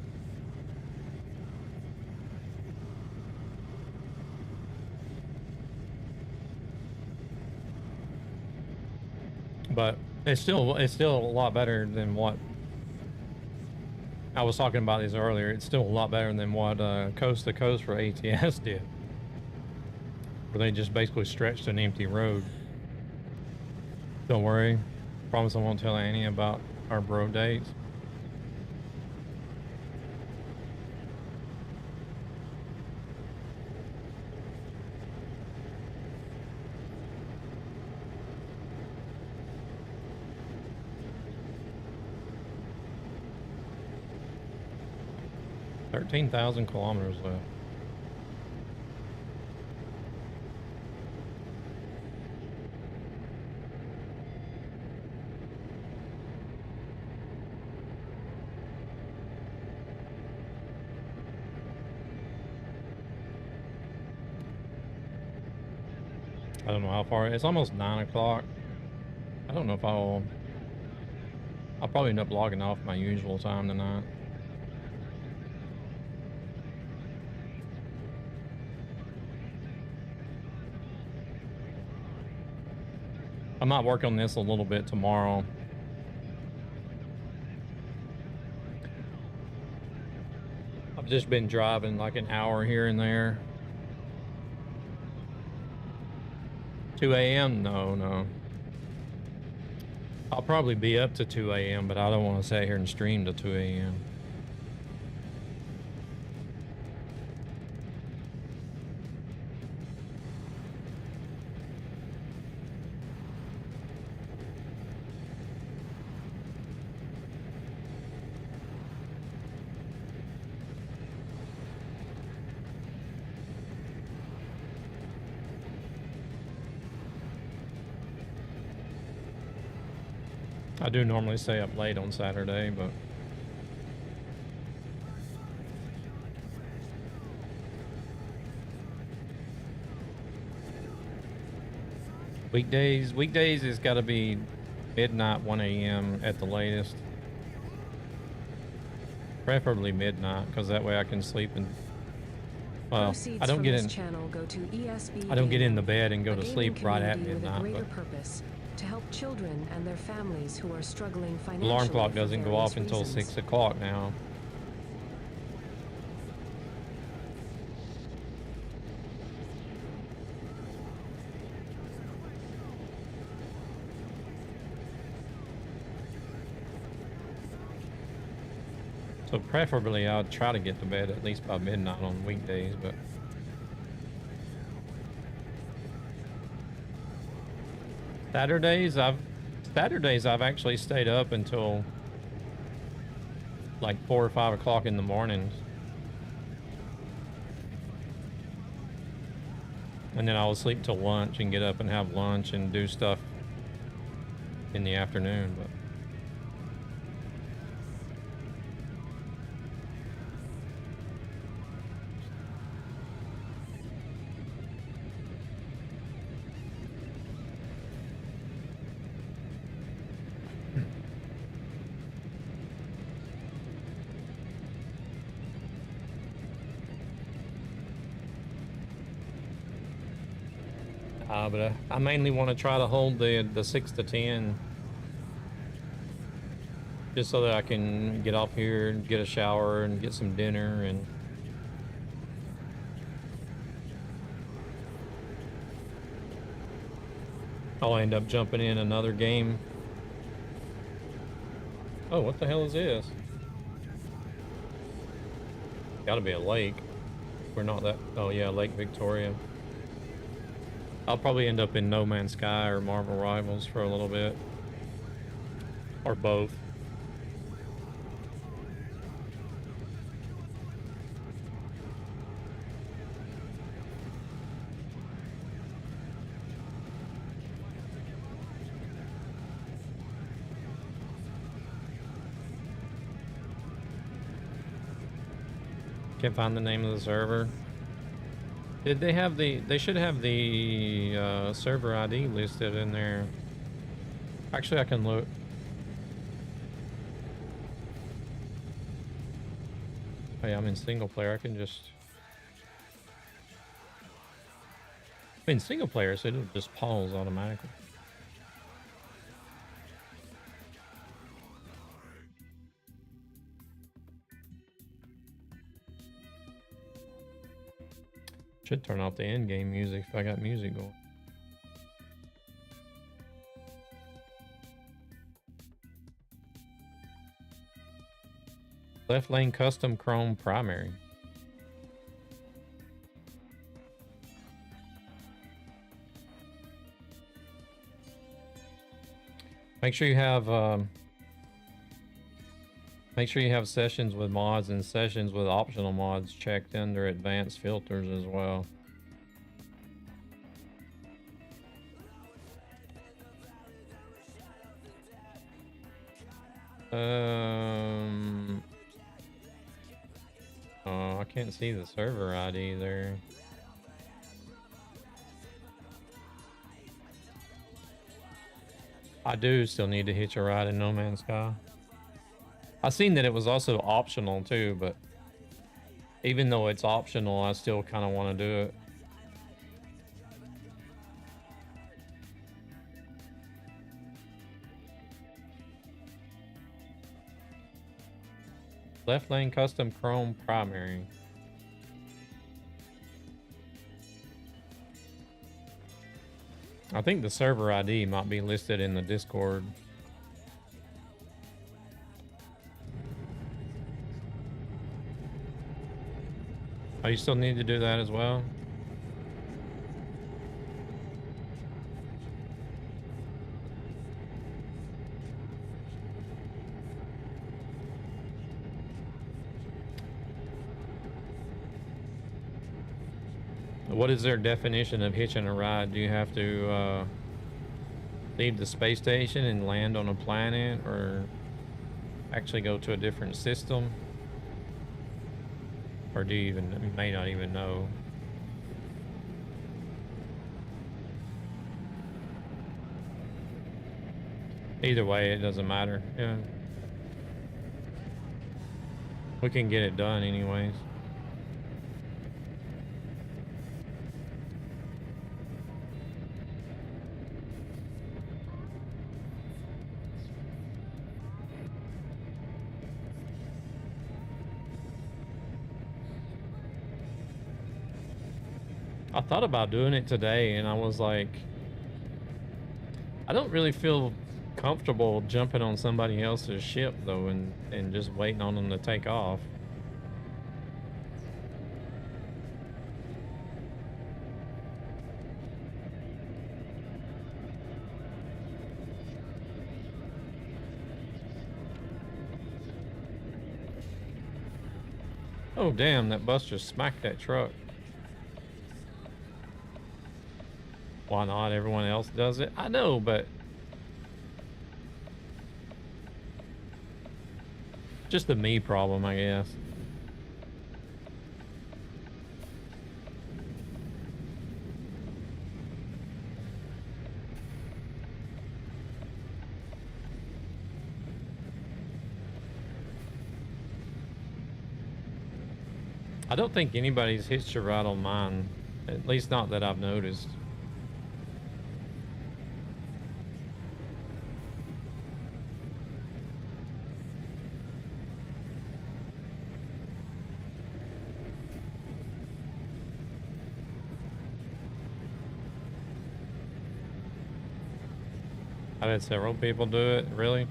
But it's still a lot better than what I was talking about this earlier. It's still a lot better than what Coast to Coast for ATS did, where they just basically stretched an empty road. Don't worry, promise I won't tell Annie about our bro dates. $13,000 kilometers left. I don't know how far. It's almost 9 o'clock. I don't know if I'll probably end up logging off my usual time tonight. I might work on this a little bit tomorrow. I've just been driving like an hour here and there. 2 a.m.? No. I'll probably be up to 2 a.m., but I don't want to sit here and stream to 2 a.m. I do normally stay up late on Saturday, but weekdays it's got to be midnight, 1 a.m. at the latest. Preferably midnight, because that way I can sleep and well, I don't get in. I don't get in the bed and go to sleep right at midnight. But to help children and their families who are struggling financially. Alarm clock doesn't go off until 6 o'clock now. So preferably I'd try to get to bed at least by midnight on weekdays, but Saturdays I've actually stayed up until like 4 or 5 o'clock in the mornings. And then I will sleep till lunch and get up and have lunch and do stuff in the afternoon, but I mainly want to try to hold the 6 to 10 just so that I can get off here and get a shower and get some dinner, and I'll end up jumping in another game. Oh, what the hell is this? Gotta be a lake. We're not that. Oh yeah, Lake Victoria. I'll probably end up in No Man's Sky or Marvel Rivals for a little bit. Or both. Can't find the name of the server. Did they have the... They should have the server ID listed in there. Actually, I can look. Oh yeah, I'm in single player. I can just... I'm in single player, so it'll just pause automatically. Should turn off the in-game music if I got music going. Left lane custom chrome primary. Make sure you have sessions with mods and sessions with optional mods checked under advanced filters as well. Oh, I can't see the server ID there. I do still need to hitch a ride in No Man's Sky. I seen that it was also optional too, but even though it's optional, I still kind of want to do it. Left lane custom chrome primary. I think the server ID might be listed in the Discord. Oh, you still need to do that as well? What is their definition of hitching a ride? Do you have to leave the space station and land on a planet, or actually go to a different system? Or do you may not even know? Either way, it doesn't matter. Yeah. We can get it done anyways. I thought about doing it today, and I was like, I don't really feel comfortable jumping on somebody else's ship though, and just waiting on them to take off. Oh damn, that bus just smacked that truck. Why not? Everyone else does it. I know, but just a me problem, I guess. I don't think anybody's hitched a ride on mine, at least not that I've noticed. I've had several people do it, really?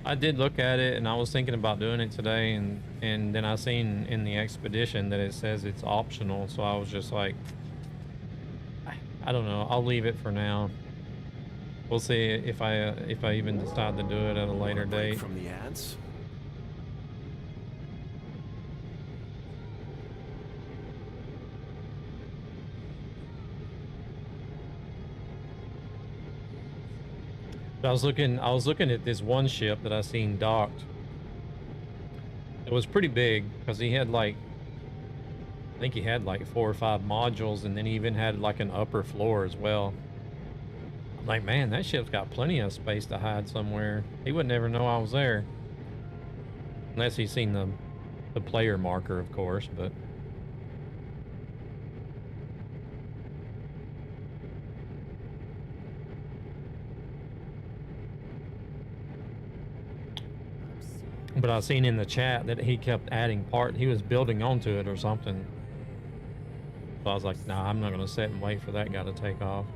I did look at it, and I was thinking about doing it today, and then I seen in the expedition that it says it's optional, so I was just like, I don't know. I'll leave it for now. We'll see if I even decide to do it at a later date. From the ads? But I was looking at this one ship that I seen docked. It was pretty big because he had like, I think he had like 4 or 5 modules, and then he even had like an upper floor as well. I'm like, man, that ship's got plenty of space to hide somewhere. He would never know I was there. Unless he's seen the player marker, of course, but... But I seen in the chat that he kept adding he was building onto it or something. So I was like, nah, I'm not gonna sit and wait for that guy to take off.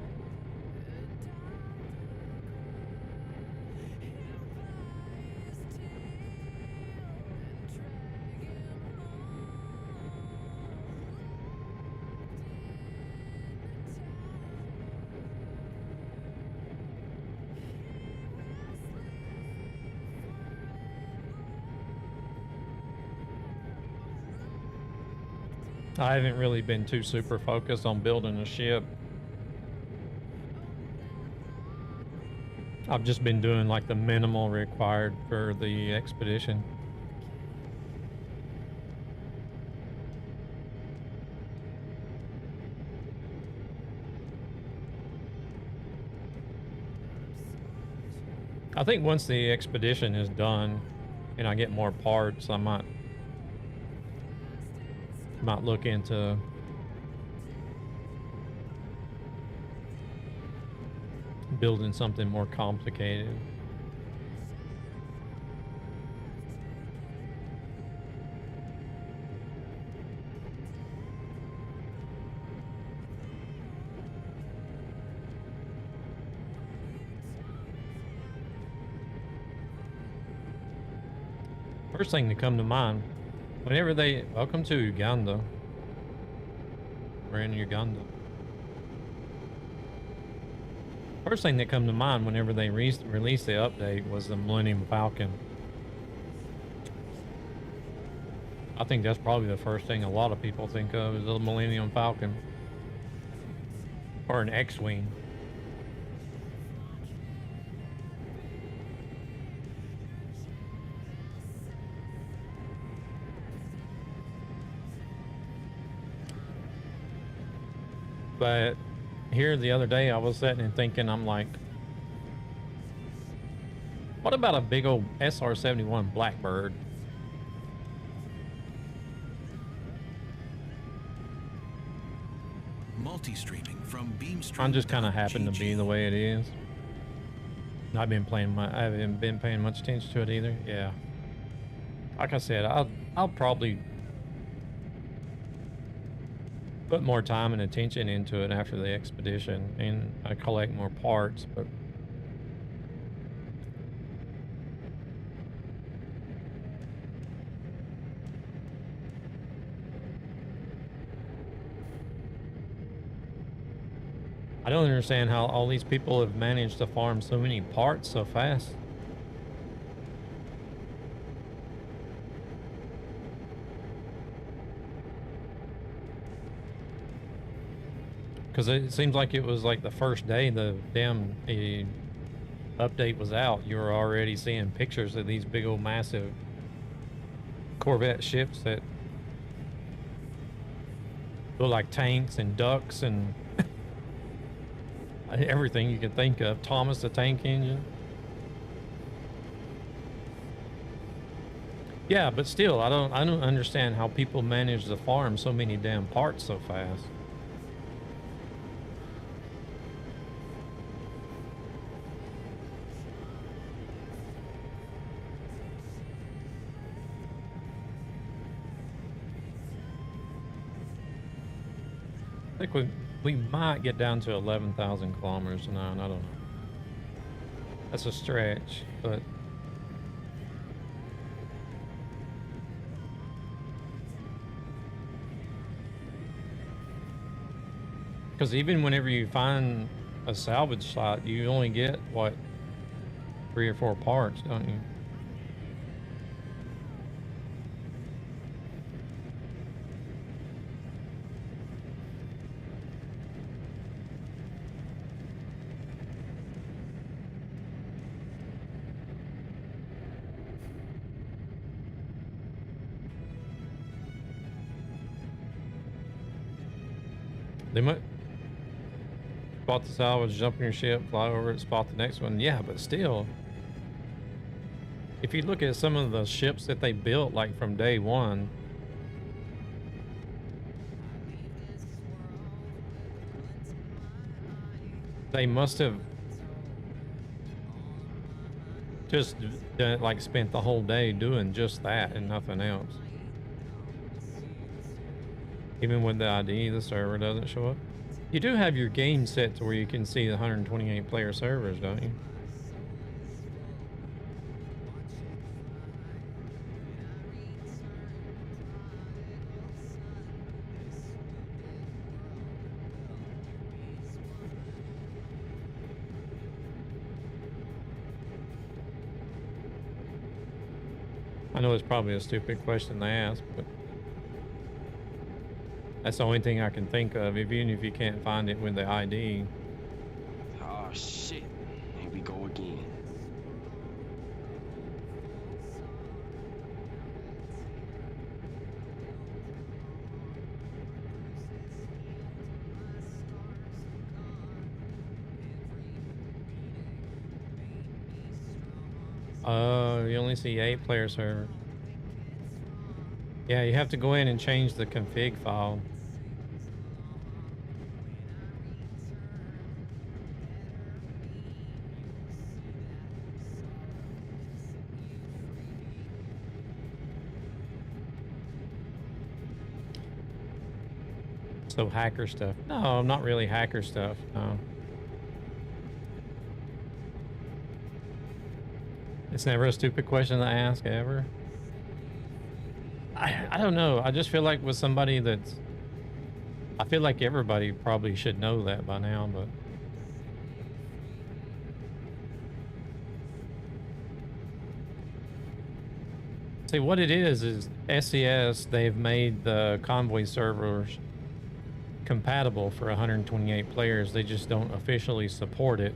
I haven't really been too super focused on building a ship. I've just been doing like the minimal required for the expedition. I think once the expedition is done and I get more parts, I might look into building something more complicated. First thing to come to mind whenever welcome to Uganda. We're in Uganda. First thing that come to mind whenever they released the update was the Millennium Falcon. I think that's probably the first thing a lot of people think of is the Millennium Falcon. Or an X-Wing. But here the other day I was sitting and thinking, I'm like, what about a big old SR-71 Blackbird? Multi-streaming from Beamstream. I'm just kind of happened to be the way it is. I haven't been paying much attention to it either. Yeah. Like I said, I'll probably put more time and attention into it after the expedition, and I collect more parts, but I don't understand how all these people have managed to farm so many parts so fast. Because it seems like it was like the first day the damn update was out, you were already seeing pictures of these big old massive Corvette ships that look like tanks and ducks and everything you could think of. Thomas the Tank Engine. Yeah, but still, I don't understand how people manage to farm so many damn parts so fast. I think we might get down to 11,000 kilometers now, and I don't know. That's a stretch, but Because even whenever you find a salvage slot, you only get, what, 3 or 4 parts, don't you? They might spot the salvage, jump in your ship, fly over it, spot the next one. Yeah, but still, if you look at some of the ships that they built, like from day one, they must have just like spent the whole day doing just that and nothing else. Even with the ID, the server doesn't show up. You do have your game set to where you can see the 128 player servers, don't you? I know it's probably a stupid question to ask, but that's the only thing I can think of, even if you can't find it with the ID. Oh shit. Here we go again. You only see 8 player servers. Yeah, you have to go in and change the config file. So hacker stuff. No, not really hacker stuff. No. It's never a stupid question to ask, ever. I don't know. I just feel like with somebody that's... I feel like everybody probably should know that by now, but... See, what it is SCS, they've made the Convoy servers compatible for 128 players. They just don't officially support it.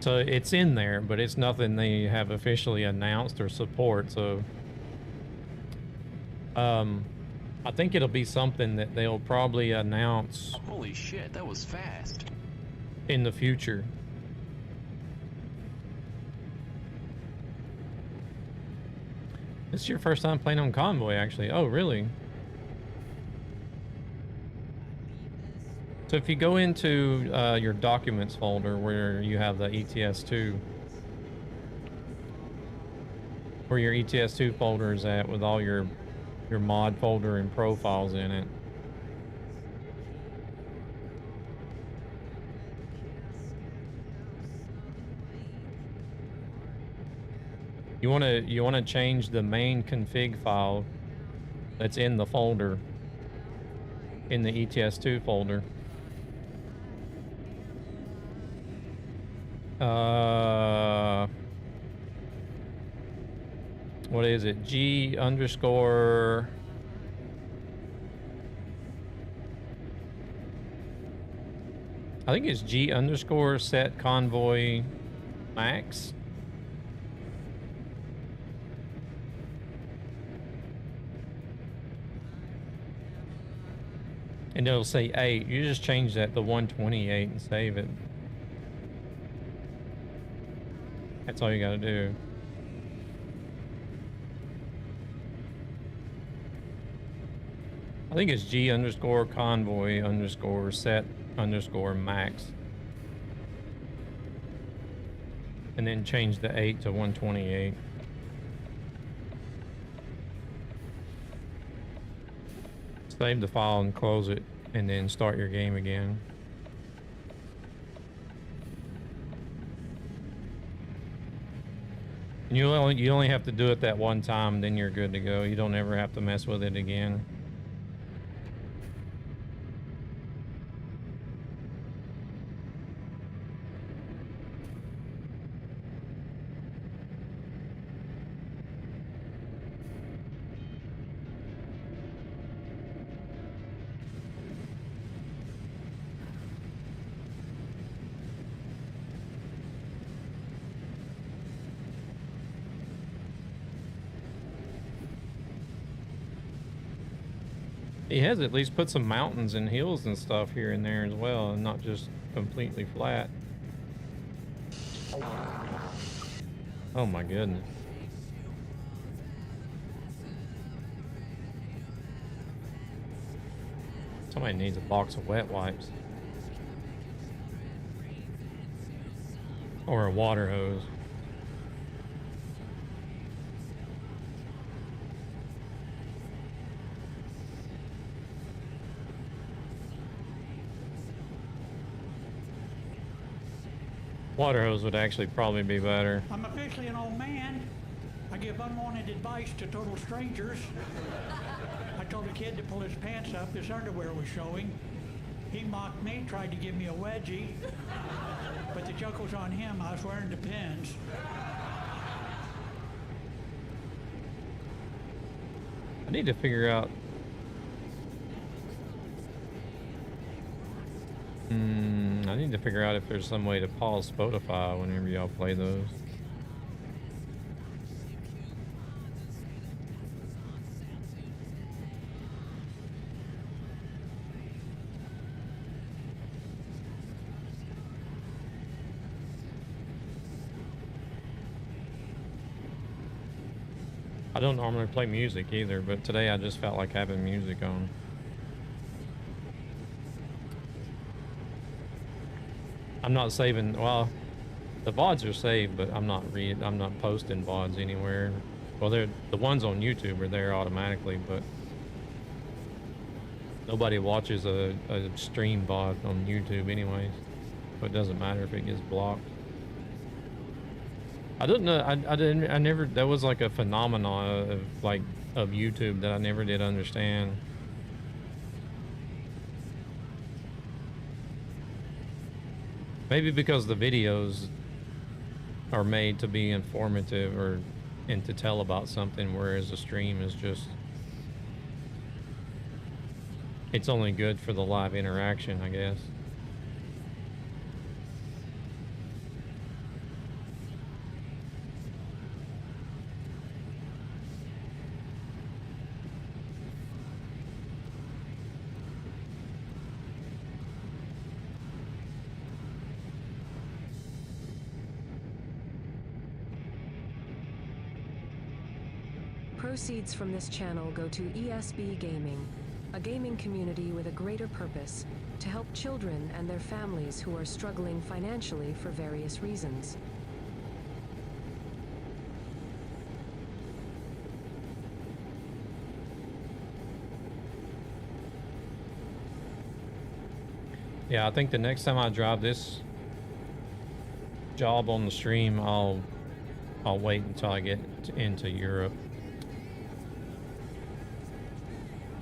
So it's in there, but it's nothing they have officially announced or support. So I think it'll be something that they'll probably announce. Holy shit, that was fast. In the future. This is your first time playing on Convoy, actually. Oh, really? So if you go into your documents folder where you have the ETS2, where your ETS2 folder is at with all your mod folder and profiles in it. You want to change the main config file that's in the folder, in the ETS2 folder. What is it? G underscore... I think it's G underscore set convoy max. And it'll say 8. You just change that to 128 and save it. That's all you gotta do. I think it's G underscore convoy underscore set underscore max. And then change the 8 to 128. Save the file and close it, and then start your game again. And you only have to do it that one time, then you're good to go. You don't ever have to mess with it again. He has at least put some mountains and hills and stuff here and there as well, and not just completely flat. Oh my goodness. Somebody needs a box of wet wipes. Or a water hose. Water hose would actually probably be better. I'm officially an old man. I give unwanted advice to total strangers. I told a kid to pull his pants up. His underwear was showing. He mocked me, tried to give me a wedgie. But the joke was on him. I was wearing Depends. I need to figure out. I need to figure out if there's some way to pause Spotify whenever y'all play those. I don't normally play music either, but today I just felt like having music on. I'm not saving, well, the VODs are saved, but I'm not posting VODs anywhere. Well, the ones on YouTube are there automatically, but nobody watches a stream VOD on YouTube anyways. So it doesn't matter if it gets blocked. I don't know, I never, that was like a phenomenon of YouTube that I never did understand. Maybe because the videos are made to be informative and to tell about something, whereas a stream is just, it's only good for the live interaction, I guess. Proceeds from this channel go to ESB Gaming, a gaming community with a greater purpose, to help children and their families who are struggling financially for various reasons. Yeah, I think the next time I drive this job on the stream, I'll wait until I get into Europe.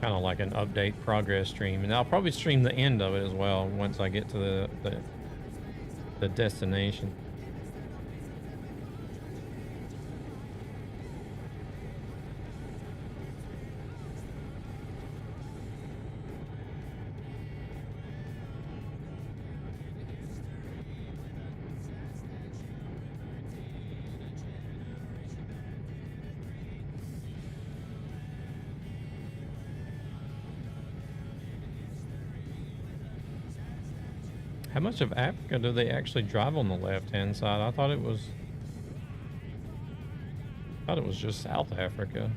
Kind of like an update progress stream, and I'll probably stream the end of it as well once I get to the destination. How much of Africa do they actually drive on the left-hand side? I thought it was just South Africa.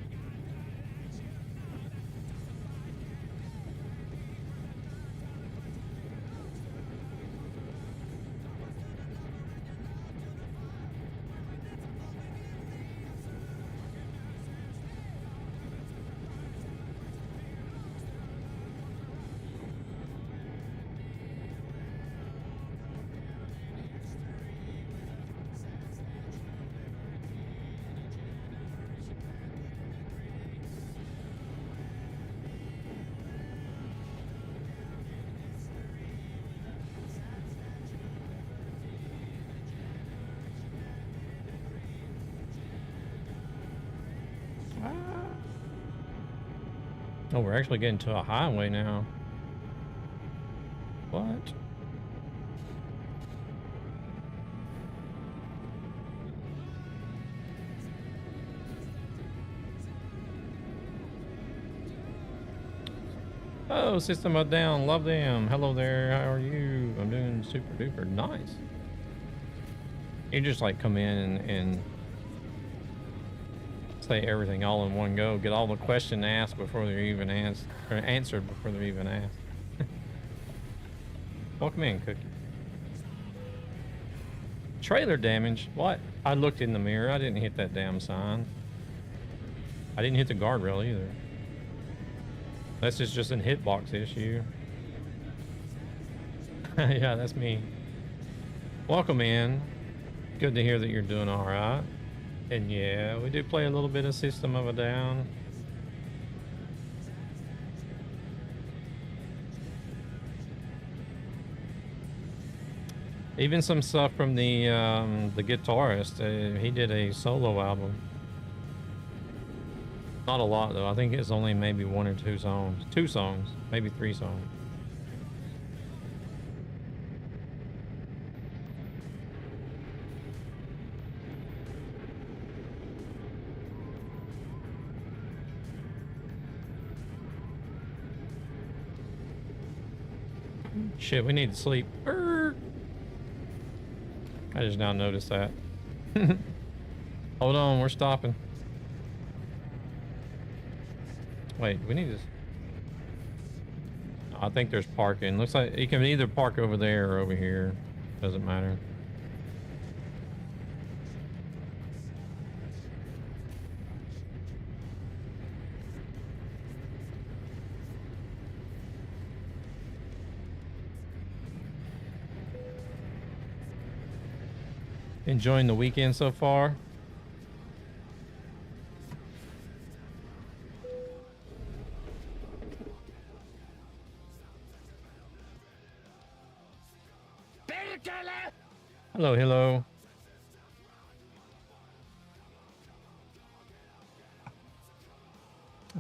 Oh, we're actually getting to a highway now. What? Oh, System of Down, love them. Hello there, how are you? I'm doing super duper nice. You just like come in and say everything all in one go. Get all the questions asked before they're even asked, or answered before they're even asked. Welcome in, Cookie. Trailer damage? What? I looked in the mirror. I didn't hit that damn sign. I didn't hit the guardrail either. That's just a hitbox issue. Yeah, that's me. Welcome in. Good to hear that you're doing all right. And yeah, we do play a little bit of System of a Down. Even some stuff from the guitarist. He did a solo album. Not a lot though. I think it's only maybe 1 or 2 songs. 2 songs, maybe 3 songs. Shit, we need to sleep. I just now noticed that. Hold on, we're stopping. Wait, we need to... I think there's parking. Looks like you can either park over there or over here. Doesn't matter. Enjoying the weekend so far? Hello, hello.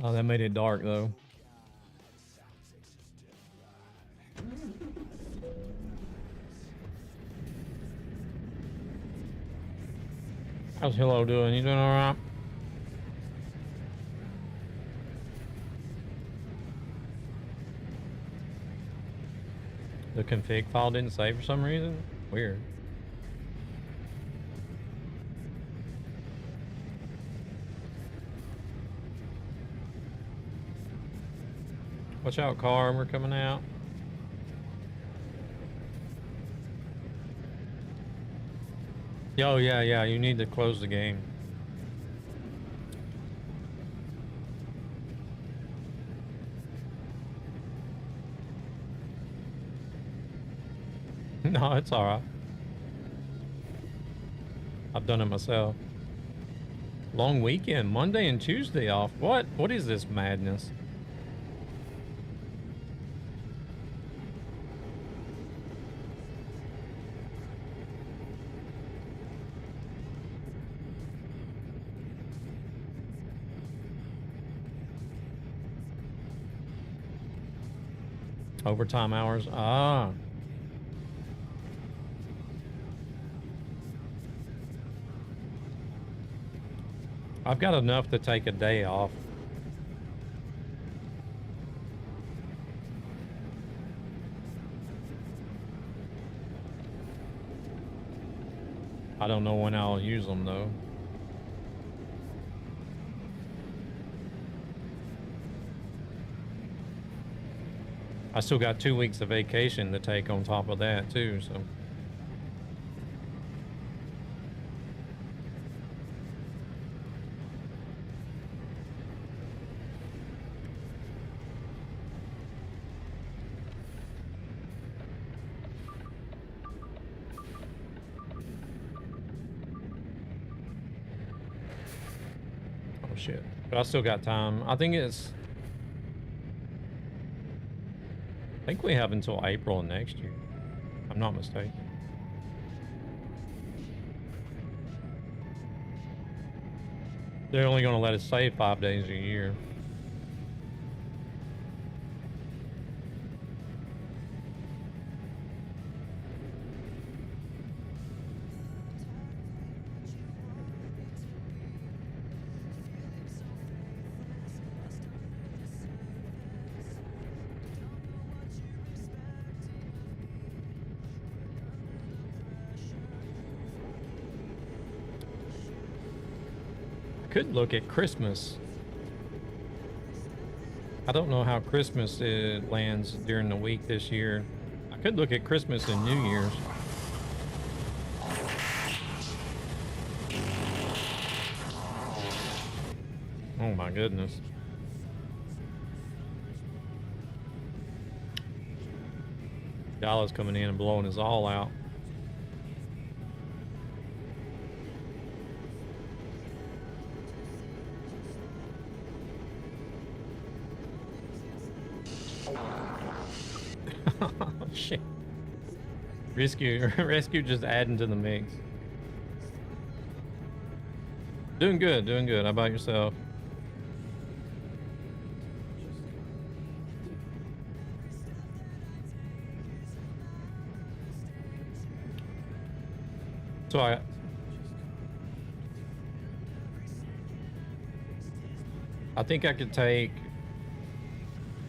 Oh, that made it dark though. How's Hello doing? You doing alright? The config file didn't save for some reason? Weird. Watch out, car, we're coming out. Oh, yeah, you need to close the game. No, it's alright. I've done it myself. Long weekend, Monday and Tuesday off. What? What is this madness? Overtime hours. Ah. I've got enough to take a day off. I don't know when I'll use them though. I still got 2 weeks of vacation to take on top of that too, so. Oh shit, but I still got time. I think we have until April of next year. I'm not mistaken. They're only going to let us save 5 days a year. could look at Christmas. I don't know how Christmas lands during the week this year. I could look at Christmas and New Year's. Oh my goodness. Dallas coming in and blowing us all out. Shit. Rescue just adding to the mix. Doing good, doing good. How about yourself? So I think I could take,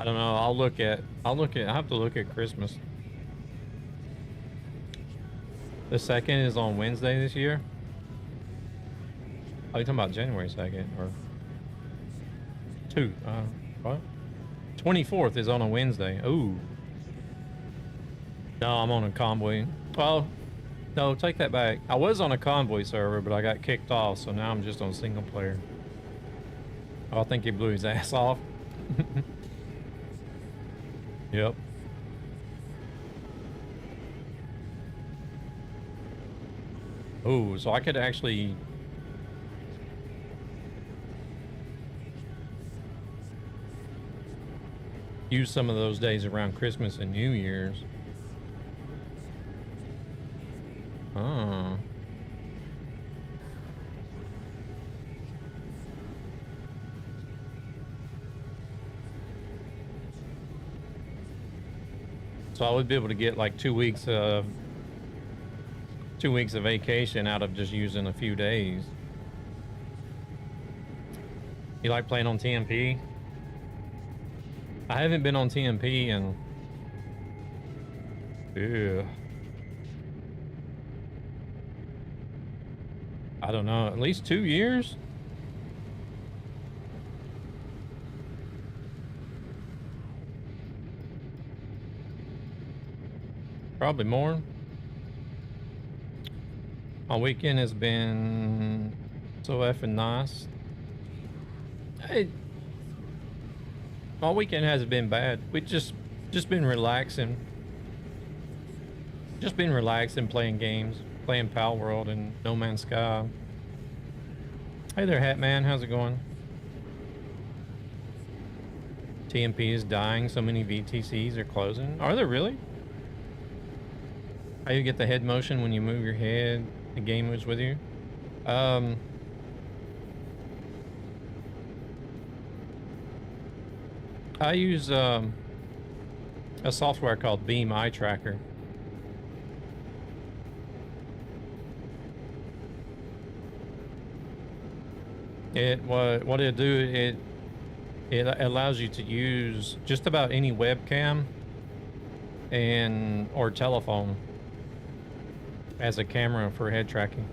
I don't know, I have to look at Christmas. The 2nd is on Wednesday this year. Oh, you're talking about January 2nd or 2? What? 24th is on a Wednesday. Ooh. No, I'm on a Convoy. Well, no, take that back. I was on a Convoy server, but I got kicked off, so now I'm just on single player. Oh, I think he blew his ass off. Yep. Oh, so I could actually use some of those days around Christmas and New Year's. Oh. So I would be able to get like 2 weeks of vacation out of just using a few days. You like playing on TMP? I haven't been on TMP in, I don't know, at least 2 years? Probably more. My weekend has been so effing nice. My weekend hasn't been bad. We just been relaxing. Just been relaxing, playing games, playing Pal World and No Man's Sky. Hey there, Hat Man. How's it going? TMP is dying. So many VTCs are closing. Are there really? How you get the head motion when you move your head? The game moves with you. I use a software called Beam Eye Tracker. What it'll do, it allows you to use just about any webcam or telephone as a camera for head tracking.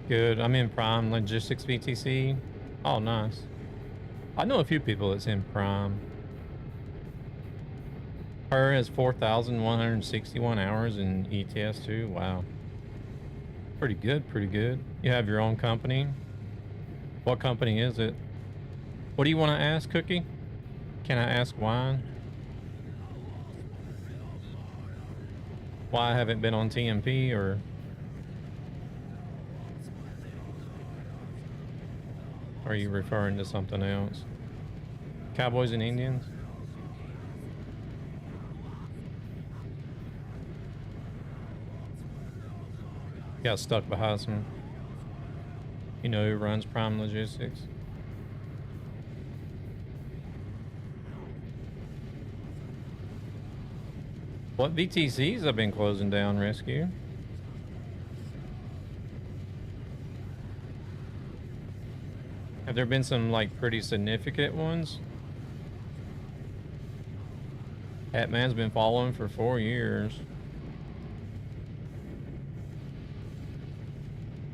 Good. I'm in Prime Logistics VTC. Oh, nice. I know a few people that's in Prime. Her has 4,161 hours in ETS2. Wow. Pretty good, pretty good. You have your own company. What company is it? What do you want to ask, Cookie? Can I ask why? Why I haven't been on TMP, or are you referring to something else? Cowboys and Indians? Got stuck behind some, you know, who runs Prime Logistics. What VTCs have been closing down, Rescue? Have there been some like pretty significant ones? Hatman's been following for 4 years.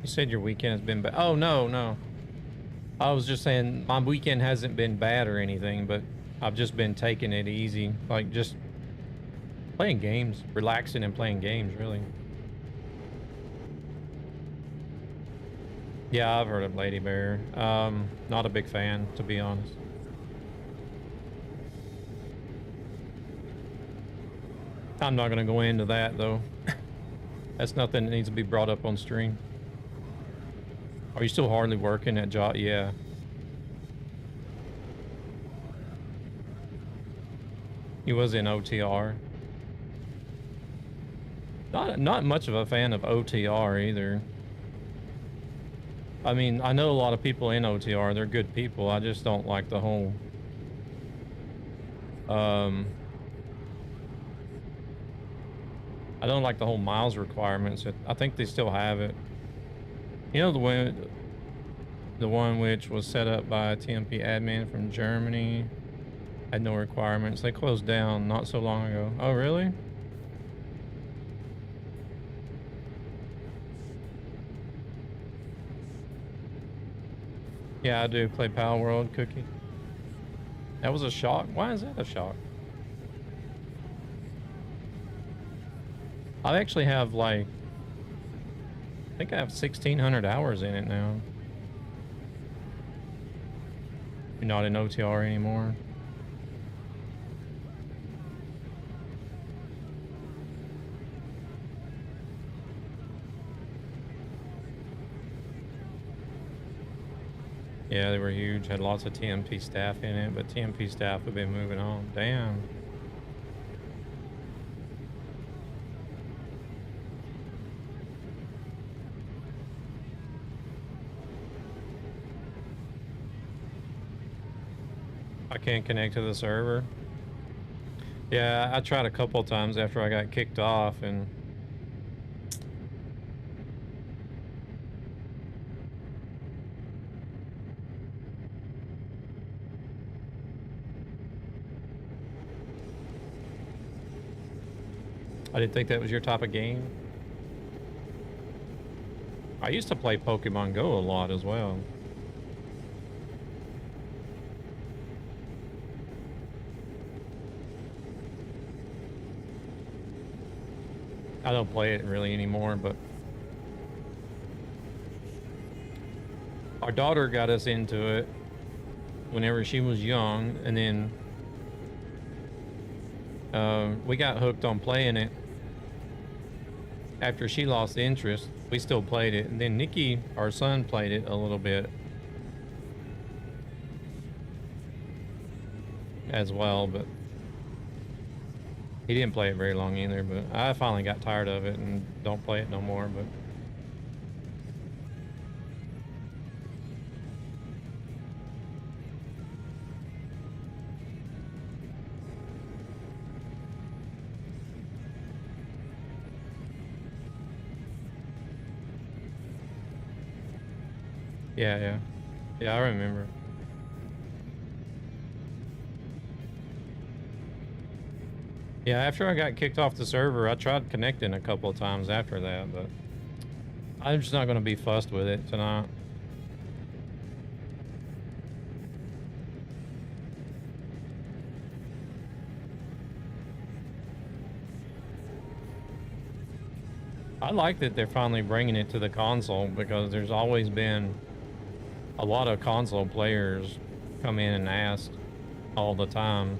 You said your weekend has been bad. Oh, no, no. I was just saying my weekend hasn't been bad or anything, but I've just been taking it easy. Like, just playing games, relaxing and playing games, really. Yeah, I've heard of Lady Bear. Not a big fan, to be honest. I'm not going to go into that, though. That's nothing that needs to be brought up on stream. Are you still hardly working at job? Yeah. He was in OTR. Not much of a fan of OTR either. I mean, I know a lot of people in OTR. They're good people. I just don't like the whole... I don't like the whole miles requirements. I think they still have it. You know, the one which was set up by a TMP admin from Germany had no requirements. They closed down not so long ago. Oh, really? Yeah, I do play Pal World, Cookie. That was a shock? Why is that a shock? I actually have like, I think I have 1,600 hours in it now. You're not in OTR anymore. Yeah, they were huge. Had lots of TMP staff in it, but TMP staff have been moving on. Damn. I can't connect to the server. Yeah, I tried a couple times after I got kicked off, and I didn't think that was your type of game. I used to play Pokemon Go a lot as well. I don't play it really anymore, but our daughter got us into it whenever she was young, and then we got hooked on playing it. After she lost interest, we still played it, and then Nikki, our son, played it a little bit as well, but he didn't play it very long either. But I finally got tired of it and don't play it no more. But yeah, I remember. Yeah, after I got kicked off the server, I tried connecting a couple of times after that, but I'm just not going to be fussed with it tonight. I like that they're finally bringing it to the console, because there's always been a lot of console players come in and ask all the time.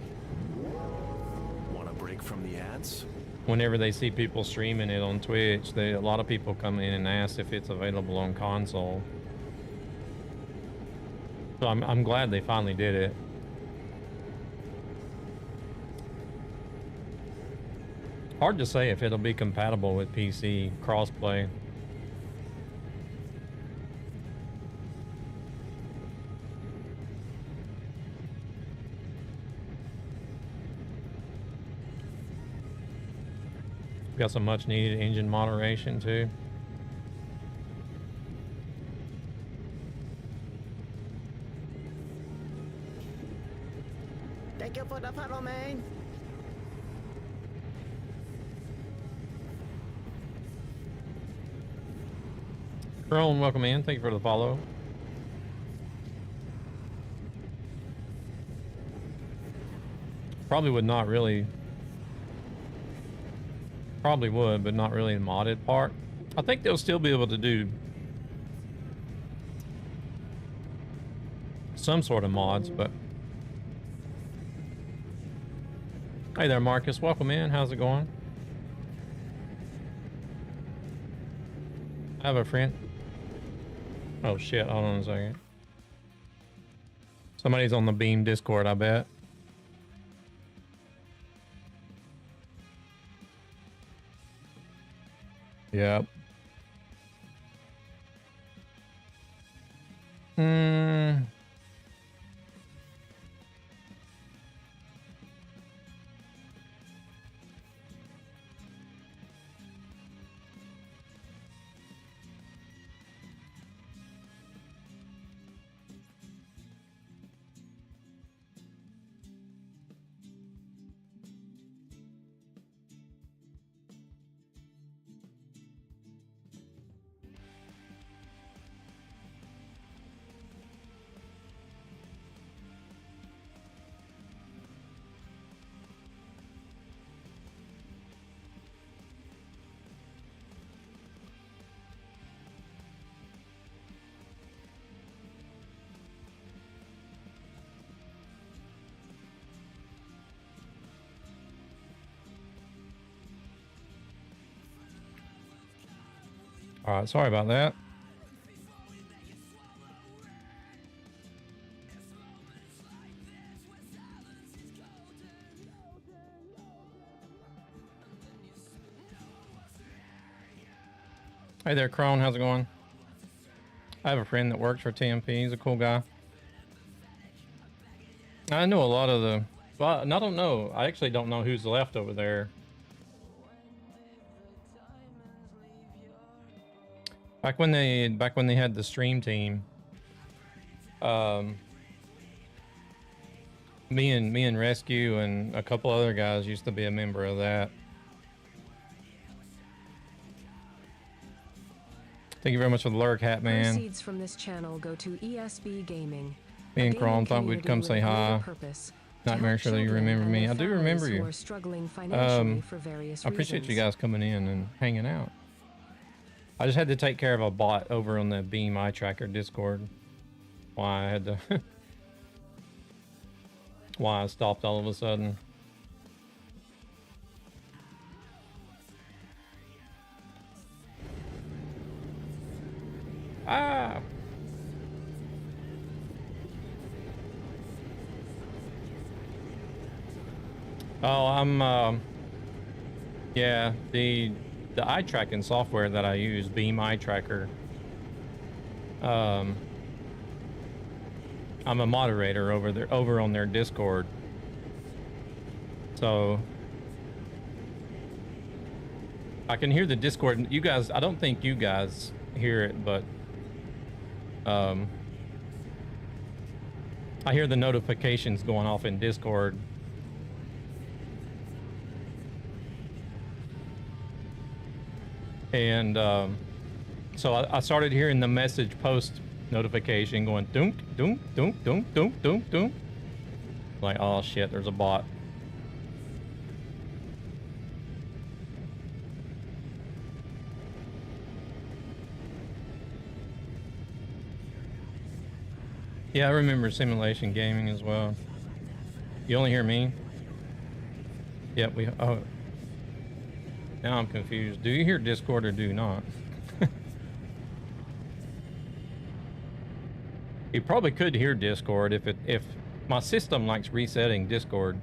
Want a break from the ads? Whenever they see people streaming it on Twitch, a lot of people come in and ask if it's available on console. So I'm glad they finally did it. Hard to say if it'll be compatible with PC crossplay. Got some much needed engine moderation too. Thank you for the follow, man. Crone, welcome in. Thank you for the follow. Probably would not really. Probably would, but not really the modded part. I think they'll still be able to do some sort of mods, but. Hey there, Marcus. Welcome in. How's it going? I have a friend. Oh shit, hold on a second. Somebody's on the Beam Discord, I bet. Yep. All right, sorry about that. Hey there, Crone. How's it going? I have a friend that works for TMP. He's a cool guy. I know a lot of the... Well, I don't know. I actually don't know who's left over there. Back when they had the stream team, me and Rescue and a couple other guys used to be a member of that. Thank you very much for the lurk, Hat Man. Proceeds from this channel go to ESB Gaming. Me and Chrome thought we'd come say hi. Nightmare, surely you remember me. I do remember you. I appreciate you guys coming in and hanging out. I just had to take care of a bot over on the Beam Eye Tracker Discord. Why I had to... Why I stopped all of a sudden. Ah! Oh, I'm, yeah, the eye tracking software that I use, Beam Eye Tracker. I'm a moderator over on their Discord. So I can hear the Discord. You guys, I don't think you guys hear it, but I hear the notifications going off in Discord. And so I started hearing the message post notification going dunk, dunk, dunk, dunk, dunk, dunk, dunk. Like, oh shit, there's a bot. Yeah, I remember simulation gaming as well. You only hear me? Yep, oh. Now I'm confused. Do you hear Discord or do you not? You probably could hear Discord if my system likes resetting Discord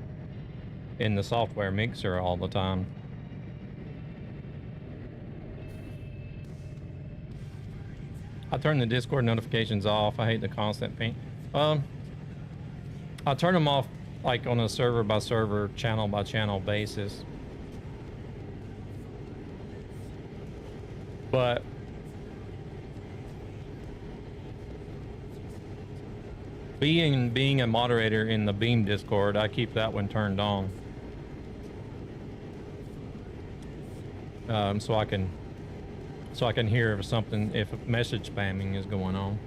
in the software mixer all the time. I turn the Discord notifications off. I hate the constant ping. I turn them off like on a server by server, channel by channel basis. But being a moderator in the Beam Discord, I keep that one turned on. So I So I can hear if something, if message spamming is going on.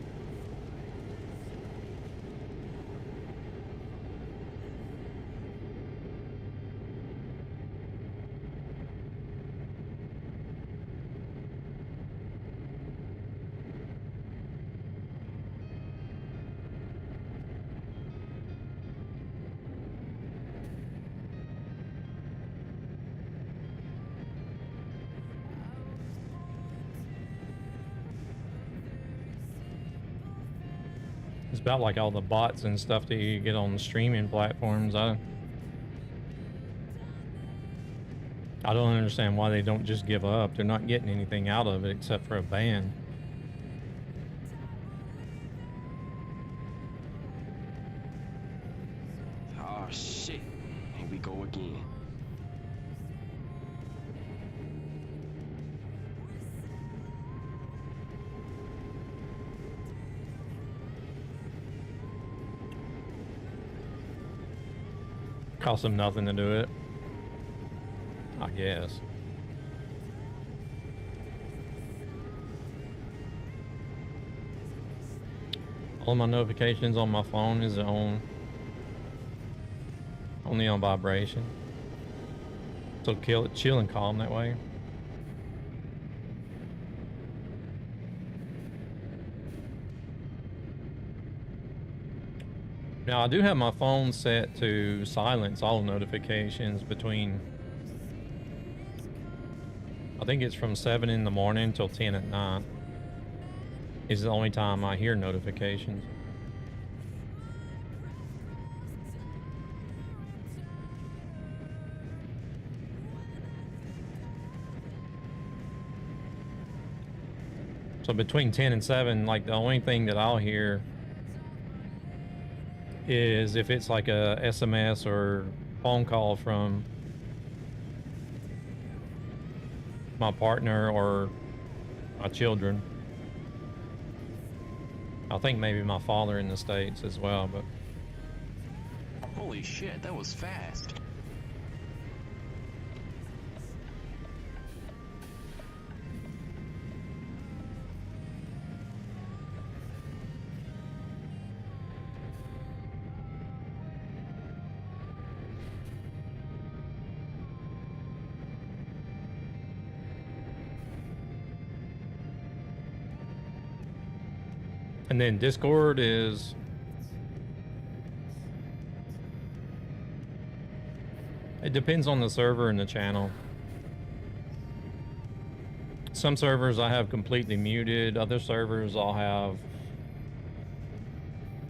It's about like all the bots and stuff that you get on the streaming platforms. I don't understand why they don't just give up. They're not getting anything out of it except for a ban. Oh shit. Here we go again. Cost them nothing to do it, I guess. All my notifications on my phone is only on vibration. So chill and calm that way. Now I do have my phone set to silence all notifications between, I think it's from 7 in the morning till 10 at night is the only time I hear notifications. So between 10 and 7, like the only thing that I'll hear is if it's like a SMS or phone call from my partner or my children. I think maybe my father in the States as well, but Holy shit, that was fast. and then Discord is it depends on the server and the channel. Some servers I have completely muted, other servers I'll have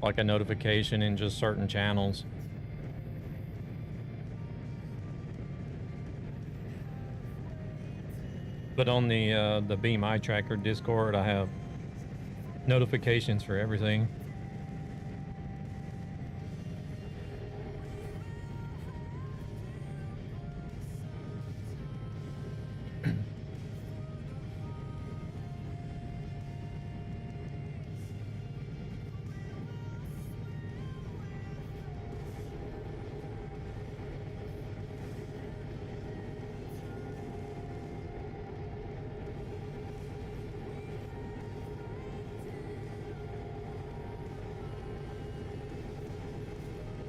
like a notification in just certain channels. But on the Beam Eye Tracker Discord, I have notifications for everything.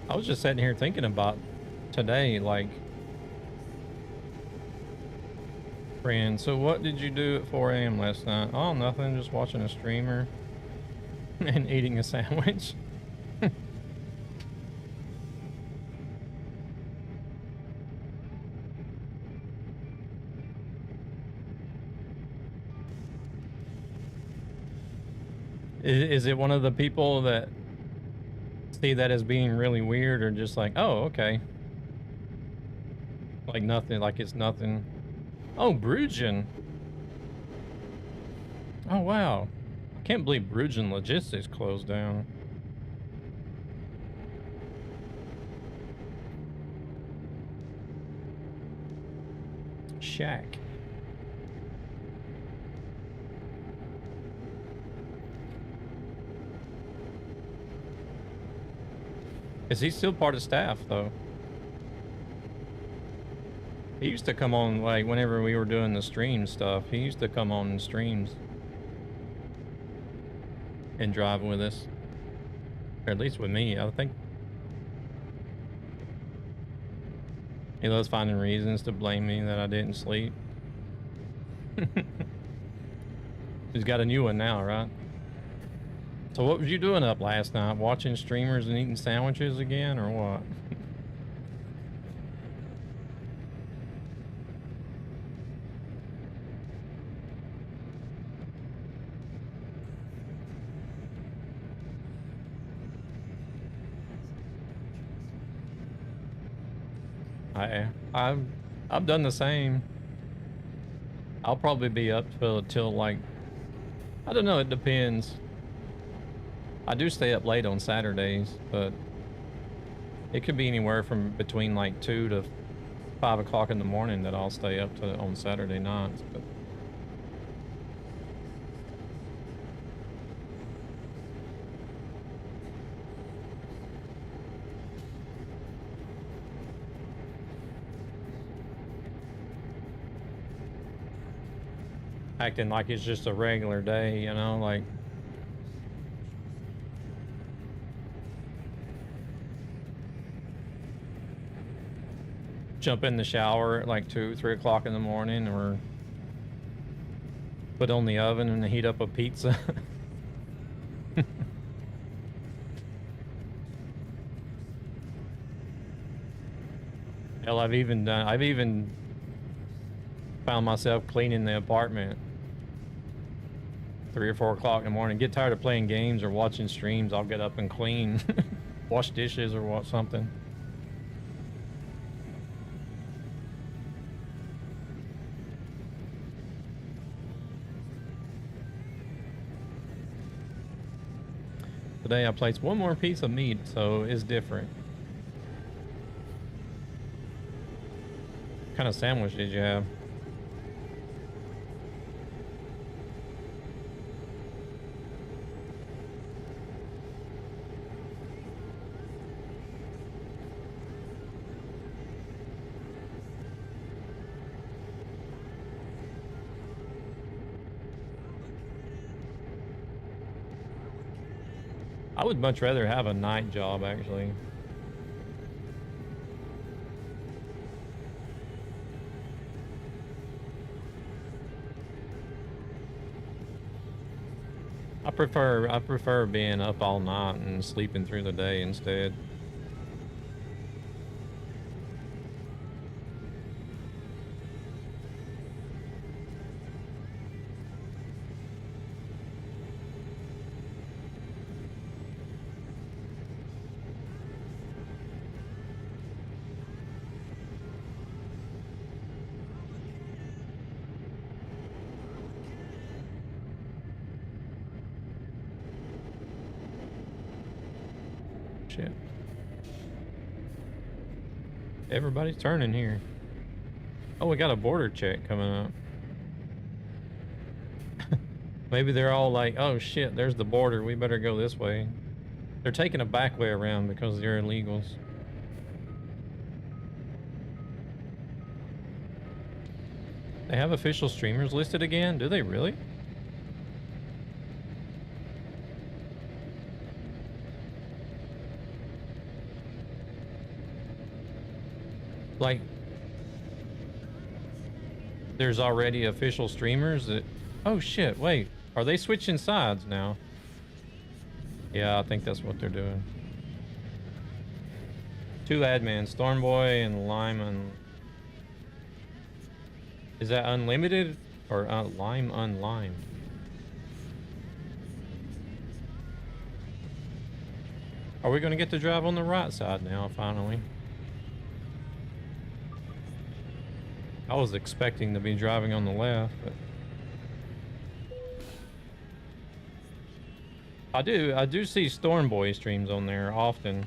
I was just sitting here thinking about today, like, friend, so what did you do at 4 a.m. last night? Oh, nothing, just watching a streamer and eating a sandwich. Is it one of the people that see that as being really weird, or just like, oh, okay, like nothing, like it's nothing? Oh, Brugen. Oh wow, I can't believe Brugen Logistics closed down. Shack. Is he still part of staff, though? He used to come on, like, whenever we were doing the stream stuff. He used to come on streams and drive with us. Or at least with me, I think. He loves finding reasons to blame me that I didn't sleep. He's got a new one now, right? So what was you doing up last night? Watching streamers and eating sandwiches again, or what? I've done the same. I'll probably be up till like, I don't know, it depends. I do stay up late on Saturdays, but it could be anywhere from between like 2 to 5 o'clock in the morning that I'll stay up to on Saturday nights. But acting like it's just a regular day, you know, like jump in the shower at like 2, 3 o'clock in the morning, or put on the oven and heat up a pizza. Hell, I've even found myself cleaning the apartment 3 or 4 o'clock in the morning. Get tired of playing games or watching streams, I'll get up and clean. Wash dishes or what, something. Today I placed one more piece of meat, so it's different. What kind of sandwich did you have? I would much rather have a night job, actually. I prefer being up all night and sleeping through the day instead. Shit. Everybody's turning here. Oh, we got a border check coming up. Maybe they're all like, oh shit, there's the border, we better go this way. They're taking a back way around because they're illegals. They have official streamers listed again? Do they really? Like, there's already official streamers that... Oh shit, wait. Are they switching sides now? Yeah, I think that's what they're doing. 2 admins, Stormboy and Lyman. Is that unlimited or Lime unlimed? Are we gonna get to drive on the right side now, finally? I was expecting to be driving on the left, but I do see Stormboy streams on there often.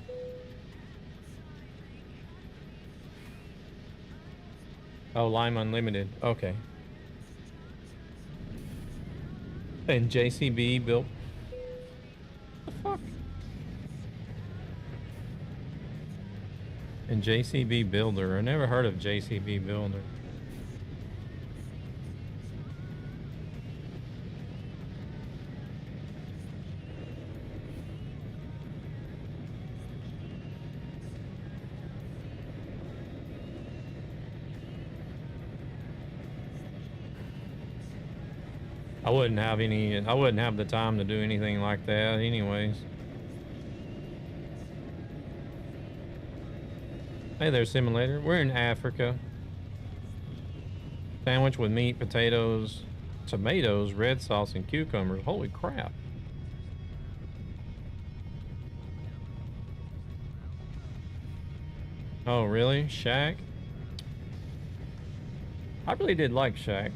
Oh, Lime Unlimited. Okay. And JCB built. What the fuck? And JCB Builder. I never heard of JCB Builder. I wouldn't have the time to do anything like that anyways. Hey there, simulator. We're in Africa. Sandwich with meat, potatoes, tomatoes, red sauce, and cucumbers. Holy crap. Oh, really? Shaq? I really did like Shaq.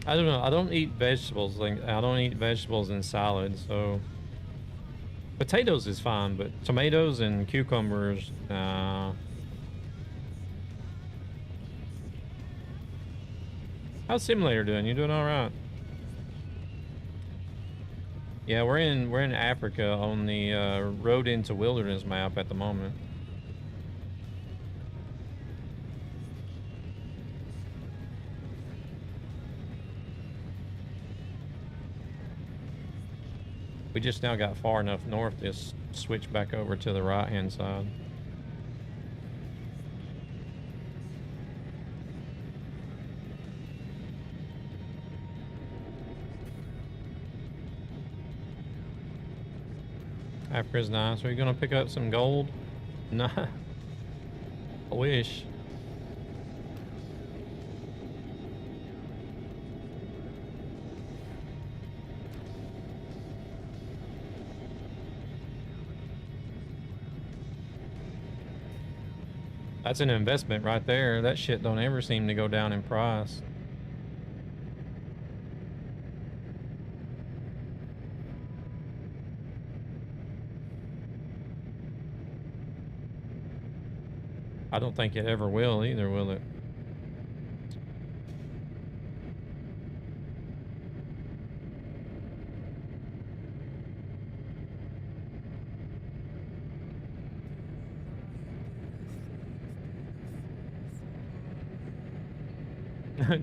I don't know. I don't eat vegetables. Like, I don't eat vegetables in salad, so potatoes is fine, but tomatoes and cucumbers, how's Simulator doing? You doing all right? Yeah, we're in Africa on the Road into Wilderness map at the moment. We just now got far enough north to switch back over to the right-hand side. Africa's nice. Are you gonna pick up some gold? Nah. I wish. That's an investment right there. That shit don't ever seem to go down in price. I don't think it ever will either, will it?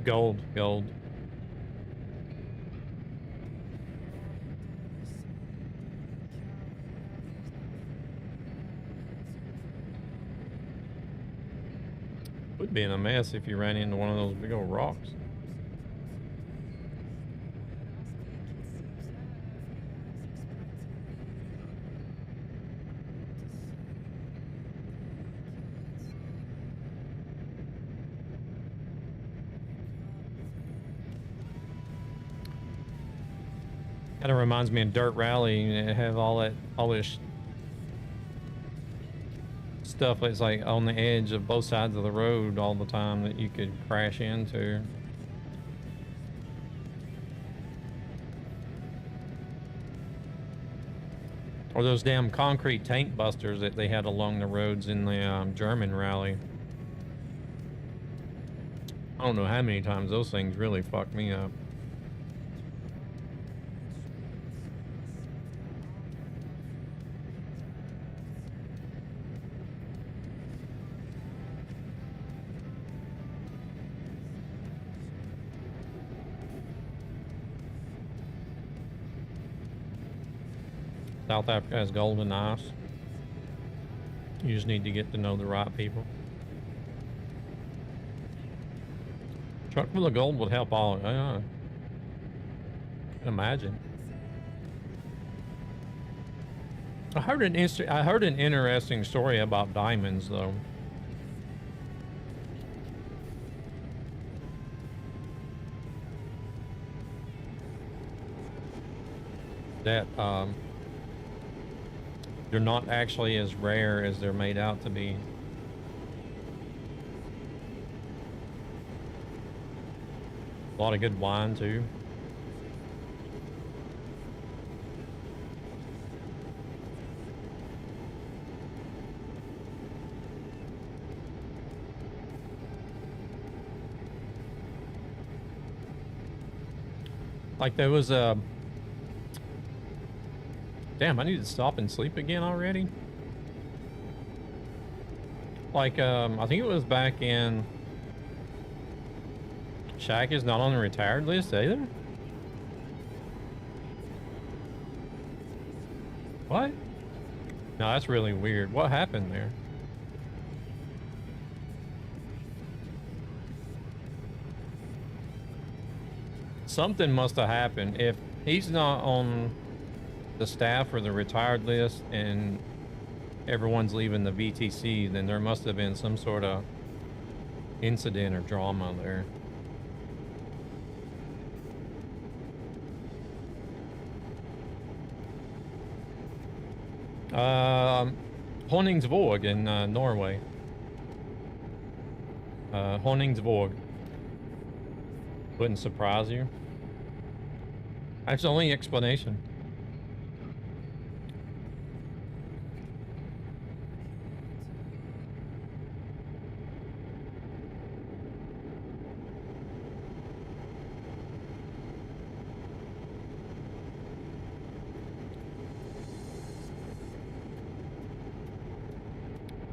Gold. Would be in a mess if you ran into one of those big old rocks. Kind of reminds me of Dirt Rally. They have all this stuff that's like on the edge of both sides of the road all the time that you could crash into. Or those damn concrete tank busters that they had along the roads in the German rally. I don't know how many times those things really fucked me up. South Africa has gold and ice. You just need to get to know the right people. Truck full of gold would help all. I can imagine. I heard an interesting story about diamonds, though. That they're not actually as rare as they're made out to be. A lot of good wine too. Like there was a... Damn, I need to stop and sleep again already. Like, I think it was back in... Shaq is not on the retired list either? What? No, that's really weird. What happened there? Something must have happened. If he's not on the staff or the retired list and everyone's leaving the VTC, then there must have been some sort of incident or drama there. Honningsvåg in Norway. Honningsvåg. Wouldn't surprise you. That's the only explanation.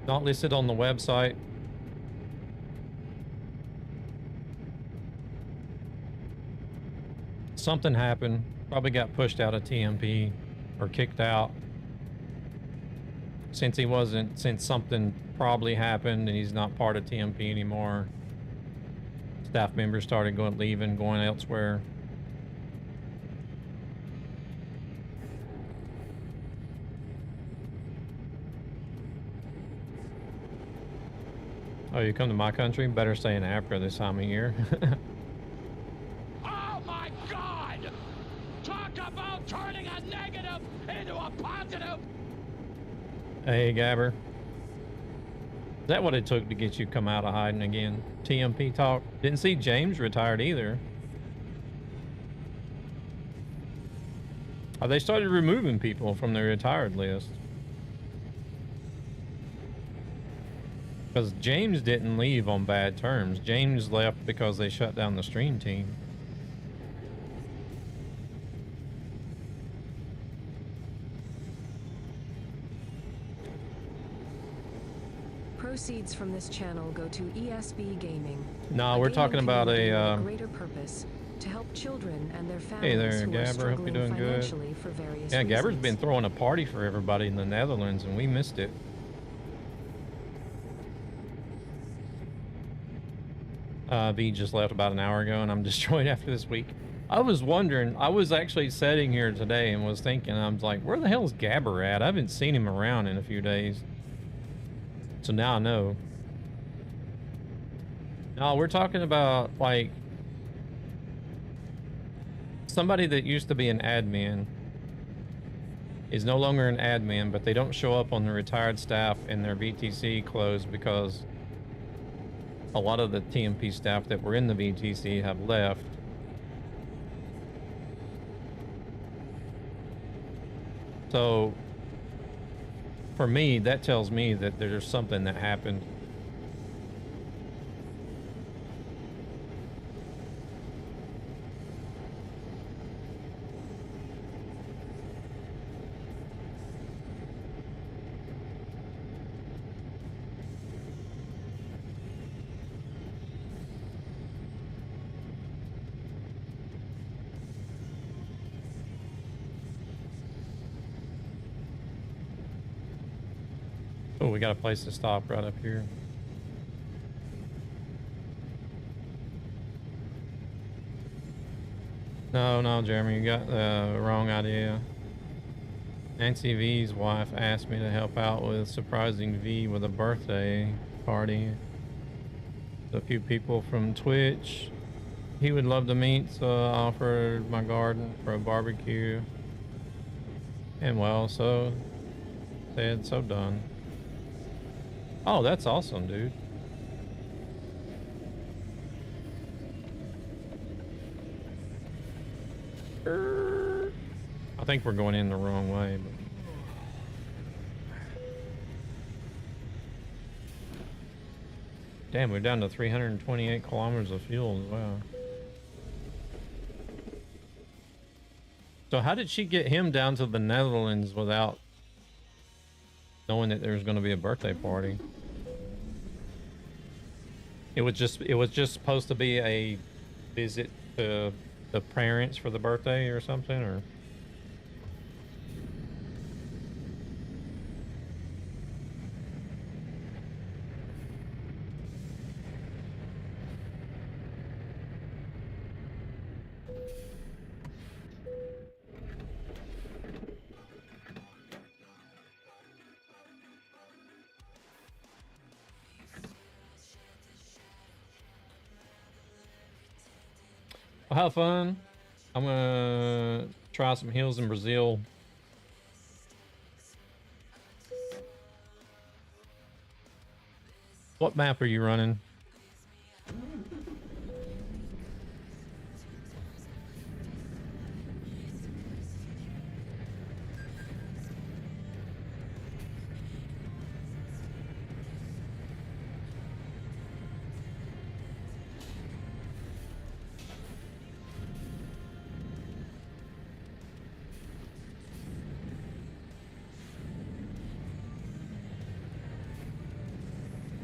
Not listed on the website. Something happened. Probably got pushed out of TMP or kicked out. Since something probably happened and he's not part of TMP anymore. Staff members started leaving, going elsewhere. Oh, you come to my country? Better stay in Africa this time of year. Oh my God! Talk about turning a negative into a positive! Hey, Gabber. Is that what it took to get you come out of hiding again? TMP talk? Didn't see James retired either. Oh, they started removing people from their retired list. Because James didn't leave on bad terms. James left because they shut down the stream team. Proceeds from this channel go to ESB Gaming. No, we're talking about a greater purpose to help children and their families hey there, who are Gabber. Hope you're struggling doing good. financially for various Yeah, Gabber's reasons. been throwing a party for everybody in the Netherlands, and we missed it. V just left about an hour ago, and I'm destroyed after this week. I was wondering, I was actually sitting here today and was thinking, I was like, where the hell is Gabber at? I haven't seen him around in a few days. So now I know. No, we're talking about, like, somebody that used to be an admin is no longer an admin, but they don't show up on the retired staff and their VTC closed because a lot of the TMP staff that were in the VTC have left. So for me, that tells me that there's something that happened. Oh, we got a place to stop right up here. No, Jeremy, you got the wrong idea. Nancy V's wife asked me to help out with surprising V with a birthday party. A few people from Twitch he would love to meet, so I offered my garden for a barbecue. And well, so said, so done. Oh, that's awesome, dude. I think we're going in the wrong way, but damn, we're down to 328 kilometers of fuel as well. So how did she get him down to the Netherlands without knowing that there was going to be a birthday party? It was just supposed to be a visit to the parents for the birthday or something, or? Well, have fun. I'm gonna try some hills in Brazil. What map are you running?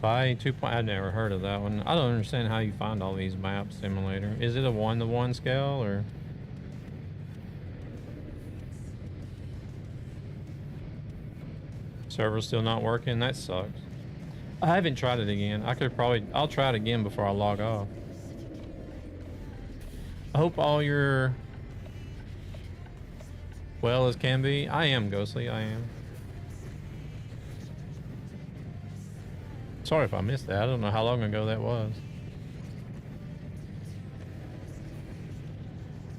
By 2. I've never heard of that one. I don't understand how you find all these maps, Simulator. Is it a 1-to-1 scale, or? Server's still not working? That sucks. I haven't tried it again. I'll try it again before I log off. I hope all you're well as can be. I am, Ghostly, I am. Sorry if I missed that. I don't know how long ago that was.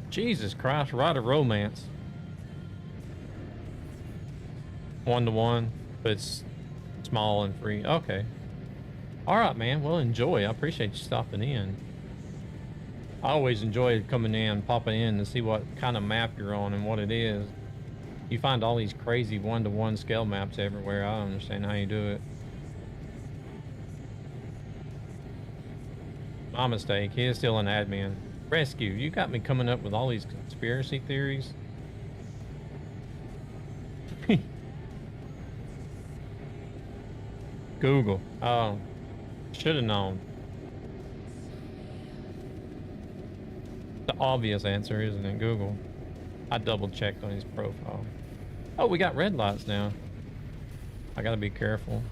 Jesus Christ, Ride of Romance. 1-to-1, but it's small and free. Okay. All right, man. Well, enjoy. I appreciate you stopping in. I always enjoy coming in, popping in to see what kind of map you're on and what it is. You find all these crazy 1-to-1 scale maps everywhere. I don't understand how you do it. My mistake. He is still an admin. Rescue, you got me coming up with all these conspiracy theories. Google. Oh, should have known. The obvious answer, isn't it? Google. I double checked on his profile. Oh, we got red lights now. I gotta be careful.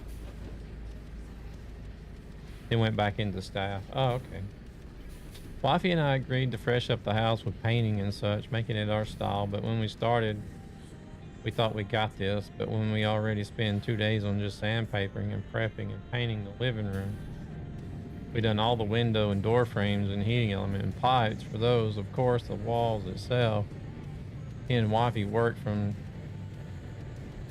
They went back into staff. Oh, okay. Wifey and I agreed to fresh up the house with painting and such, making it our style, but when we started, we thought we got this, but when we already spent 2 days on just sandpapering and prepping and painting the living room, we done all the window and door frames and heating element and pipes for those, of course, the walls itself. He and Wifey worked from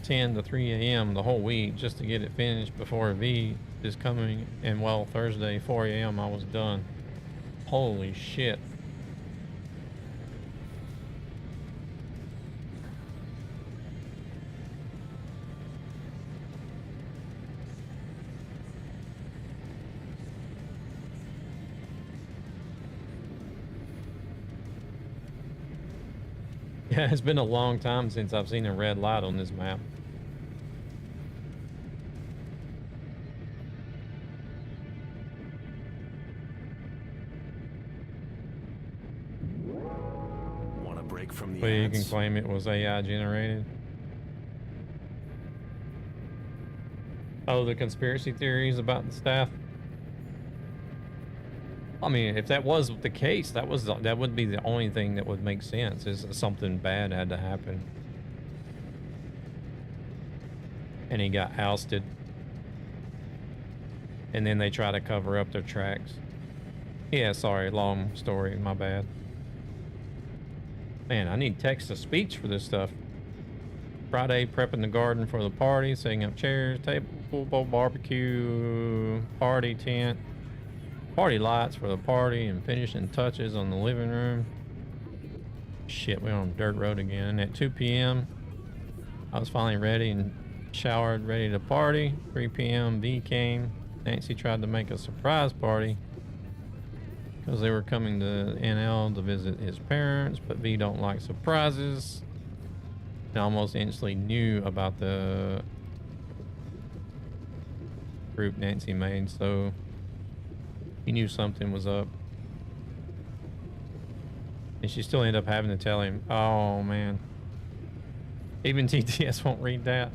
10 to 3 a.m. the whole week just to get it finished before V is coming, and well, Thursday 4 a.m. I was done. Holy shit. Yeah, it's been a long time since I've seen a red light on this map. From the so you can claim it was AI generated. Oh, the conspiracy theories about the staff. I mean, if that was the case, that would be the only thing that would make sense, is something bad had to happen. And he got ousted. And then they try to cover up their tracks. Yeah, sorry, long story, my bad. Man, I need text-to-speech for this stuff. Friday, prepping the garden for the party, setting up chairs, table, pool bowl, barbecue, party tent, party lights for the party, and finishing touches on the living room. Shit, we're on dirt road again. At 2 p.m., I was finally ready and showered, ready to party. 3 p.m., V came. Nancy tried to make a surprise party. because they were coming to NL to visit his parents, but V don't like surprises. And almost instantly knew about the group Nancy made, so he knew something was up. And she still ended up having to tell him, oh man. Even TTS won't read that.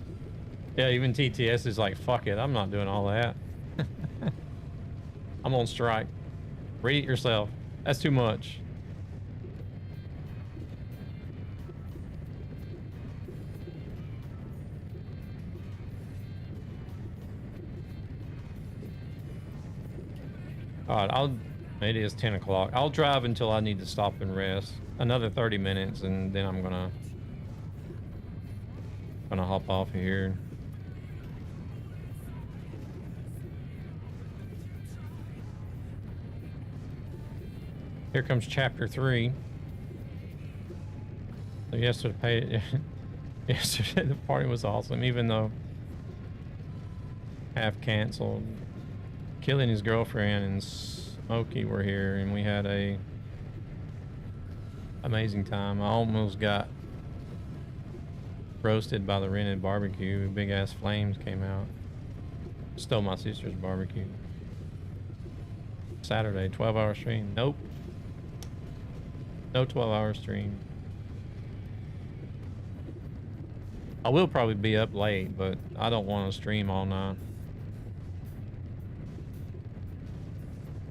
Yeah, even TTS is like, fuck it, I'm not doing all that. I'm on strike. Read it yourself. That's too much. Alright, it is 10 o'clock. I'll drive until I need to stop and rest. Another 30 minutes and then I'm gonna hop off of here. Here comes chapter 3. So yesterday the party was awesome, even though half canceled. Killing his girlfriend and Smokey were here, and we had a amazing time. I almost got roasted by the rented barbecue. Big ass flames came out. Stole my sister's barbecue. Saturday, 12-hour stream. Nope. No 12-hour stream. I will probably be up late, but I don't want to stream all night.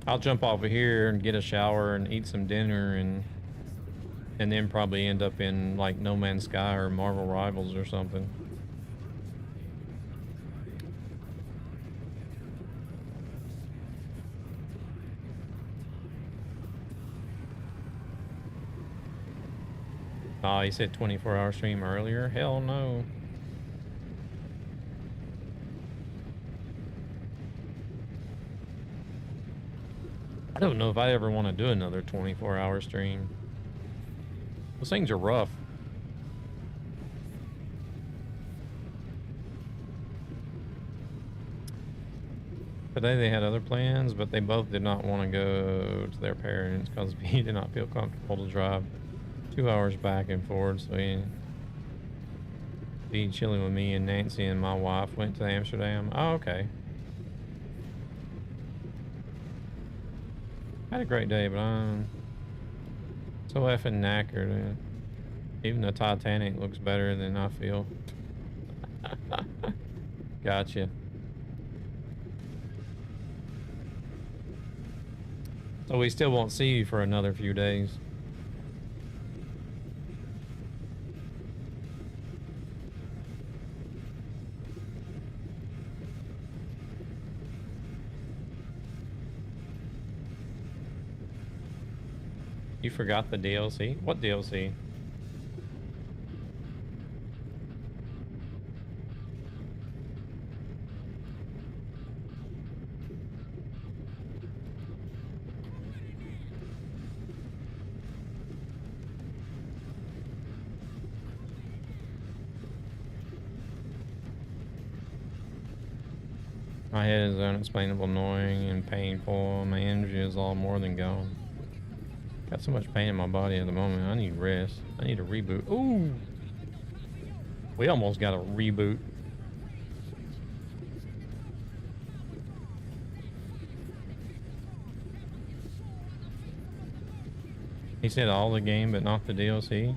I'll jump over here and get a shower and eat some dinner and then probably end up in like No Man's Sky or Marvel Rivals or something. Oh, he said 24-hour stream earlier? Hell no. I don't know if I ever want to do another 24-hour stream. Those things are rough. Today they had other plans, but they both did not want to go to their parents because he did not feel comfortable to drive 2 hours back and forth. So he be chilling with me and Nancy and my wife went to Amsterdam. Oh, okay. Had a great day, but I'm so effing knackered. Even the Titanic looks better than I feel. Gotcha. So we still won't see you for another few days. You forgot the DLC? What DLC? My head is unexplainable, annoying, and painful. My energy is all more than gone. Got so much pain in my body at the moment. I need rest. I need a reboot. Ooh! We almost got a reboot. He said all the game, but not the DLC.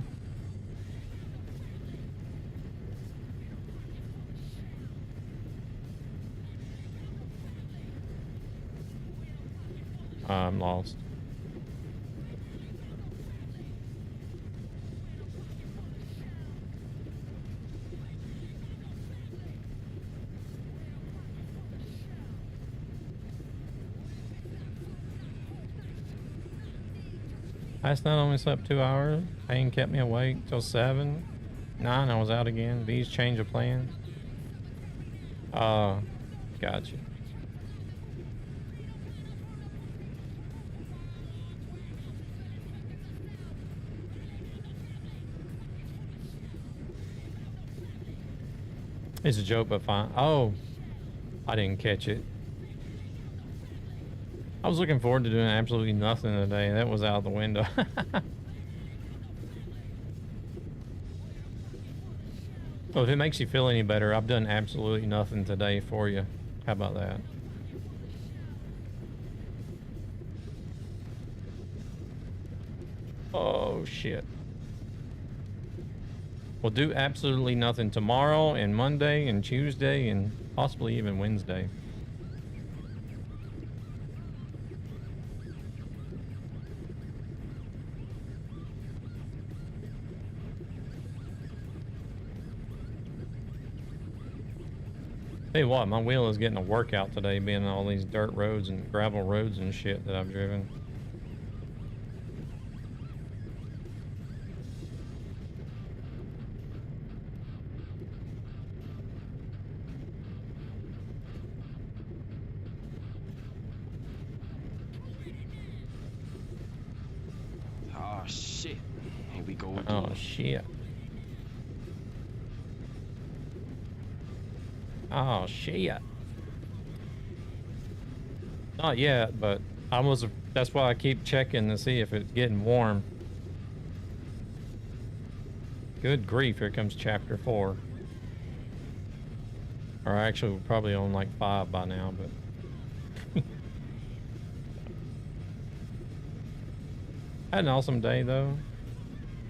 I'm lost. Last night I only slept 2 hours. Pain kept me awake till 7. 9 I was out again. V's change of plans. Gotcha. It's a joke, but fine. Oh, I didn't catch it. I was looking forward to doing absolutely nothing today. That was out the window. Well, if it makes you feel any better, I've done absolutely nothing today for you. How about that? Oh, shit. We'll do absolutely nothing tomorrow and Monday and Tuesday and possibly even Wednesday. Tell you what, my wheel is getting a workout today, being on all these dirt roads and gravel roads and shit that I've driven. Oh shit. Here we go again. Oh shit. Oh shit. Not yet, but that's why I keep checking to see if it's getting warm. Good grief, here comes chapter 4. Or actually, we're probably on like 5 by now, but had an awesome day though.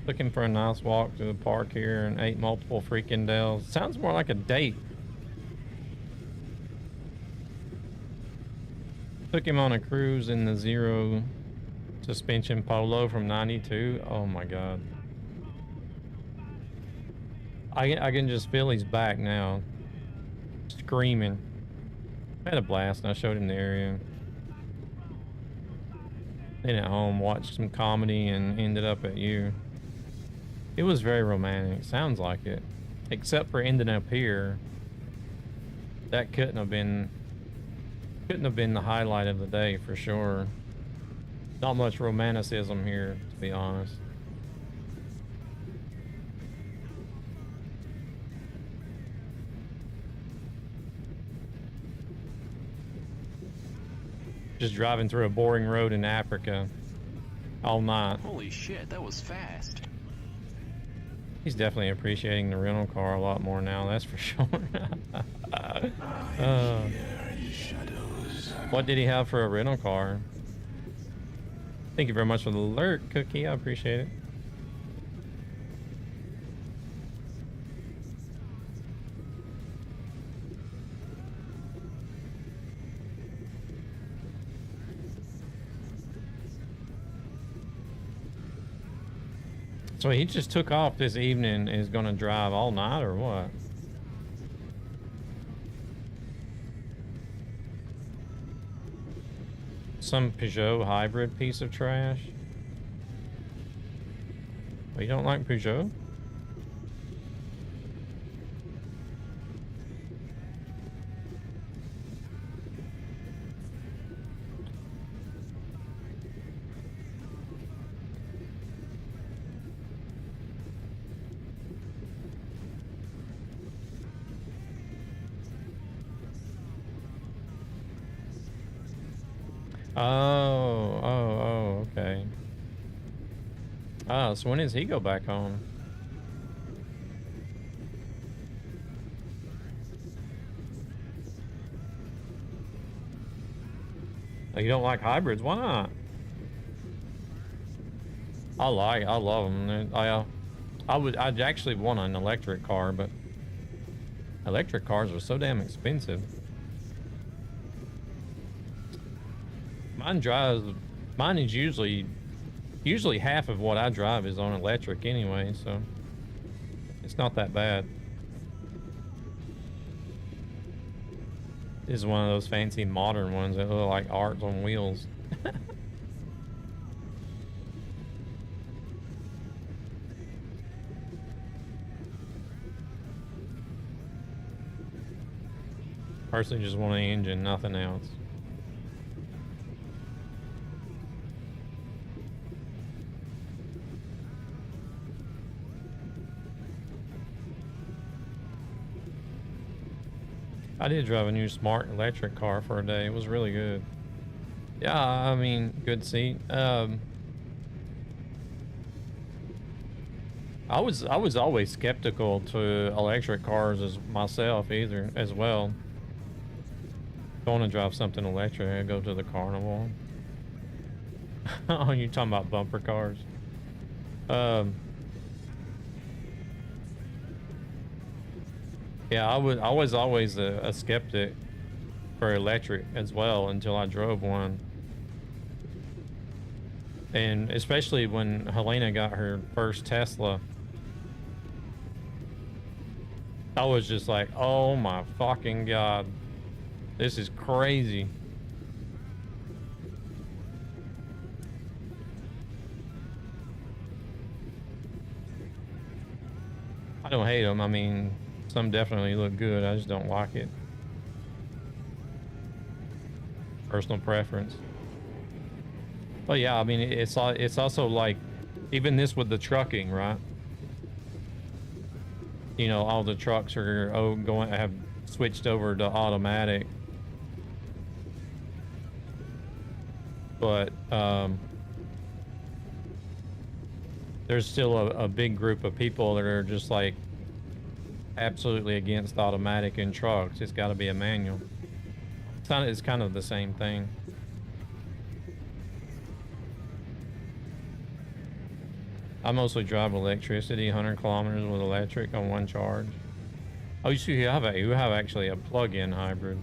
Looking for a nice walk to the park here and ate multiple freaking dells. Sounds more like a date. Took him on a cruise in the zero suspension Polo from 92. Oh my god. I can just feel he's back now. Screaming. I had a blast and I showed him the area. Then at home watched some comedy and ended up at you. It was very romantic. Sounds like it. Except for ending up here. That couldn't have been the highlight of the day for sure. Not much romanticism here, to be honest. Just driving through a boring road in Africa all night. Holy shit, that was fast. He's definitely appreciating the rental car a lot more now, that's for sure. What did he have for a rental car? Thank you very much for the alert, Cookie. I appreciate it. So he just took off this evening and is going to drive all night or what? Some Peugeot hybrid piece of trash. Oh, you don't like Peugeot? Oh, okay. Ah, so when does he go back home? Oh, you don't like hybrids? Why not? I love them. I'd actually want an electric car, but electric cars are so damn expensive. Mine is usually half of what I drive is on electric anyway, so it's not that bad. This is one of those fancy modern ones that look like art on wheels. Personally just want an engine, nothing else. I did drive a new smart electric car for a day. It was really good. Yeah, I mean, good seat. I was always skeptical to electric cars as myself either as well. If I want to drive something electric, I go to the Carnival. Oh, you're talking about bumper cars. Yeah, I was always a skeptic for electric as well until I drove one. And especially when Helena got her first Tesla, I was just like, oh my fucking God, this is crazy. I don't hate them. I mean, some definitely look good. I just don't like it. Personal preference. But yeah, I mean, it's also like, even this with the trucking, right? You know, all the trucks are have switched over to automatic. But there's still a big group of people that are just like absolutely against automatic in trucks. It's got to be a manual. It's kind of the same thing. I mostly drive electricity, 100 kilometers with electric on one charge. Oh, you have actually a plug-in hybrid.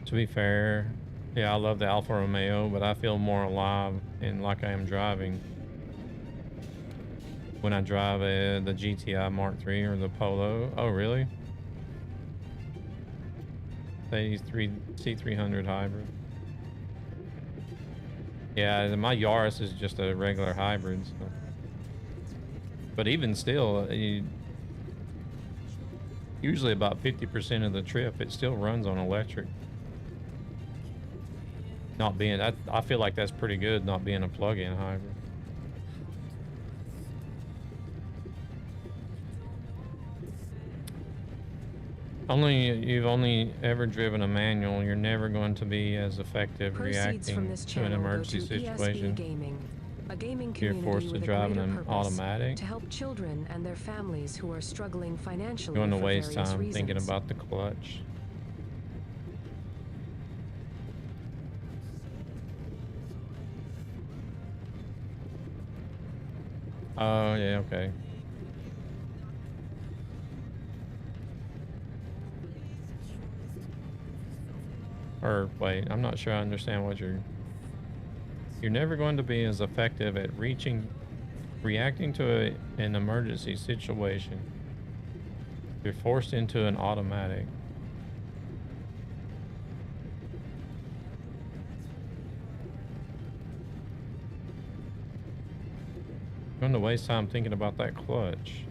To be fair, yeah, I love the Alfa Romeo, but I feel more alive and like I am driving when I drive the GTI Mark III or the Polo. Oh, really? The C300 hybrid. Yeah, my Yaris is just a regular hybrid. So. But even still, usually about 50% of the trip, it still runs on electric. Not being, I feel like that's pretty good, not being a plug-in hybrid. You've only ever driven a manual. You're never going to be as effective reacting to an emergency situation. A gaming You're community forced to with a drive greater an purpose automatic. to help children and their families who are struggling financially Going to for waste various time reasons. thinking about the clutch. Oh, yeah, okay. Or wait, I'm not sure I understand what you're never going to be as effective at reacting to an emergency situation. You're forced into an automatic. Going to waste time thinking about that clutch.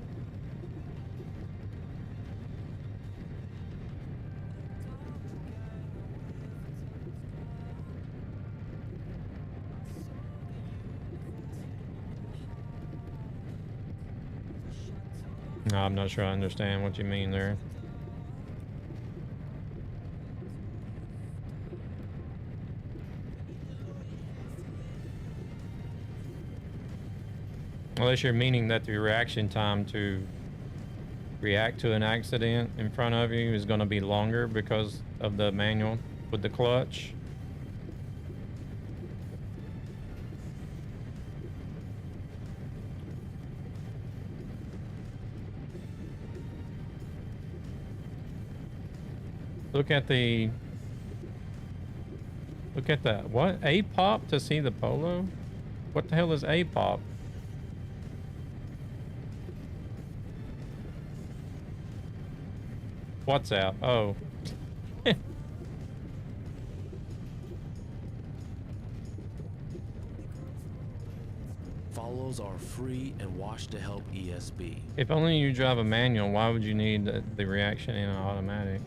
No, I'm not sure I understand what you mean there. Unless you're meaning that the reaction time to react to an accident in front of you is going to be longer because of the manual with the clutch. Look at that. What? A-pop to see the Polo? What the hell is A-pop? WhatsApp. Oh. Follows are free and wash to help ESB. If only you drive a manual, why would you need the reaction in an automatic?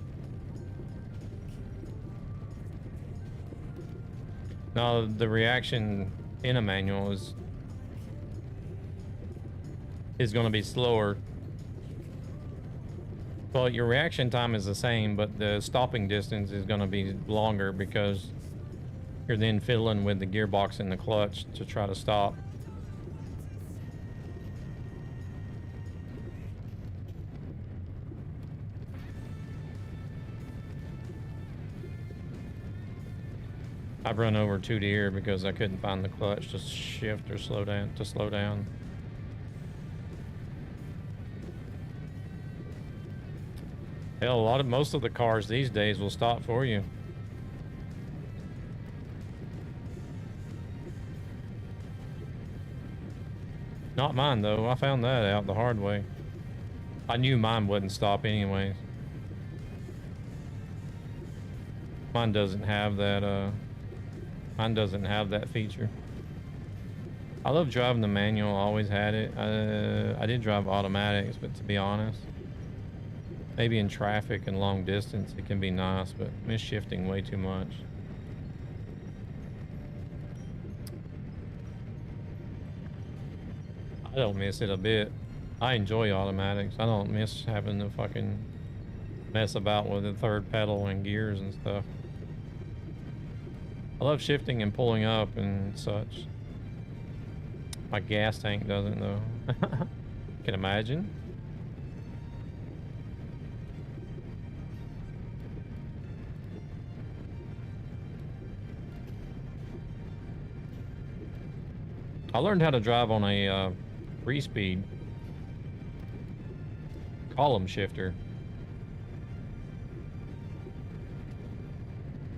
No, the reaction in a manual is going to be slower. Well, your reaction time is the same, but the stopping distance is going to be longer because you're then fiddling with the gearbox and the clutch to try to stop. I've run over 2 deer because I couldn't find the clutch to shift or slow down. Hell, most of the cars these days will stop for you. Not mine though. I found that out the hard way. I knew mine wouldn't stop anyways. Mine doesn't have that feature. I love driving the manual, always had it. I did drive automatics, but to be honest, maybe in traffic and long distance it can be nice, but miss shifting way too much. I don't miss it a bit. I enjoy automatics. I don't miss having to fucking mess about with the third pedal and gears and stuff. I love shifting and pulling up and such. My gas tank doesn't though. Can imagine. I learned how to drive on a 3-speed column shifter.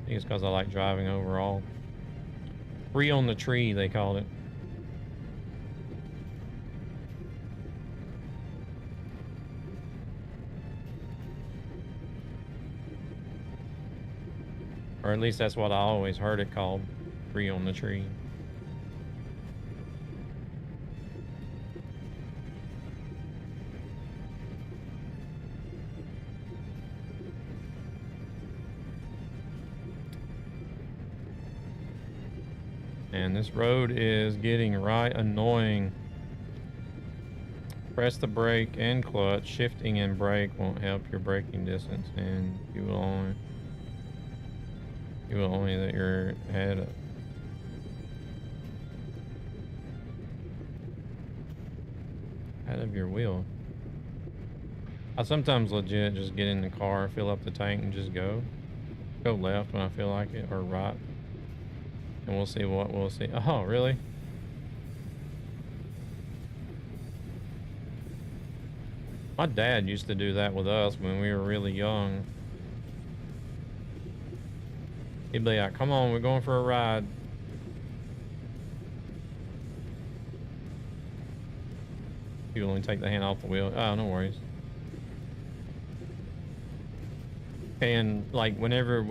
I think it's because I like driving overall. 3 on the tree, they called it. Or at least that's what I always heard it called. 3 on the tree. And this road is getting right annoying. Press the brake and clutch. Shifting and brake won't help your braking distance, and you will only let your head out of your wheel. I sometimes legit just get in the car, fill up the tank, and just go left when I feel like it, or right. And we'll see what we'll see. Oh, really? My dad used to do that with us when we were really young. He'd be like, come on, we're going for a ride. You only take the hand off the wheel. Oh, no worries. And like whenever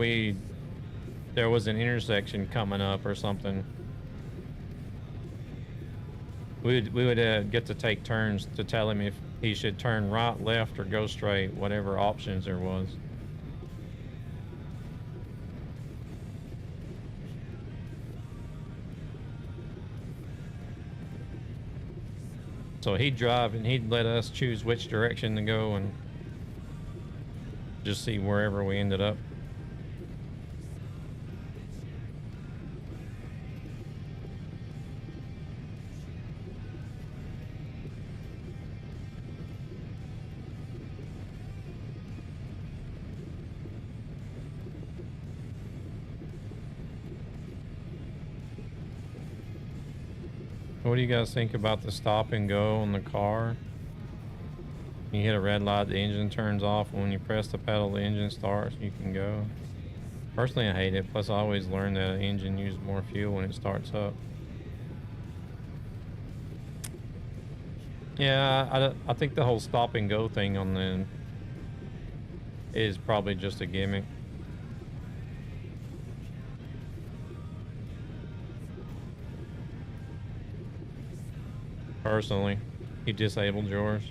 there was an intersection coming up or something, we would get to take turns to tell him if he should turn right, left, or go straight, whatever options there was. So he'd drive and he'd let us choose which direction to go and just see wherever we ended up. What do you guys think about the stop and go on the car? You hit a red light, the engine turns off, and when you press the pedal, the engine starts, you can go. Personally, I hate it. Plus, I always learned that an engine uses more fuel when it starts up. Yeah, I think the whole stop and go thing on the is probably just a gimmick. Personally, he disabled yours.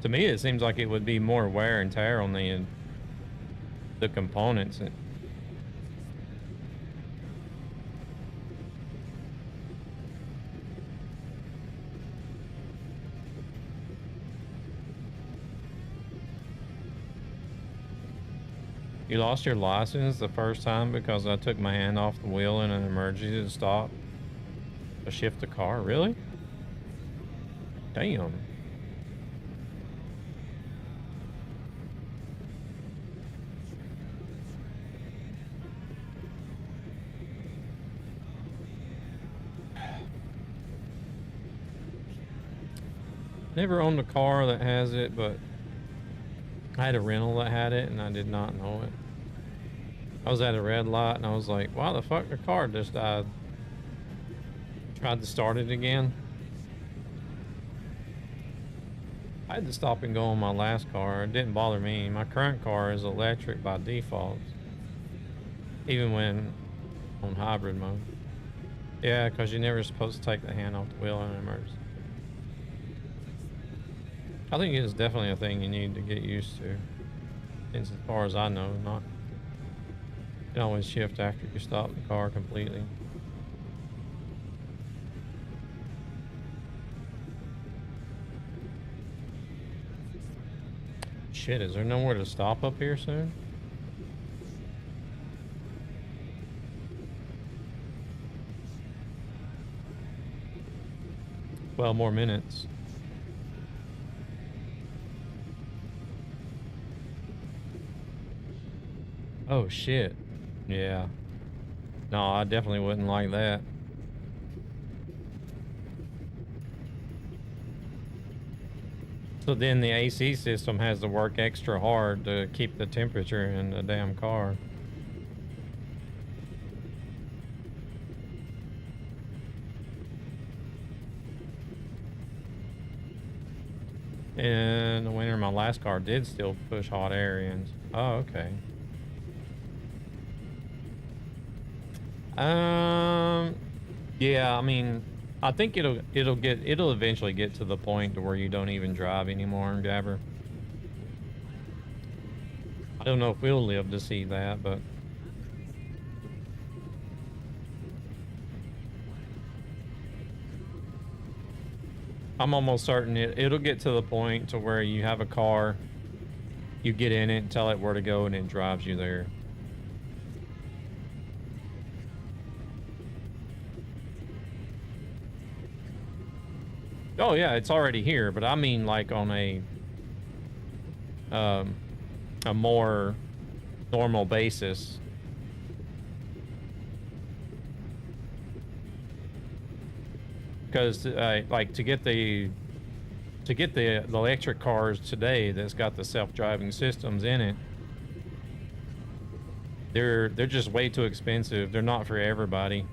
To me, it seems like it would be more wear and tear on the components. You lost your license the first time because I took my hand off the wheel in an emergency to stop to shift the car? Really? Damn. Never owned a car that has it, but I had a rental that had it and I did not know it. I was at a red light and I was like, why the fuck the car just died? Tried to start it again. I had to stop and go on my last car. It didn't bother me. My current car is electric by default. Even when on hybrid mode. Yeah, because you're never supposed to take the hand off the wheel in an emergency. I think it's definitely a thing you need to get used to. As far as I know, not. You can always shift after you stop the car completely. Shit, is there nowhere to stop up here soon? 12 more minutes. Oh shit. Yeah. No, I definitely wouldn't like that. So then the AC system has to work extra hard to keep the temperature in the damn car. In the winter, my last car did still push hot air in. Oh, okay. Yeah, I mean, I think it'll eventually get to the point to where you don't even drive anymore, Gabber. I don't know if we'll live to see that, but I'm almost certain it'll get to the point to where you have a car, you get in it, tell it where to go, and it drives you there. Oh yeah, it's already here, but I mean like on a more normal basis. Because like to get the electric cars today that's got the self-driving systems in it, they're just way too expensive. They're not for everybody.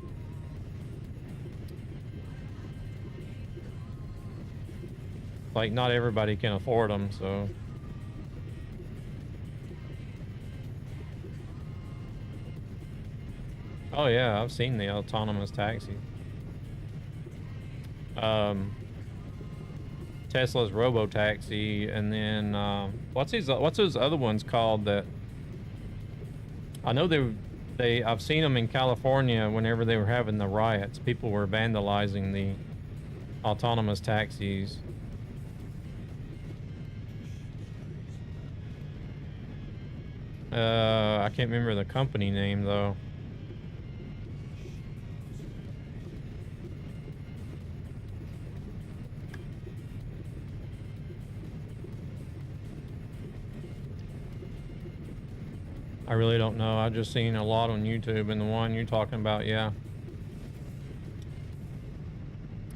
Like, not everybody can afford them, so. Oh yeah, I've seen the autonomous taxi. Tesla's Robotaxi, and then what's those other ones called that? I know I've seen them in California whenever they were having the riots. People were vandalizing the autonomous taxis. I can't remember the company name though. I really don't know. I've just seen a lot on YouTube, and the one you're talking about, yeah.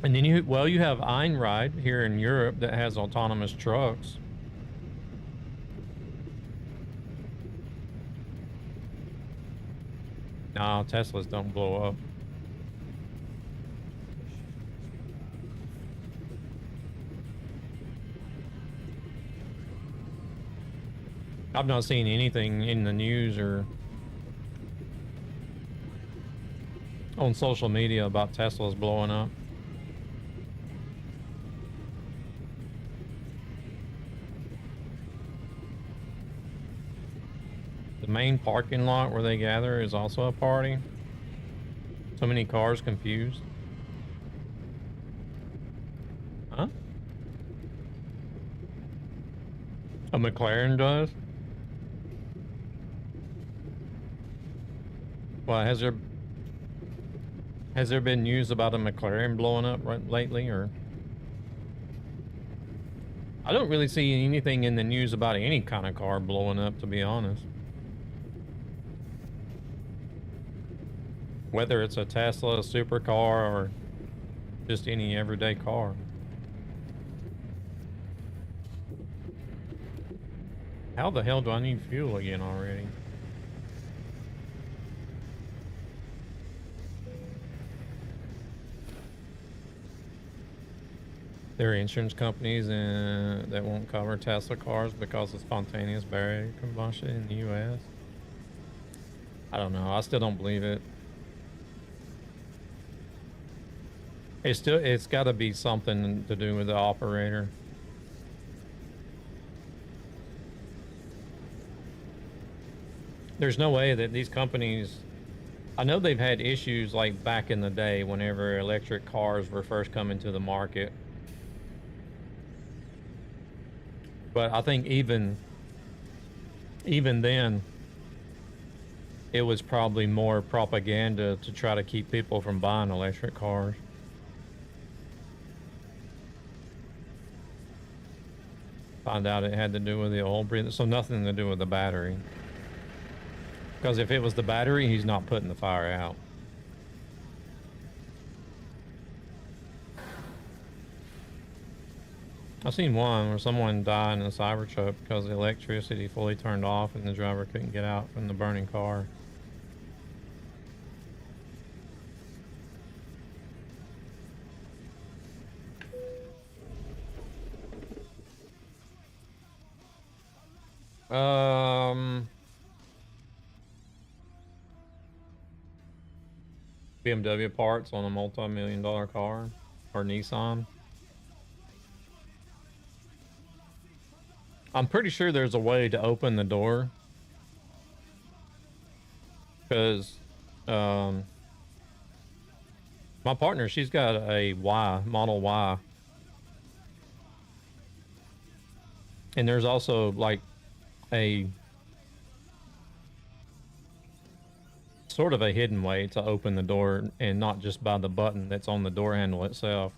And then you have Einride here in Europe that has autonomous trucks. No, Teslas don't blow up. I've not seen anything in the news or on social media about Teslas blowing up. The main parking lot where they gather is also a party. So many cars confused. Huh? A McLaren does? Well, has there been news about a McLaren blowing up lately, or? I don't really see anything in the news about any kind of car blowing up, to be honest. Whether it's a Tesla, a supercar, or just any everyday car. How the hell do I need fuel again already? There are insurance companies that won't cover Tesla cars because of spontaneous battery combustion in the U.S. I don't know. I still don't believe it. It's got to be something to do with the operator. There's no way that these companies, I know they've had issues like back in the day whenever electric cars were first coming to the market. But I think even then, it was probably more propaganda to try to keep people from buying electric cars. Find out it had to do with the oil breather, so nothing to do with the battery. Because if it was the battery, he's not putting the fire out. I've seen one where someone died in a Cybertruck because the electricity fully turned off and the driver couldn't get out from the burning car. BMW parts on a multi-million-dollar car, or Nissan. I'm pretty sure there's a way to open the door, because my partner, she's got a Model Y, and there's also like a sort of a hidden way to open the door, and not just by the button that's on the door handle itself.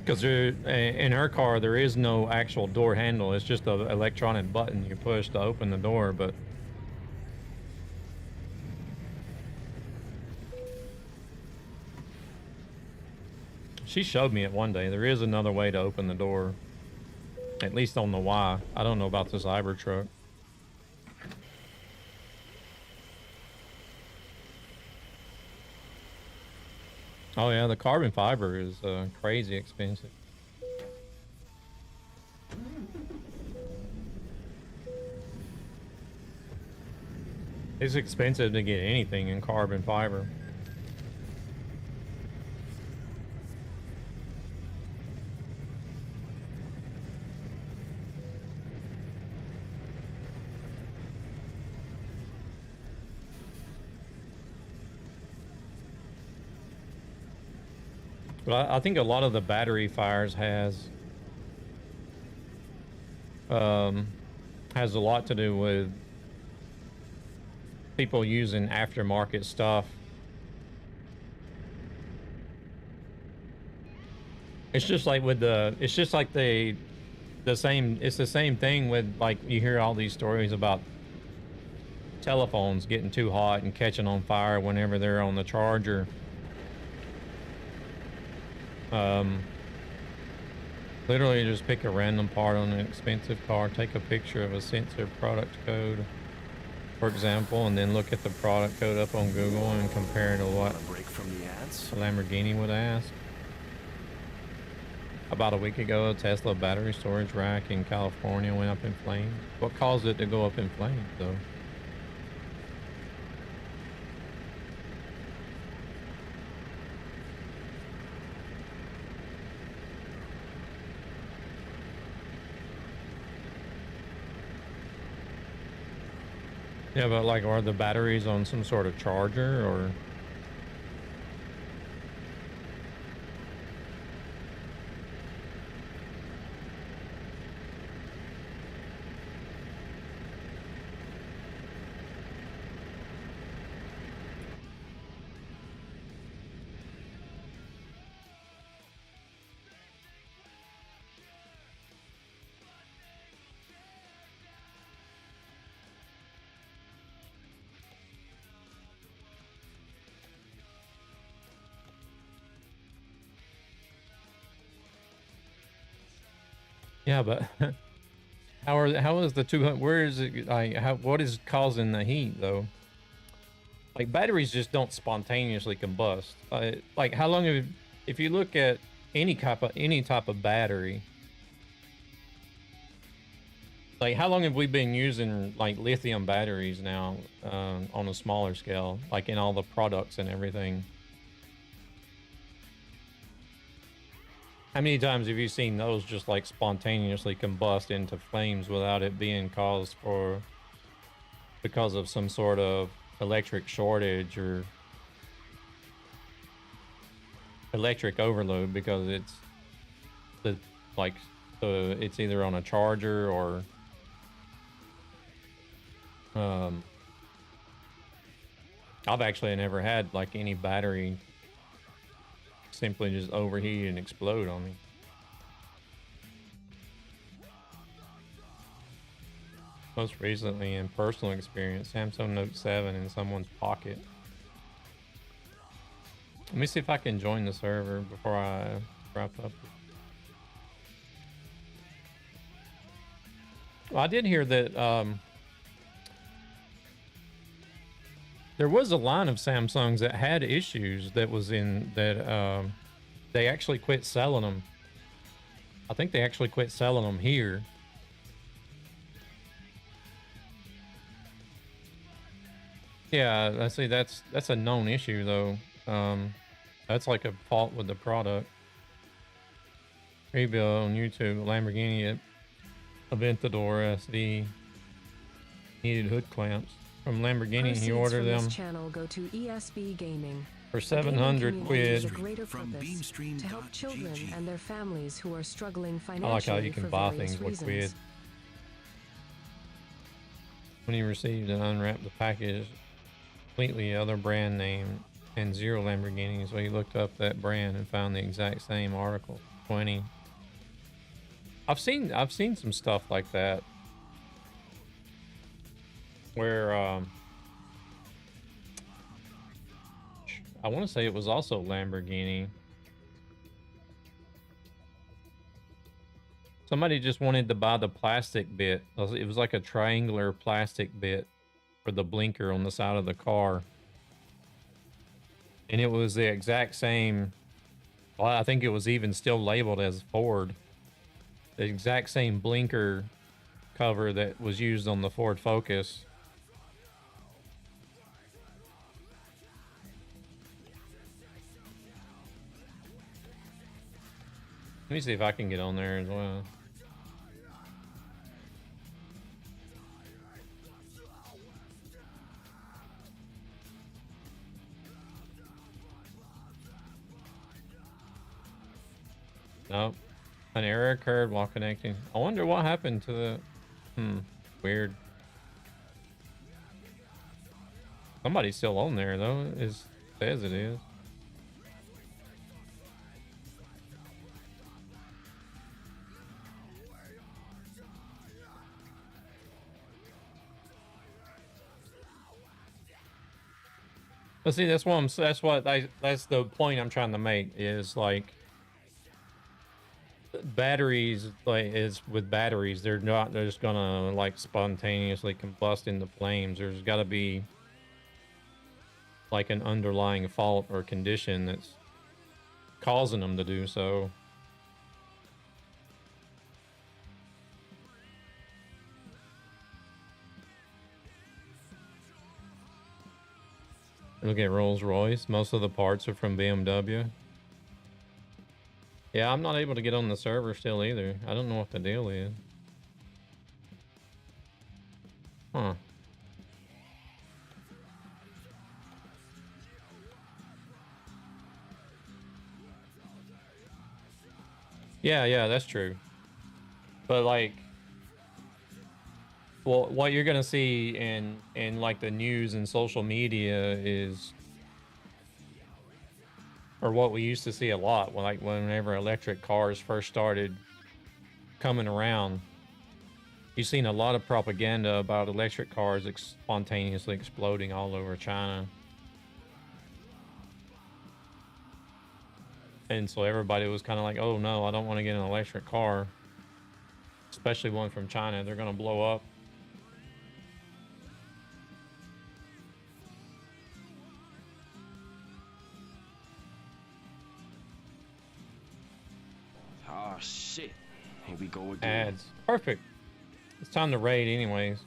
Because in her car, there is no actual door handle. It's just an electronic button you push to open the door, but she showed me it one day. There is another way to open the door, at least on the Y. I don't know about the Cybertruck. Oh yeah, the carbon fiber is crazy expensive. It's expensive to get anything in carbon fiber. But I think a lot of the battery fires has a lot to do with people using aftermarket stuff. It's just like with it's the same thing with, like, you hear all these stories about telephones getting too hot and catching on fire whenever they're on the charger. Literally just pick a random part on an expensive car, take a picture of a sensor product code, for example, and then look at the product code up on Google and compare it to what a Lamborghini would ask. About a week ago, a Tesla battery storage rack in California went up in flames. What caused it to go up in flames, though? Yeah, but like, are the batteries on some sort of charger or? Yeah, but how is the 200? Where is it? Like, what is causing the heat though? Like batteries just don't spontaneously combust. Like how long have, if you look at any type of battery, like how long have we been using like lithium batteries now on a smaller scale, like in all the products and everything? How many times have you seen those just like spontaneously combust into flames without it being caused because of some sort of electric shortage or electric overload, because it's it's either on a charger or I've actually never had like any battery simply just overheat and explode on me. Most recently in personal experience, Samsung Note 7 in someone's pocket. Let me see if I can join the server before I wrap up. Well, I did hear that there was a line of Samsungs that had issues that was in that they actually quit selling them. I think they actually quit selling them here. Yeah, I see. That's a known issue though. That's like a fault with the product. Review on YouTube: Lamborghini Aventador SD needed hood clamps from Lamborghini. He ordered them. This channel go to ESB Gaming For 700 quid. From to help children and their families who are struggling I like financially how you can for buy various things with reasons. quid. When he received and unwrapped the package, completely other brand name and zero Lamborghini, so he looked up that brand and found the exact same article. 20. I've seen some stuff like that where I want to say it was also Lamborghini. Somebody just wanted to buy the plastic bit. It was like a triangular plastic bit for the blinker on the side of the car. And it was the exact same. Well, I think it was even still labeled as Ford. The exact same blinker cover that was used on the Ford Focus. Let me see if I can get on there as well. Nope. An error occurred while connecting. I wonder what happened to the... Weird. Somebody's still on there though. It says it is. But see, that's the point I'm trying to make is like batteries, with batteries, they're just gonna like spontaneously combust into flames. There's got to be like an underlying fault or condition that's causing them to do so. Look at Rolls-Royce. Most of the parts are from BMW. Yeah, I'm not able to get on the server still either. I don't know what the deal is. Huh. Yeah, that's true. But like, well, what you're gonna see in like the news and social media is, or what we used to see a lot, like whenever electric cars first started coming around, you've seen a lot of propaganda about electric cars spontaneously exploding all over China. And so everybody was kind of like, oh no, I don't want to get an electric car, especially one from China. They're going to blow up. Oh shit. Here we go again. Ads. Perfect. It's time to raid anyways.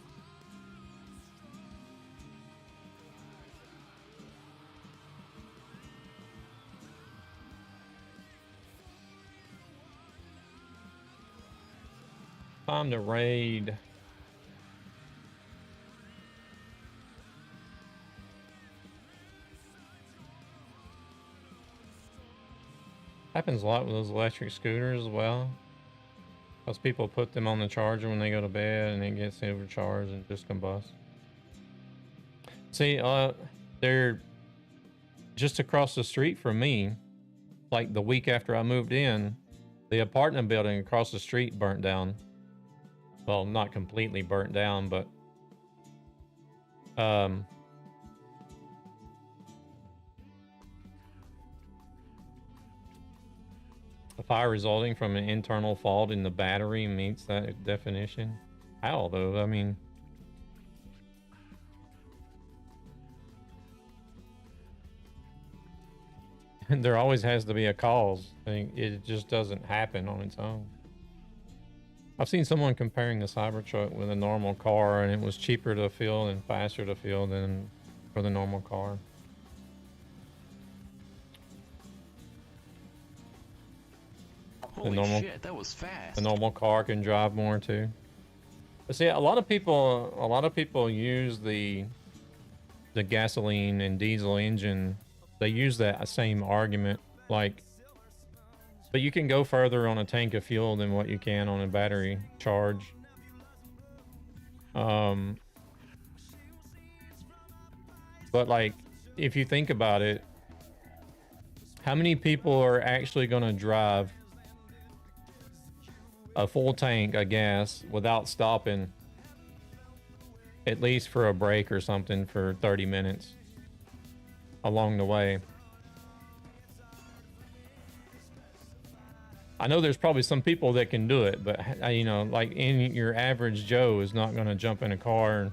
Time to raid. Happens a lot with those electric scooters as well. Because people put them on the charger when they go to bed and it gets overcharged and just combusts. See, they're just across the street from me. Like the week after I moved in, the apartment building across the street burnt down. Well, not completely burnt down, but a fire resulting from an internal fault in the battery meets that definition. How though? I mean, there always has to be a cause. I mean, it just doesn't happen on its own. I've seen someone comparing the Cybertruck with a normal car, and it was cheaper to fuel and faster to fuel than for the normal car. Holy shit, that was fast. The normal car can drive more too. But see, a lot of people use the gasoline and diesel engine. They use that same argument, like, but you can go further on a tank of fuel than what you can on a battery charge. But like, if you think about it, how many people are actually going to drive a full tank of gas without stopping at least for a break or something for 30 minutes along the way? I know there's probably some people that can do it, but you know, like your average Joe is not going to jump in a car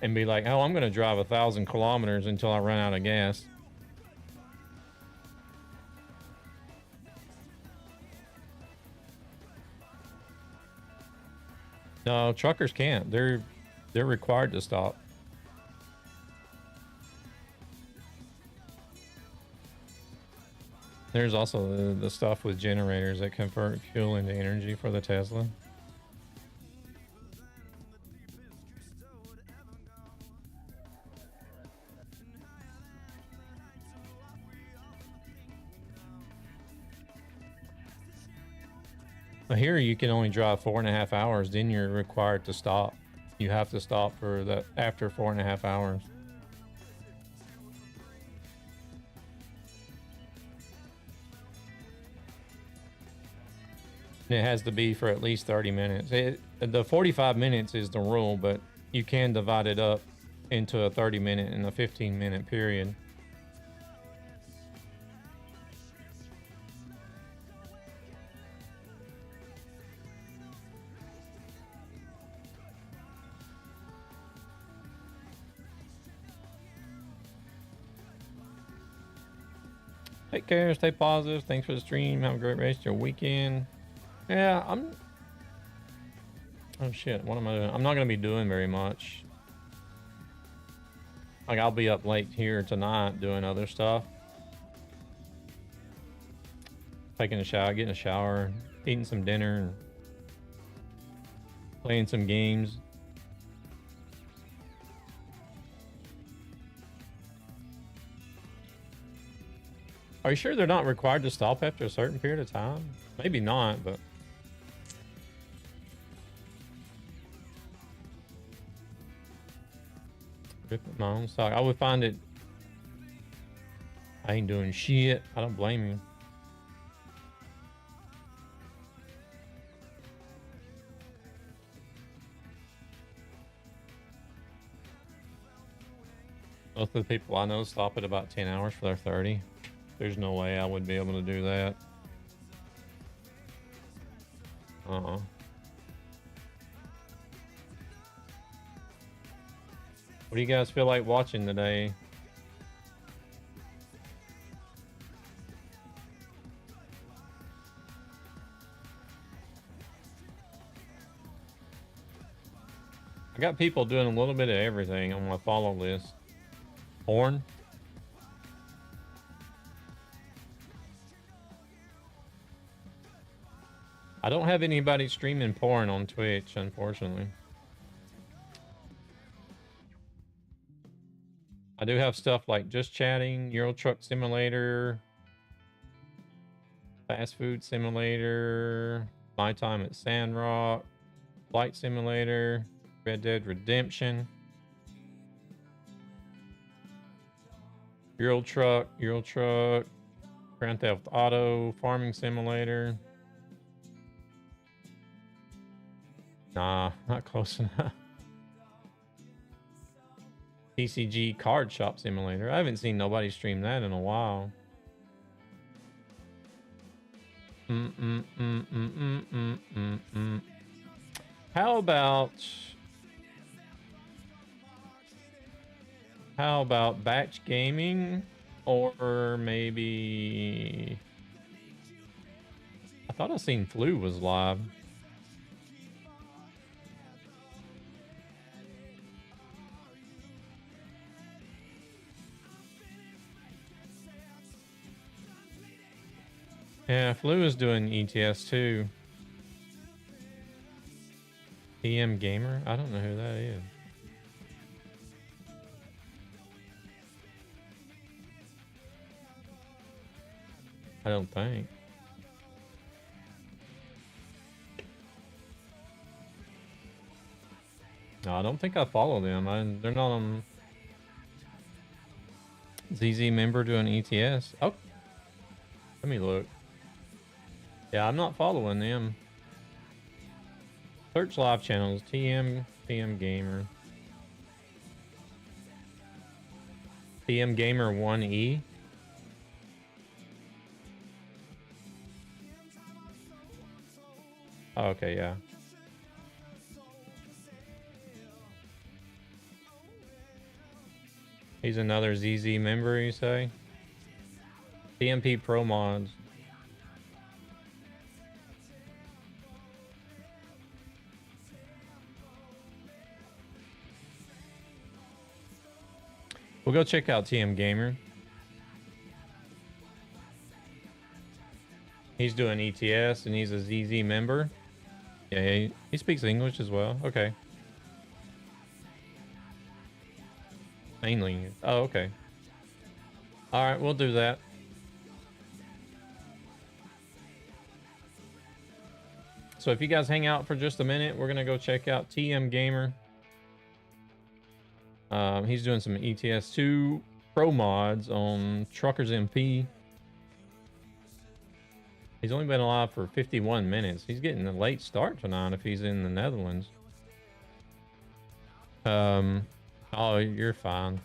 and be like, oh, I'm going to drive 1,000 kilometers until I run out of gas. No, truckers can't. They're required to stop. There's also the stuff with generators that convert fuel into energy for the Tesla. But here you can only drive 4.5 hours, then you're required to stop. You have to stop for the after 4.5 hours. And it has to be for at least 30 minutes. The 45 minutes is the rule, but you can divide it up into a 30-minute and a 15-minute period. Take care, stay positive. Thanks for the stream. Have a great rest of your weekend. Yeah, oh shit, what am I doing? I'm not gonna be doing very much. Like, I'll be up late here tonight doing other stuff. Taking a shower, getting a shower, eating some dinner, and playing some games. Are you sure they're not required to stop after a certain period of time? Maybe not, but... Rip my own sock. I would find it... I ain't doing shit. I don't blame you. Most of the people I know stop at about 10 hours for their 30. There's no way I would be able to do that. What do you guys feel like watching today? I got people doing a little bit of everything on my follow list. Porn. I don't have anybody streaming porn on Twitch, unfortunately. I do have stuff like Just Chatting, Euro Truck Simulator, Fast Food Simulator, My Time at Sandrock, Flight Simulator, Red Dead Redemption, Euro Truck, Grand Theft Auto, Farming Simulator. Nah, not close enough. TCG Card Shop Simulator. I haven't seen nobody stream that in a while. How about batch gaming, or maybe I thought I seen Flu was live. Yeah, Flu is doing ETS too. PM Gamer? I don't know who that is. I don't think. No, I don't think I follow them. They're not on ZZ member doing ETS. Oh, let me look. Yeah, I'm not following them. Search live channels. PM Gamer. PM Gamer 1E. Oh, okay, yeah. He's another ZZ member, you say? PMP Pro Mods. We'll go check out TM Gamer. He's doing ETS and he's a ZZ member. Yeah, he speaks English as well. Okay. Mainly. Oh, okay. All right, we'll do that. So if you guys hang out for just a minute, we're going to go check out TM Gamer. He's doing some ETS2 Pro mods on Truckers MP. He's only been alive for 51 minutes. He's getting a late start tonight if he's in the Netherlands. Oh, you're fine.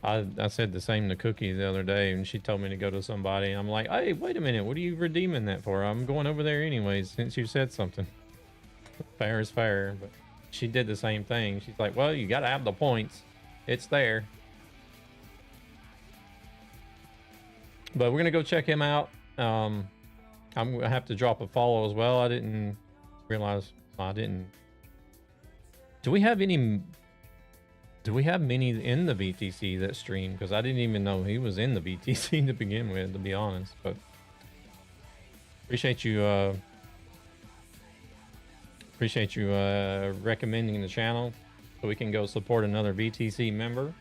I said the same to Cookie the other day, and she told me to go to somebody. I'm like, hey, wait a minute. What are you redeeming that for? I'm going over there anyways, since you said something. Fair is fair, but she did the same thing. She's like, well, you got to have the points. It's there. But we're going to go check him out. I'm going to have to drop a follow as well. I didn't realize I didn't. Do we have many in the VTC that stream? Because I didn't even know he was in the VTC to begin with, to be honest. But appreciate you recommending the channel so we can go support another VTC member.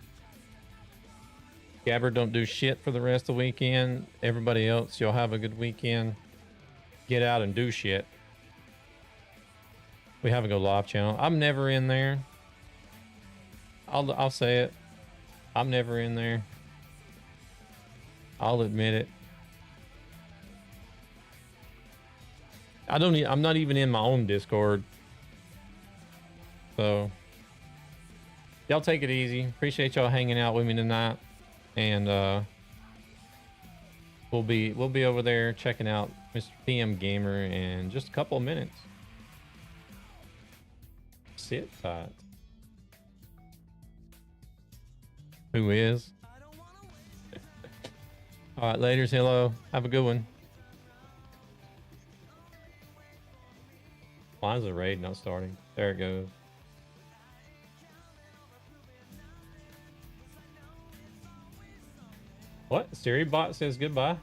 Gabbard don't do shit for the rest of the weekend. Everybody else, y'all have a good weekend. Get out and do shit. We have a Go Live channel. I'm never in there. I'll say it. I'm never in there. I'll admit it. I'm not even in my own Discord. So y'all take it easy. Appreciate y'all hanging out with me tonight. And we'll be over there checking out Mr. PM Gamer in just a couple of minutes. Sit tight. Who is? All right, laters. Hello. Have a good one. Why is the raid not starting? There it goes. What? SteriBot says goodbye?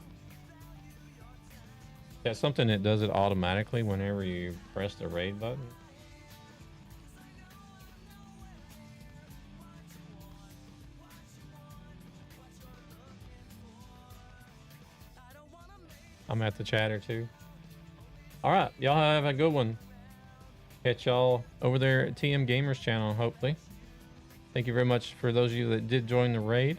That's something that does it automatically whenever you press the raid button. I'm at the chatter too. All right, y'all have a good one. Catch y'all over there at TM Gamers channel, hopefully. Thank you very much for those of you that did join the raid.